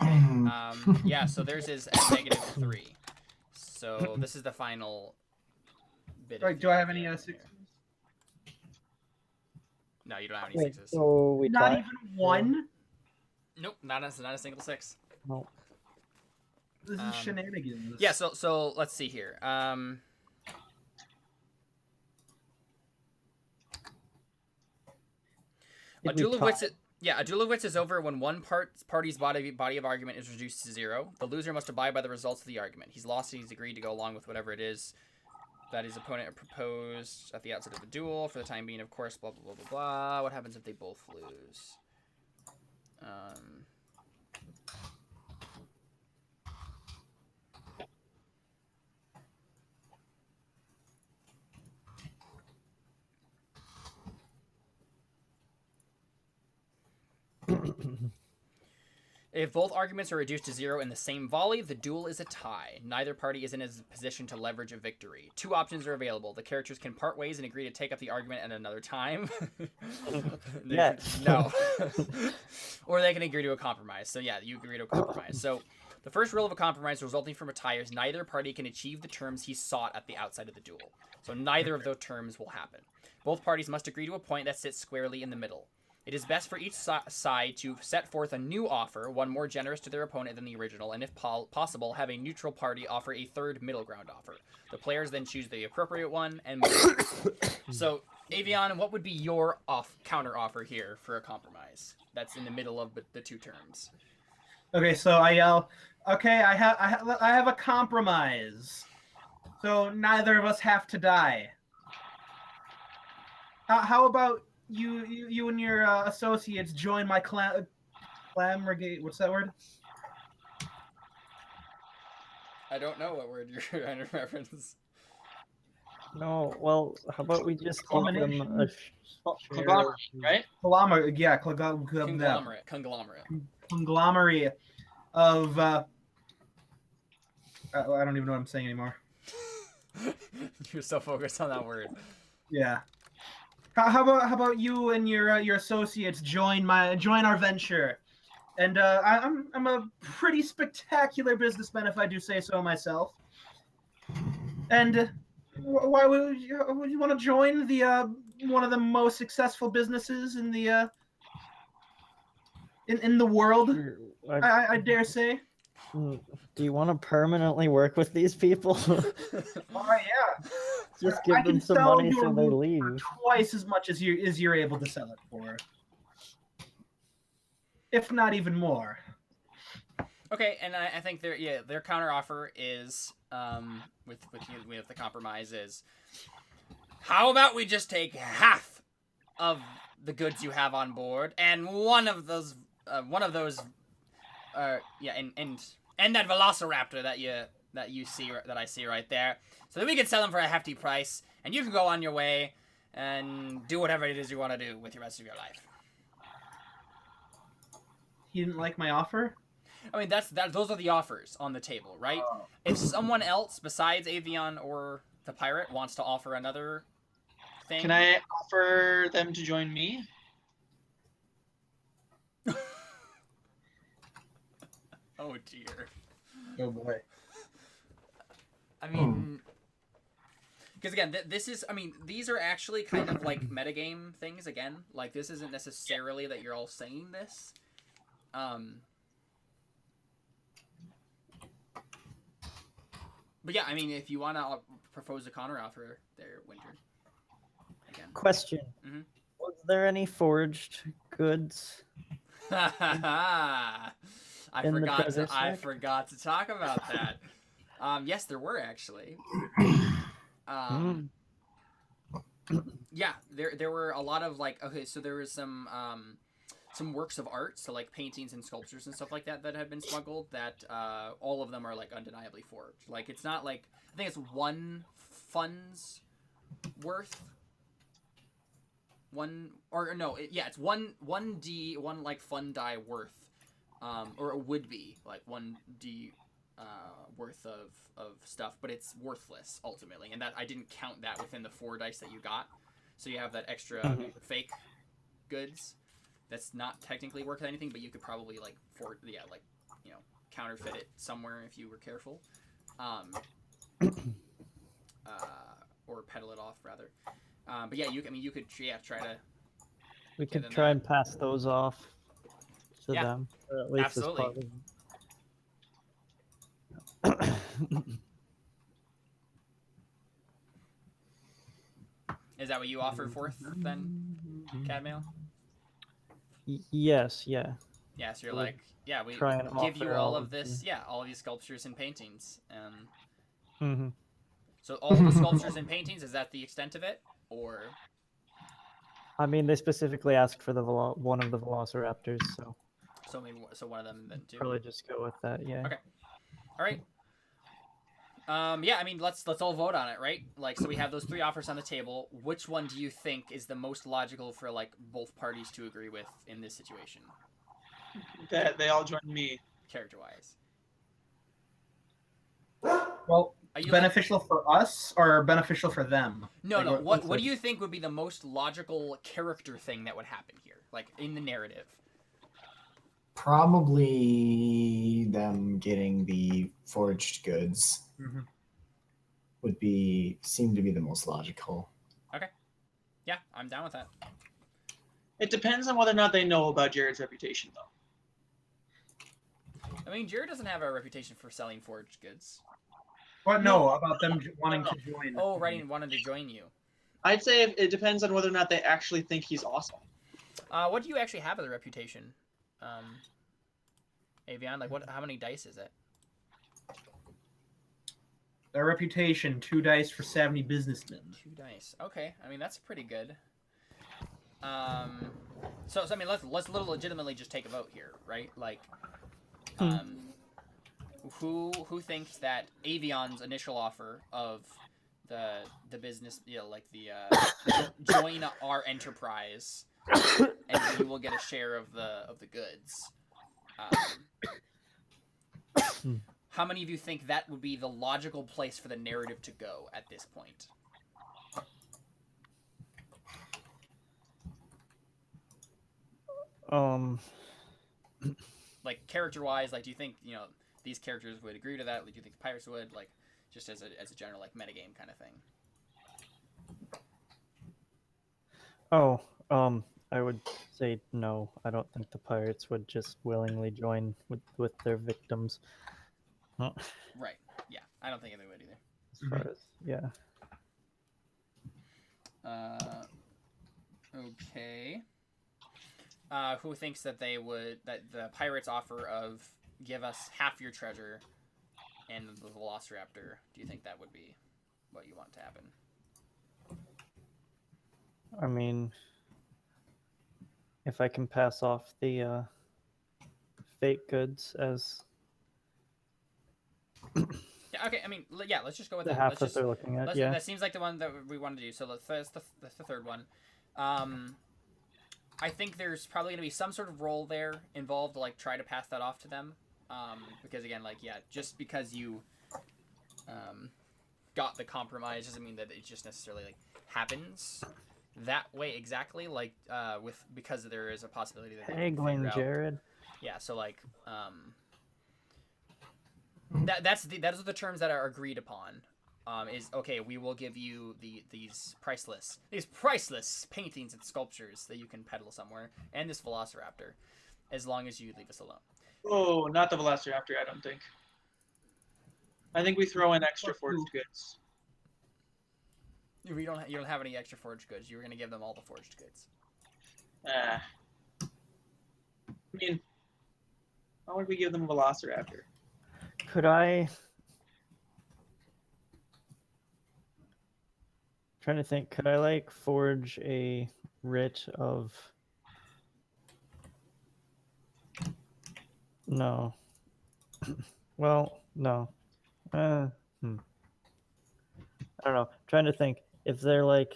Speaker 2: Okay. Yeah. So theirs is at -3. So this is the final bit.
Speaker 6: Right. Do I have any
Speaker 2: there.
Speaker 6: sixes?
Speaker 2: No, you don't have any
Speaker 3: Wait,
Speaker 2: 6s.
Speaker 3: so we
Speaker 6: Not
Speaker 3: tied?
Speaker 6: even one.
Speaker 2: Nope, not a single 6.
Speaker 3: No.
Speaker 6: This is shenanigans.
Speaker 2: Yeah. So let's see here. A duel of wits. A duel of wits is over when one party's body of argument is reduced to 0. The loser must abide by the results of the argument. He's lost and he's agreed to go along with whatever it is that his opponent proposed at the outset of the duel. For the time being, of course, blah, blah, blah, blah, blah. What happens if they both lose? If both arguments are reduced to 0 in the same volley, the duel is a tie. Neither party is in a position to leverage a victory. 2 options are available. The characters can part ways and agree to take up the argument at another time.
Speaker 3: Yes.
Speaker 2: No. Or they can agree to a compromise. So yeah, you agree to a compromise. So the first rule of a compromise resulting from a tie is neither party can achieve the terms he sought at the outset of the duel. So neither of those terms will happen. Both parties must agree to a point that sits squarely in the middle. It is best for each side to set forth a new offer, one more generous to their opponent than the original, and if possible, have a neutral party offer a third middle ground offer. The players then choose the appropriate one and move on. So, Avion, what would be your counter offer here for a compromise that's in the middle of the 2 terms?
Speaker 6: Okay, so I yell, okay, I have a compromise. So neither of us have to die. How about you and your associates join my clamorgate? What's that word?
Speaker 2: I don't know what word you're trying to reference.
Speaker 3: No, well, how about we just give them a
Speaker 1: Conglomerate, right?
Speaker 6: Conglomerate, yeah, conglomerate of. I don't even know what I'm saying anymore.
Speaker 2: You're so focused on that word.
Speaker 6: Yeah. How about you and your associates join our venture, and I'm a pretty spectacular businessman if I do say so myself. And why would you want to join the one of the most successful businesses in the in the world? I dare say.
Speaker 3: Do you want to permanently work with these people?
Speaker 6: Oh yeah.
Speaker 3: Just give them some money so they leave.
Speaker 6: Twice as much as you're able to sell it for, if not even more.
Speaker 2: Okay, and I think their counteroffer is with the compromise is, how about we just take half of the goods you have on board and one of those and that velociraptor that I see right there, so that we can sell them for a hefty price, and you can go on your way and do whatever it is you want to do with the rest of your life.
Speaker 6: He didn't like my offer?
Speaker 2: I mean, those are the offers on the table, right?
Speaker 6: Oh.
Speaker 2: If someone else besides Avion or the pirate wants to offer another thing,
Speaker 1: can I offer them to join me?
Speaker 2: Oh dear.
Speaker 6: Oh boy.
Speaker 2: I mean, because again, this is, I mean, these are actually kind of like metagame things again. Like, this isn't necessarily that you're all saying this. But yeah, I mean, if you want to propose a counteroffer there, Winter. Again.
Speaker 3: Question.
Speaker 2: Mm-hmm.
Speaker 3: Was there any forged goods?
Speaker 2: I forgot to talk about that. Yes, there were actually. Yeah, there were a lot of like, okay, so there was some works of art, so like paintings and sculptures and stuff like that had been smuggled, that all of them are like undeniably forged. Like, it's not like, I think it's 1 fun's worth. It's one like fun die worth, or it would be like 1d worth of stuff, but it's worthless ultimately, and that I didn't count that within the 4 dice that you got, so you have that extra fake goods that's not technically worth anything, but you could probably counterfeit it somewhere if you were careful, or peddle it off rather. But yeah, you could try to.
Speaker 3: We could try and pass those off to them, or at least
Speaker 2: absolutely.
Speaker 3: as part
Speaker 2: Is that what you offer forth then, Cadmail?
Speaker 3: Yes, yeah.
Speaker 2: Yeah, so you're
Speaker 3: I would
Speaker 2: like, yeah, we
Speaker 3: try and
Speaker 2: give you
Speaker 3: offer
Speaker 2: all
Speaker 3: all
Speaker 2: of
Speaker 3: of
Speaker 2: this,
Speaker 3: the-
Speaker 2: yeah, all of these sculptures and paintings.
Speaker 3: Mm-hmm.
Speaker 2: So all of the sculptures and paintings, is that the extent of it? Or,
Speaker 3: I mean, they specifically asked for the one of the velociraptors, so
Speaker 2: so maybe, so one of them then too?
Speaker 3: probably just go with that. Yeah.
Speaker 2: Okay. All right. Yeah, I mean, let's all vote on it, right? Like, so we have those 3 offers on the table. Which one do you think is the most logical for like both parties to agree with in this situation,
Speaker 1: That they all join me.
Speaker 2: character-wise?
Speaker 4: Well,
Speaker 2: Are you
Speaker 4: beneficial for us or beneficial for them?
Speaker 2: No,
Speaker 4: Like,
Speaker 2: no.
Speaker 4: what's
Speaker 2: What
Speaker 4: the-
Speaker 2: do you think would be the most logical character thing that would happen here, like in the narrative?
Speaker 5: Probably them getting the forged goods
Speaker 4: Mhm.
Speaker 5: would seem to be the most logical.
Speaker 2: Yeah, I'm down with that.
Speaker 1: It depends on whether or not they know about Jared's reputation, though.
Speaker 2: I mean, Jared doesn't have a reputation for selling forged goods.
Speaker 4: What? No, about them wanting to join.
Speaker 2: Oh, right, and wanted to join you.
Speaker 1: I'd say it depends on whether or not they actually think he's awesome.
Speaker 2: What do you actually have as a reputation, Avion? Like, what? How many dice is it?
Speaker 4: Their reputation, 2 dice for 70 businessmen.
Speaker 2: 2 dice. Okay, I mean that's pretty good. So I mean, let's legitimately just take a vote here, right? Like, who thinks that Avion's initial offer of the business, like the join our enterprise, and you will get a share of the goods. How many of you think that would be the logical place for the narrative to go at this point? Like character-wise, like do you think these characters would agree to that? Like, do you think the pirates would, like, just as a general like metagame kind of thing?
Speaker 3: Oh, I would say no. I don't think the pirates would just willingly join with their victims.
Speaker 2: Right. Yeah, I don't think they would either.
Speaker 3: As far as yeah.
Speaker 2: Okay. Who thinks that that the pirates' offer of give us half your treasure and the velociraptor? Do you think that would be what you want to happen?
Speaker 3: I mean, if I can pass off the fake goods as
Speaker 2: Yeah. Okay. I mean, yeah. Let's just go with
Speaker 3: the
Speaker 2: that.
Speaker 3: half
Speaker 2: Let's
Speaker 3: that
Speaker 2: just.
Speaker 3: they're looking at, yeah.
Speaker 2: That seems like the one that we want to do. So that's the third one. I think there's probably gonna be some sort of role there involved to like try to pass that off to them. Because again, like just because you got the compromise doesn't mean that it just necessarily like happens that way exactly. Like because there is a possibility that they can
Speaker 3: Haggling,
Speaker 2: figure out.
Speaker 3: Jared.
Speaker 2: Yeah. So like that's the terms that are agreed upon. Is okay. We will give you these priceless paintings and sculptures that you can peddle somewhere, and this velociraptor, as long as you leave us alone.
Speaker 1: Oh, not the velociraptor, I don't think. I think we throw in extra forged goods.
Speaker 2: You don't have any extra forged goods. You were gonna give them all the forged goods.
Speaker 1: I mean, why would we give them a velociraptor?
Speaker 3: Could I? Trying to think. Could I like forge a writ of? No. Well, no. I don't know. Trying to think if they're like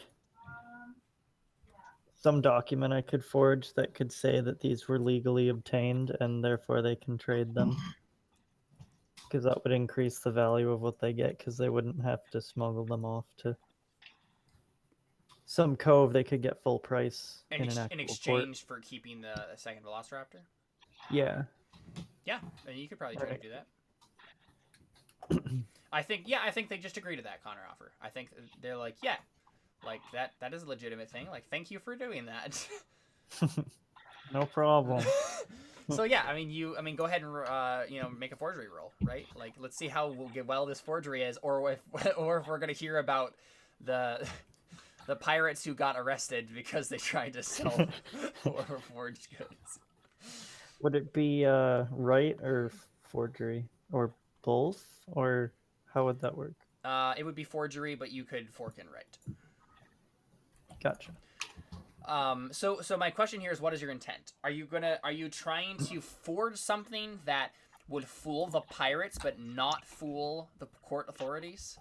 Speaker 3: some document I could forge that could say that these were legally obtained and therefore they can trade them. Because that would increase the value of what they get because they wouldn't have to smuggle them off to some cove. They could get full price in
Speaker 2: exchange for keeping the second velociraptor.
Speaker 3: Yeah.
Speaker 2: Yeah, and you could probably try to do that. I think they just agree to that counter offer. I think they're like, yeah, like that is a legitimate thing. Like, thank you for doing that.
Speaker 3: No problem.
Speaker 2: So yeah, I mean, go ahead and make a forgery roll, right? Like, let's see how well this forgery is, or if we're gonna hear about the the pirates who got arrested because they tried to sell forged goods.
Speaker 3: Would it be right or forgery or both, or how would that work?
Speaker 2: It would be forgery, but you could fork and write.
Speaker 3: Gotcha.
Speaker 2: So my question here is, what is your intent? Are you trying to forge something that would fool the pirates but not fool the court authorities?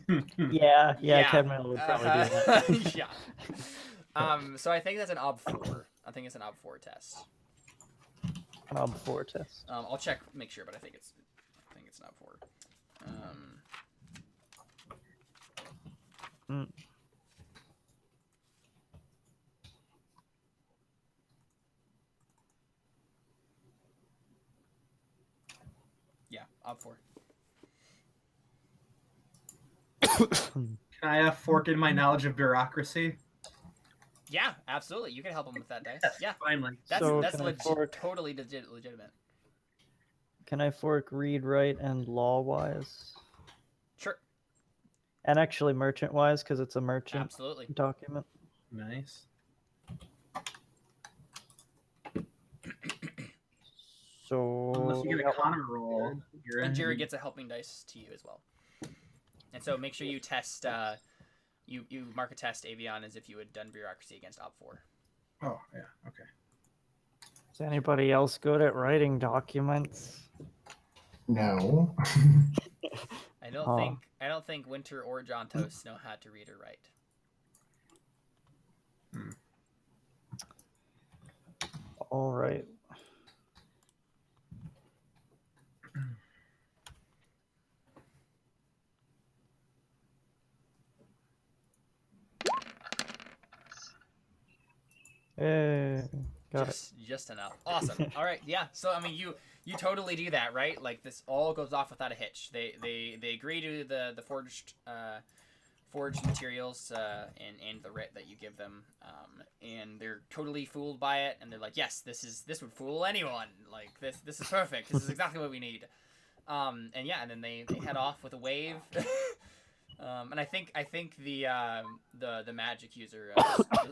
Speaker 3: Yeah, Cadmiel would probably do that.
Speaker 2: Yeah. So I think that's an ob4. I think it's an ob4 test.
Speaker 3: An ob4 test.
Speaker 2: I'll check, make sure, but I think it's an ob4. Yeah, ob4.
Speaker 4: Can I fork in my knowledge of bureaucracy?
Speaker 2: Yeah, absolutely. You can help him with that dice.
Speaker 4: Yes,
Speaker 2: Yeah,
Speaker 4: finally.
Speaker 2: that's
Speaker 3: So can I fork-
Speaker 2: totally legitimate.
Speaker 3: Can I fork read, write, and law-wise?
Speaker 2: Sure,
Speaker 3: And actually merchant-wise, because it's a merchant
Speaker 2: absolutely.
Speaker 3: document.
Speaker 4: Nice.
Speaker 3: So
Speaker 4: Unless you get a
Speaker 3: got one.
Speaker 4: Connor roll. You're
Speaker 2: And
Speaker 4: in.
Speaker 2: Jared gets a helping dice to you as well. And so make sure you test. You mark a test Avion as if you had done bureaucracy against op4.
Speaker 4: Oh, yeah. Okay.
Speaker 3: Is anybody else good at writing documents?
Speaker 5: No.
Speaker 2: I don't
Speaker 3: Huh.
Speaker 2: think Winter or Jontos know how to read or write.
Speaker 3: All right. Hey, got it.
Speaker 2: Just enough. Awesome. All right. Yeah. So I mean, you totally do that, right? Like, this all goes off without a hitch. They agree to the forged materials and the writ that you give them, and they're totally fooled by it, and they're like, yes, this would fool anyone. Like, this is perfect. This is exactly what we need. And yeah, and then they head off with a wave. And I think the magic user,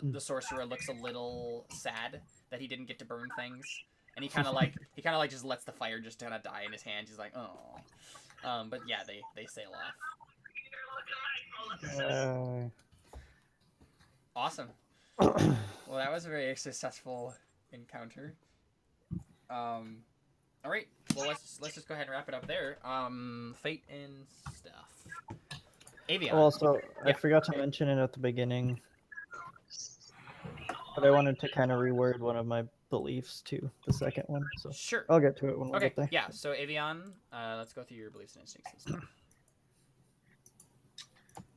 Speaker 2: the sorcerer, looks a little sad that he didn't get to burn things, and he kind of like just lets the fire just kind of die in his hands. He's like, oh. But yeah, they sail off. Awesome. Well, that was a very successful encounter. All right. Well, let's just go ahead and wrap it up there. Fate and stuff. Avion.
Speaker 3: Also, I
Speaker 2: Yeah.
Speaker 3: forgot to mention it at the beginning, but I wanted to kind of reword one of my beliefs to the second one, so
Speaker 2: Sure.
Speaker 3: I'll get to it when we
Speaker 2: Okay.
Speaker 3: get there.
Speaker 2: Yeah. So Avion, let's go through your beliefs and instincts and stuff.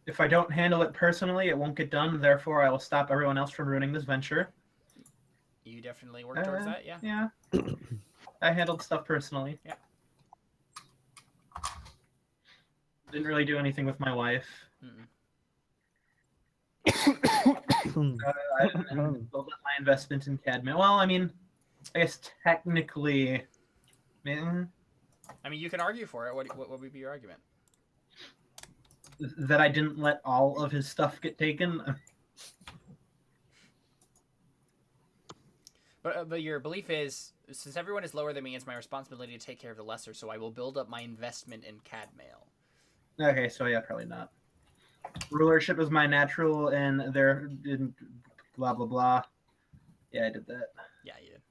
Speaker 4: If I don't handle it personally, it won't get done. Therefore, I will stop everyone else from ruining this venture.
Speaker 2: You definitely work towards that. Yeah.
Speaker 4: Yeah. I handled stuff personally.
Speaker 2: Yeah.
Speaker 4: Didn't really do anything with my wife. I built up my investment in Cadmiel. Well, I mean, I guess technically,
Speaker 2: I mean, you can argue for it. What would be your argument?
Speaker 4: that I didn't let all of his stuff get taken.
Speaker 2: But your belief is, since everyone is lower than me, it's my responsibility to take care of the lesser. So I will build up my investment in Cadmiel.
Speaker 4: Okay, so yeah, probably not. Rulership is my natural, and there didn't blah blah blah. Yeah, I did that.
Speaker 2: Yeah, you did.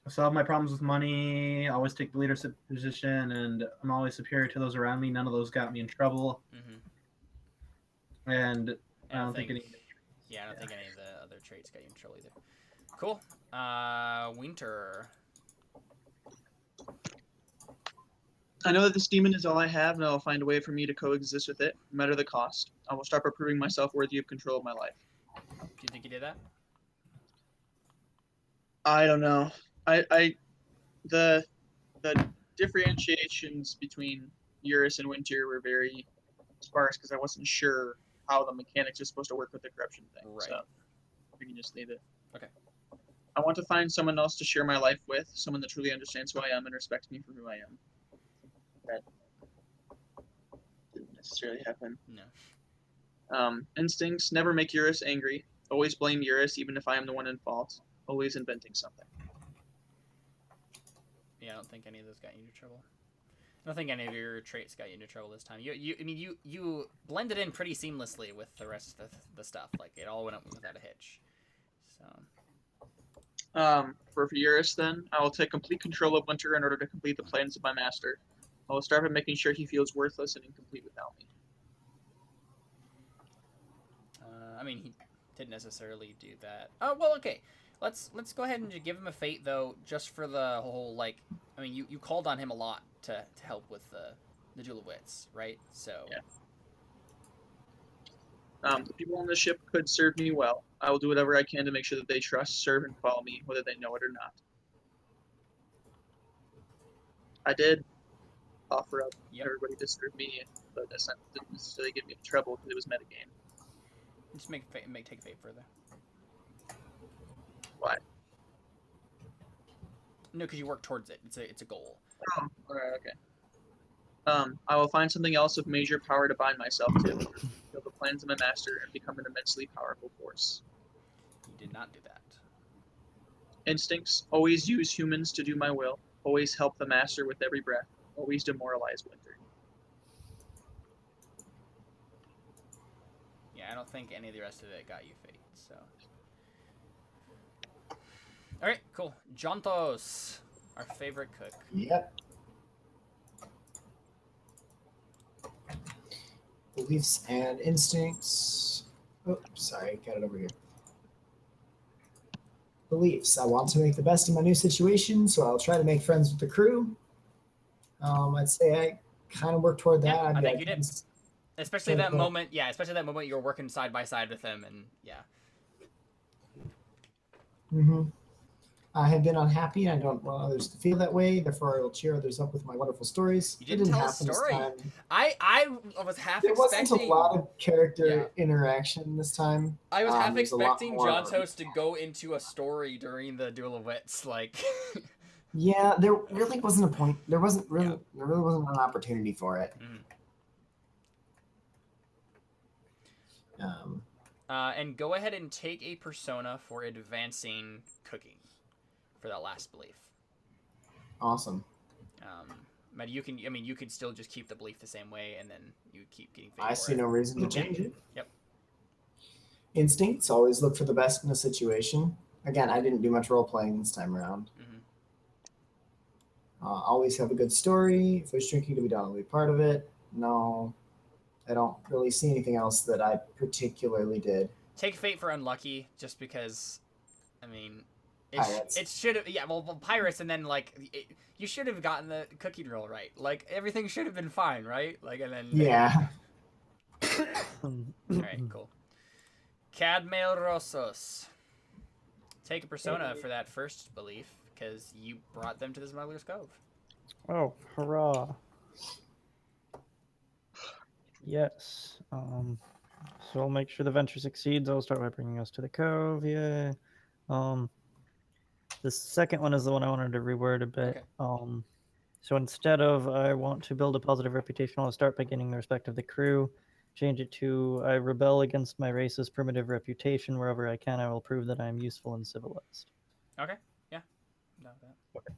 Speaker 4: I solve my problems with money. Always take the leadership position, and I'm always superior to those around me. None of those got me in trouble.
Speaker 2: Mm-hmm.
Speaker 4: And I don't think any.
Speaker 2: Yeah, I don't think any of the other traits got you in trouble either. Cool. Winter.
Speaker 1: I know that this demon is all I have, and I will find a way for me to coexist with it, no matter the cost. I will start by proving myself worthy of control of my life.
Speaker 2: Do you think you did that?
Speaker 1: I don't know. The differentiations between Eurus and Winter were very sparse because I wasn't sure how the mechanics are supposed to work with the corruption thing.
Speaker 2: Right.
Speaker 1: So We can just leave it.
Speaker 2: Okay.
Speaker 1: I want to find someone else to share my life with, someone that truly understands who I am and respects me for who I am. That didn't necessarily happen.
Speaker 2: No.
Speaker 1: Instincts never make Eurus angry. Always blame Eurus, even if I am the one in fault. Always inventing something.
Speaker 2: Yeah, I don't think any of those got you into trouble. I don't think any of your traits got you into trouble this time. You blended in pretty seamlessly with the rest of the stuff. Like, it all went up without a hitch. So.
Speaker 1: For Eurus, then, I will take complete control of Winter in order to complete the plans of my master. I will start by making sure he feels worthless and incomplete without me.
Speaker 2: I mean, he didn't necessarily do that. Oh, well, okay. Let's go ahead and just give him a fate, though, just for the whole, like, I mean, you called on him a lot to help with the Duel of Wits, right? So.
Speaker 1: Yeah. The people on the ship could serve me well. I will do whatever I can to make sure that they trust, serve, and follow me, whether they know it or not. I did offer up everybody to serve me, but that didn't necessarily get me into trouble because it was metagame.
Speaker 2: Just take a fate further.
Speaker 1: Why?
Speaker 2: No, because you work towards it. It's a goal.
Speaker 1: Oh, alright, okay. I will find something else of major power to bind myself to, fulfill the plans of my master, and become an immensely powerful force.
Speaker 2: You did not do that.
Speaker 1: Instincts, always use humans to do my will, always help the master with every breath, always demoralize Winter.
Speaker 2: Yeah, I don't think any of the rest of it got you fate, so. Alright, cool. Jontos, our favorite cook.
Speaker 5: Yep. Beliefs and instincts. Oh, sorry, got it over here. Beliefs. I want to make the best of my new situation, so I'll try to make friends with the crew. I'd say I kind of work toward that.
Speaker 2: Yeah, I think you did. Especially that moment, especially that moment you were working side by side with him, and yeah.
Speaker 5: Mm-hmm. I have been unhappy, and I don't want others to feel that way. Therefore, I will cheer others up with my wonderful stories.
Speaker 2: You didn't tell a story. I was half expecting.
Speaker 5: There wasn't a lot of character interaction this time.
Speaker 2: I was half expecting Jontos to go into a story during the Duel of Wits, like.
Speaker 5: Yeah, there really wasn't a point. There really wasn't an opportunity for it.
Speaker 2: Mm-hmm. And go ahead and take a persona for advancing cooking for that last belief.
Speaker 5: Awesome.
Speaker 2: But you could still just keep the belief the same way, and then you keep getting fate.
Speaker 5: I see no reason to change it.
Speaker 2: Yep.
Speaker 5: Instincts, always look for the best in a situation. Again, I didn't do much role playing this time around.
Speaker 2: Mm-hmm.
Speaker 5: Always have a good story. If there's drinking to be done, I'll be part of it. No, I don't really see anything else that I particularly did.
Speaker 2: Take fate for unlucky, just because. I mean,
Speaker 5: Pirates.
Speaker 2: It should have. Yeah, well, pirates, and then like you should have gotten the cooking roll right. Like everything should have been fine, right? Like, and then.
Speaker 5: Yeah.
Speaker 2: All right, cool. Cadmail Rossos. Take a persona for that first belief, because you brought them to the Smuggler's Cove.
Speaker 3: Oh, hurrah. Yes. So I'll make sure the venture succeeds. I'll start by bringing us to the cove. Yeah. The second one is the one I wanted to reword a bit.
Speaker 2: Okay.
Speaker 3: So instead of I want to build a positive reputation, I'll start by gaining the respect of the crew. Change it to I rebel against my race's primitive reputation. Wherever I can, I will prove that I am useful and civilized.
Speaker 2: Okay. Yeah. Not bad.
Speaker 3: Okay.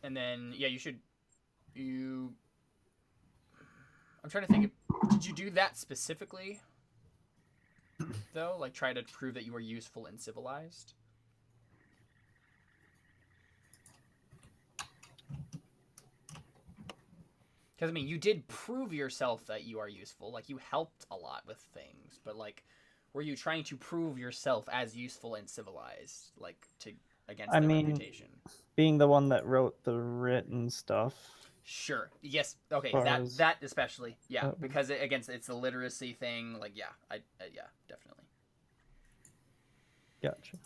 Speaker 2: And then I'm trying to think. Did you do that specifically? Though, like try to prove that you were useful and civilized. Because I mean, you did prove yourself that you are useful. Like you helped a lot with things, but like, were you trying to prove yourself as useful and civilized, like against the reputation?
Speaker 3: Being the one that wrote the written stuff.
Speaker 2: Sure. Yes. Okay.
Speaker 3: As
Speaker 2: That especially. Yeah. Because it's the literacy thing. Like yeah. Yeah. Definitely.
Speaker 3: Gotcha.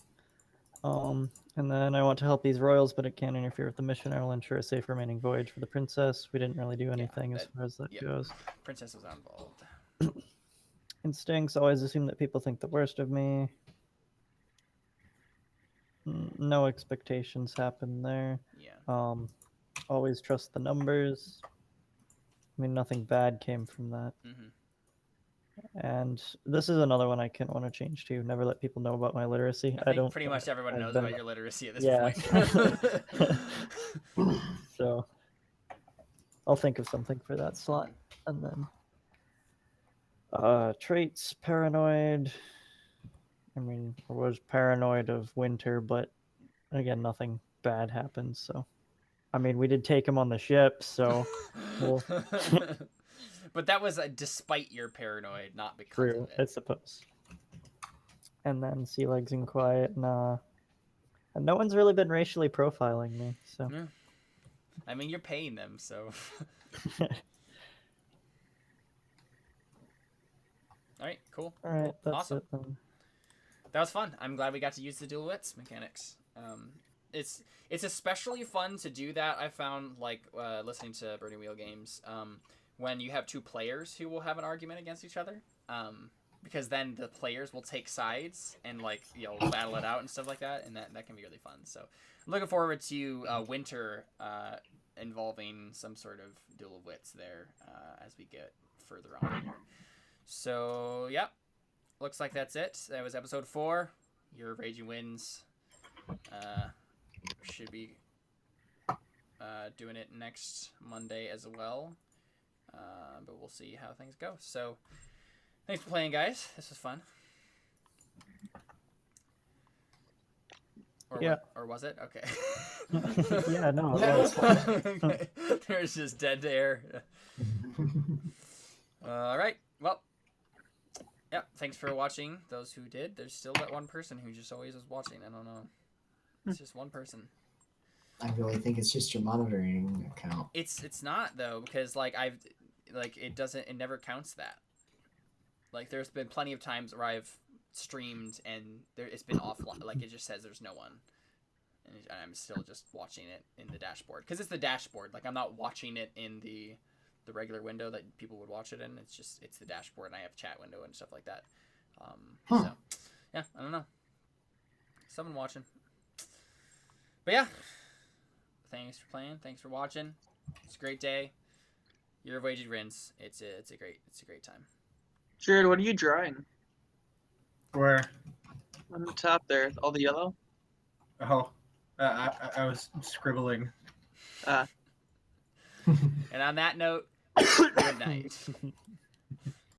Speaker 3: And then I want to help these royals, but it can't interfere with the mission. I will ensure a safe remaining voyage for the princess. We didn't really do anything as far as that goes.
Speaker 2: Princess was not involved.
Speaker 3: Instincts, always assume that people think the worst of me. No expectations happen there.
Speaker 2: Yeah.
Speaker 3: Always trust the numbers. I mean, nothing bad came from that.
Speaker 2: Hmm.
Speaker 3: And this is another one I kind of want to change too. Never let people know about my literacy.
Speaker 2: I think
Speaker 3: don't
Speaker 2: pretty much everyone
Speaker 3: I've
Speaker 2: knows
Speaker 3: been-
Speaker 2: about your literacy at this
Speaker 3: Yeah.
Speaker 2: point.
Speaker 3: So I'll think of something for that slot. And then traits, paranoid. I mean, I was paranoid of winter, but again, nothing bad happened. So, I mean, we did take him on the ship, so well,
Speaker 2: But that was despite your paranoid, not because
Speaker 3: true,
Speaker 2: of
Speaker 3: I
Speaker 2: it.
Speaker 3: suppose. And then sea legs and quiet, nah. And no one's really been racially profiling me, so.
Speaker 2: Yeah. I mean, you're paying them, so. All right, cool.
Speaker 3: All right, that's
Speaker 2: Awesome.
Speaker 3: it then.
Speaker 2: That was fun. I'm glad we got to use the dual wits mechanics. It's especially fun to do that. I found like listening to Burning Wheel games when you have two players who will have an argument against each other. Because then the players will take sides and like battle it out and stuff like that, and that can be really fun. So I'm looking forward to winter involving some sort of duel of wits there as we get further on here. So yeah, looks like that's it. That was episode 4. Your Raging Winds. Should be doing it next Monday as well. But we'll see how things go. So thanks for playing, guys. This was fun. Or
Speaker 3: Yeah.
Speaker 2: or was it? Okay.
Speaker 3: Yeah, no, it
Speaker 5: Yeah,
Speaker 3: was.
Speaker 2: Okay. There's just dead air. All right. Well, yeah. Thanks for watching. Those who did. There's still that one person who just always was watching. I don't know. It's just one person.
Speaker 5: I really think it's just your monitoring account.
Speaker 2: It's not though, because it never counts that. Like there's been plenty of times where I've streamed and it's been offline. Like it just says there's no one, and I'm still just watching it in the dashboard because it's the dashboard. Like I'm not watching it in the regular window that people would watch it in. It's the dashboard, and I have chat window and stuff like that. So yeah, I don't know. Someone watching, but yeah. Thanks for playing. Thanks for watching. It's a great day. Year of Waged Rinse. It's a great time.
Speaker 1: Jared, what are you drawing?
Speaker 4: Where?
Speaker 1: On the top there, all the yellow?
Speaker 4: Oh, I was scribbling.
Speaker 2: And on that note, good night.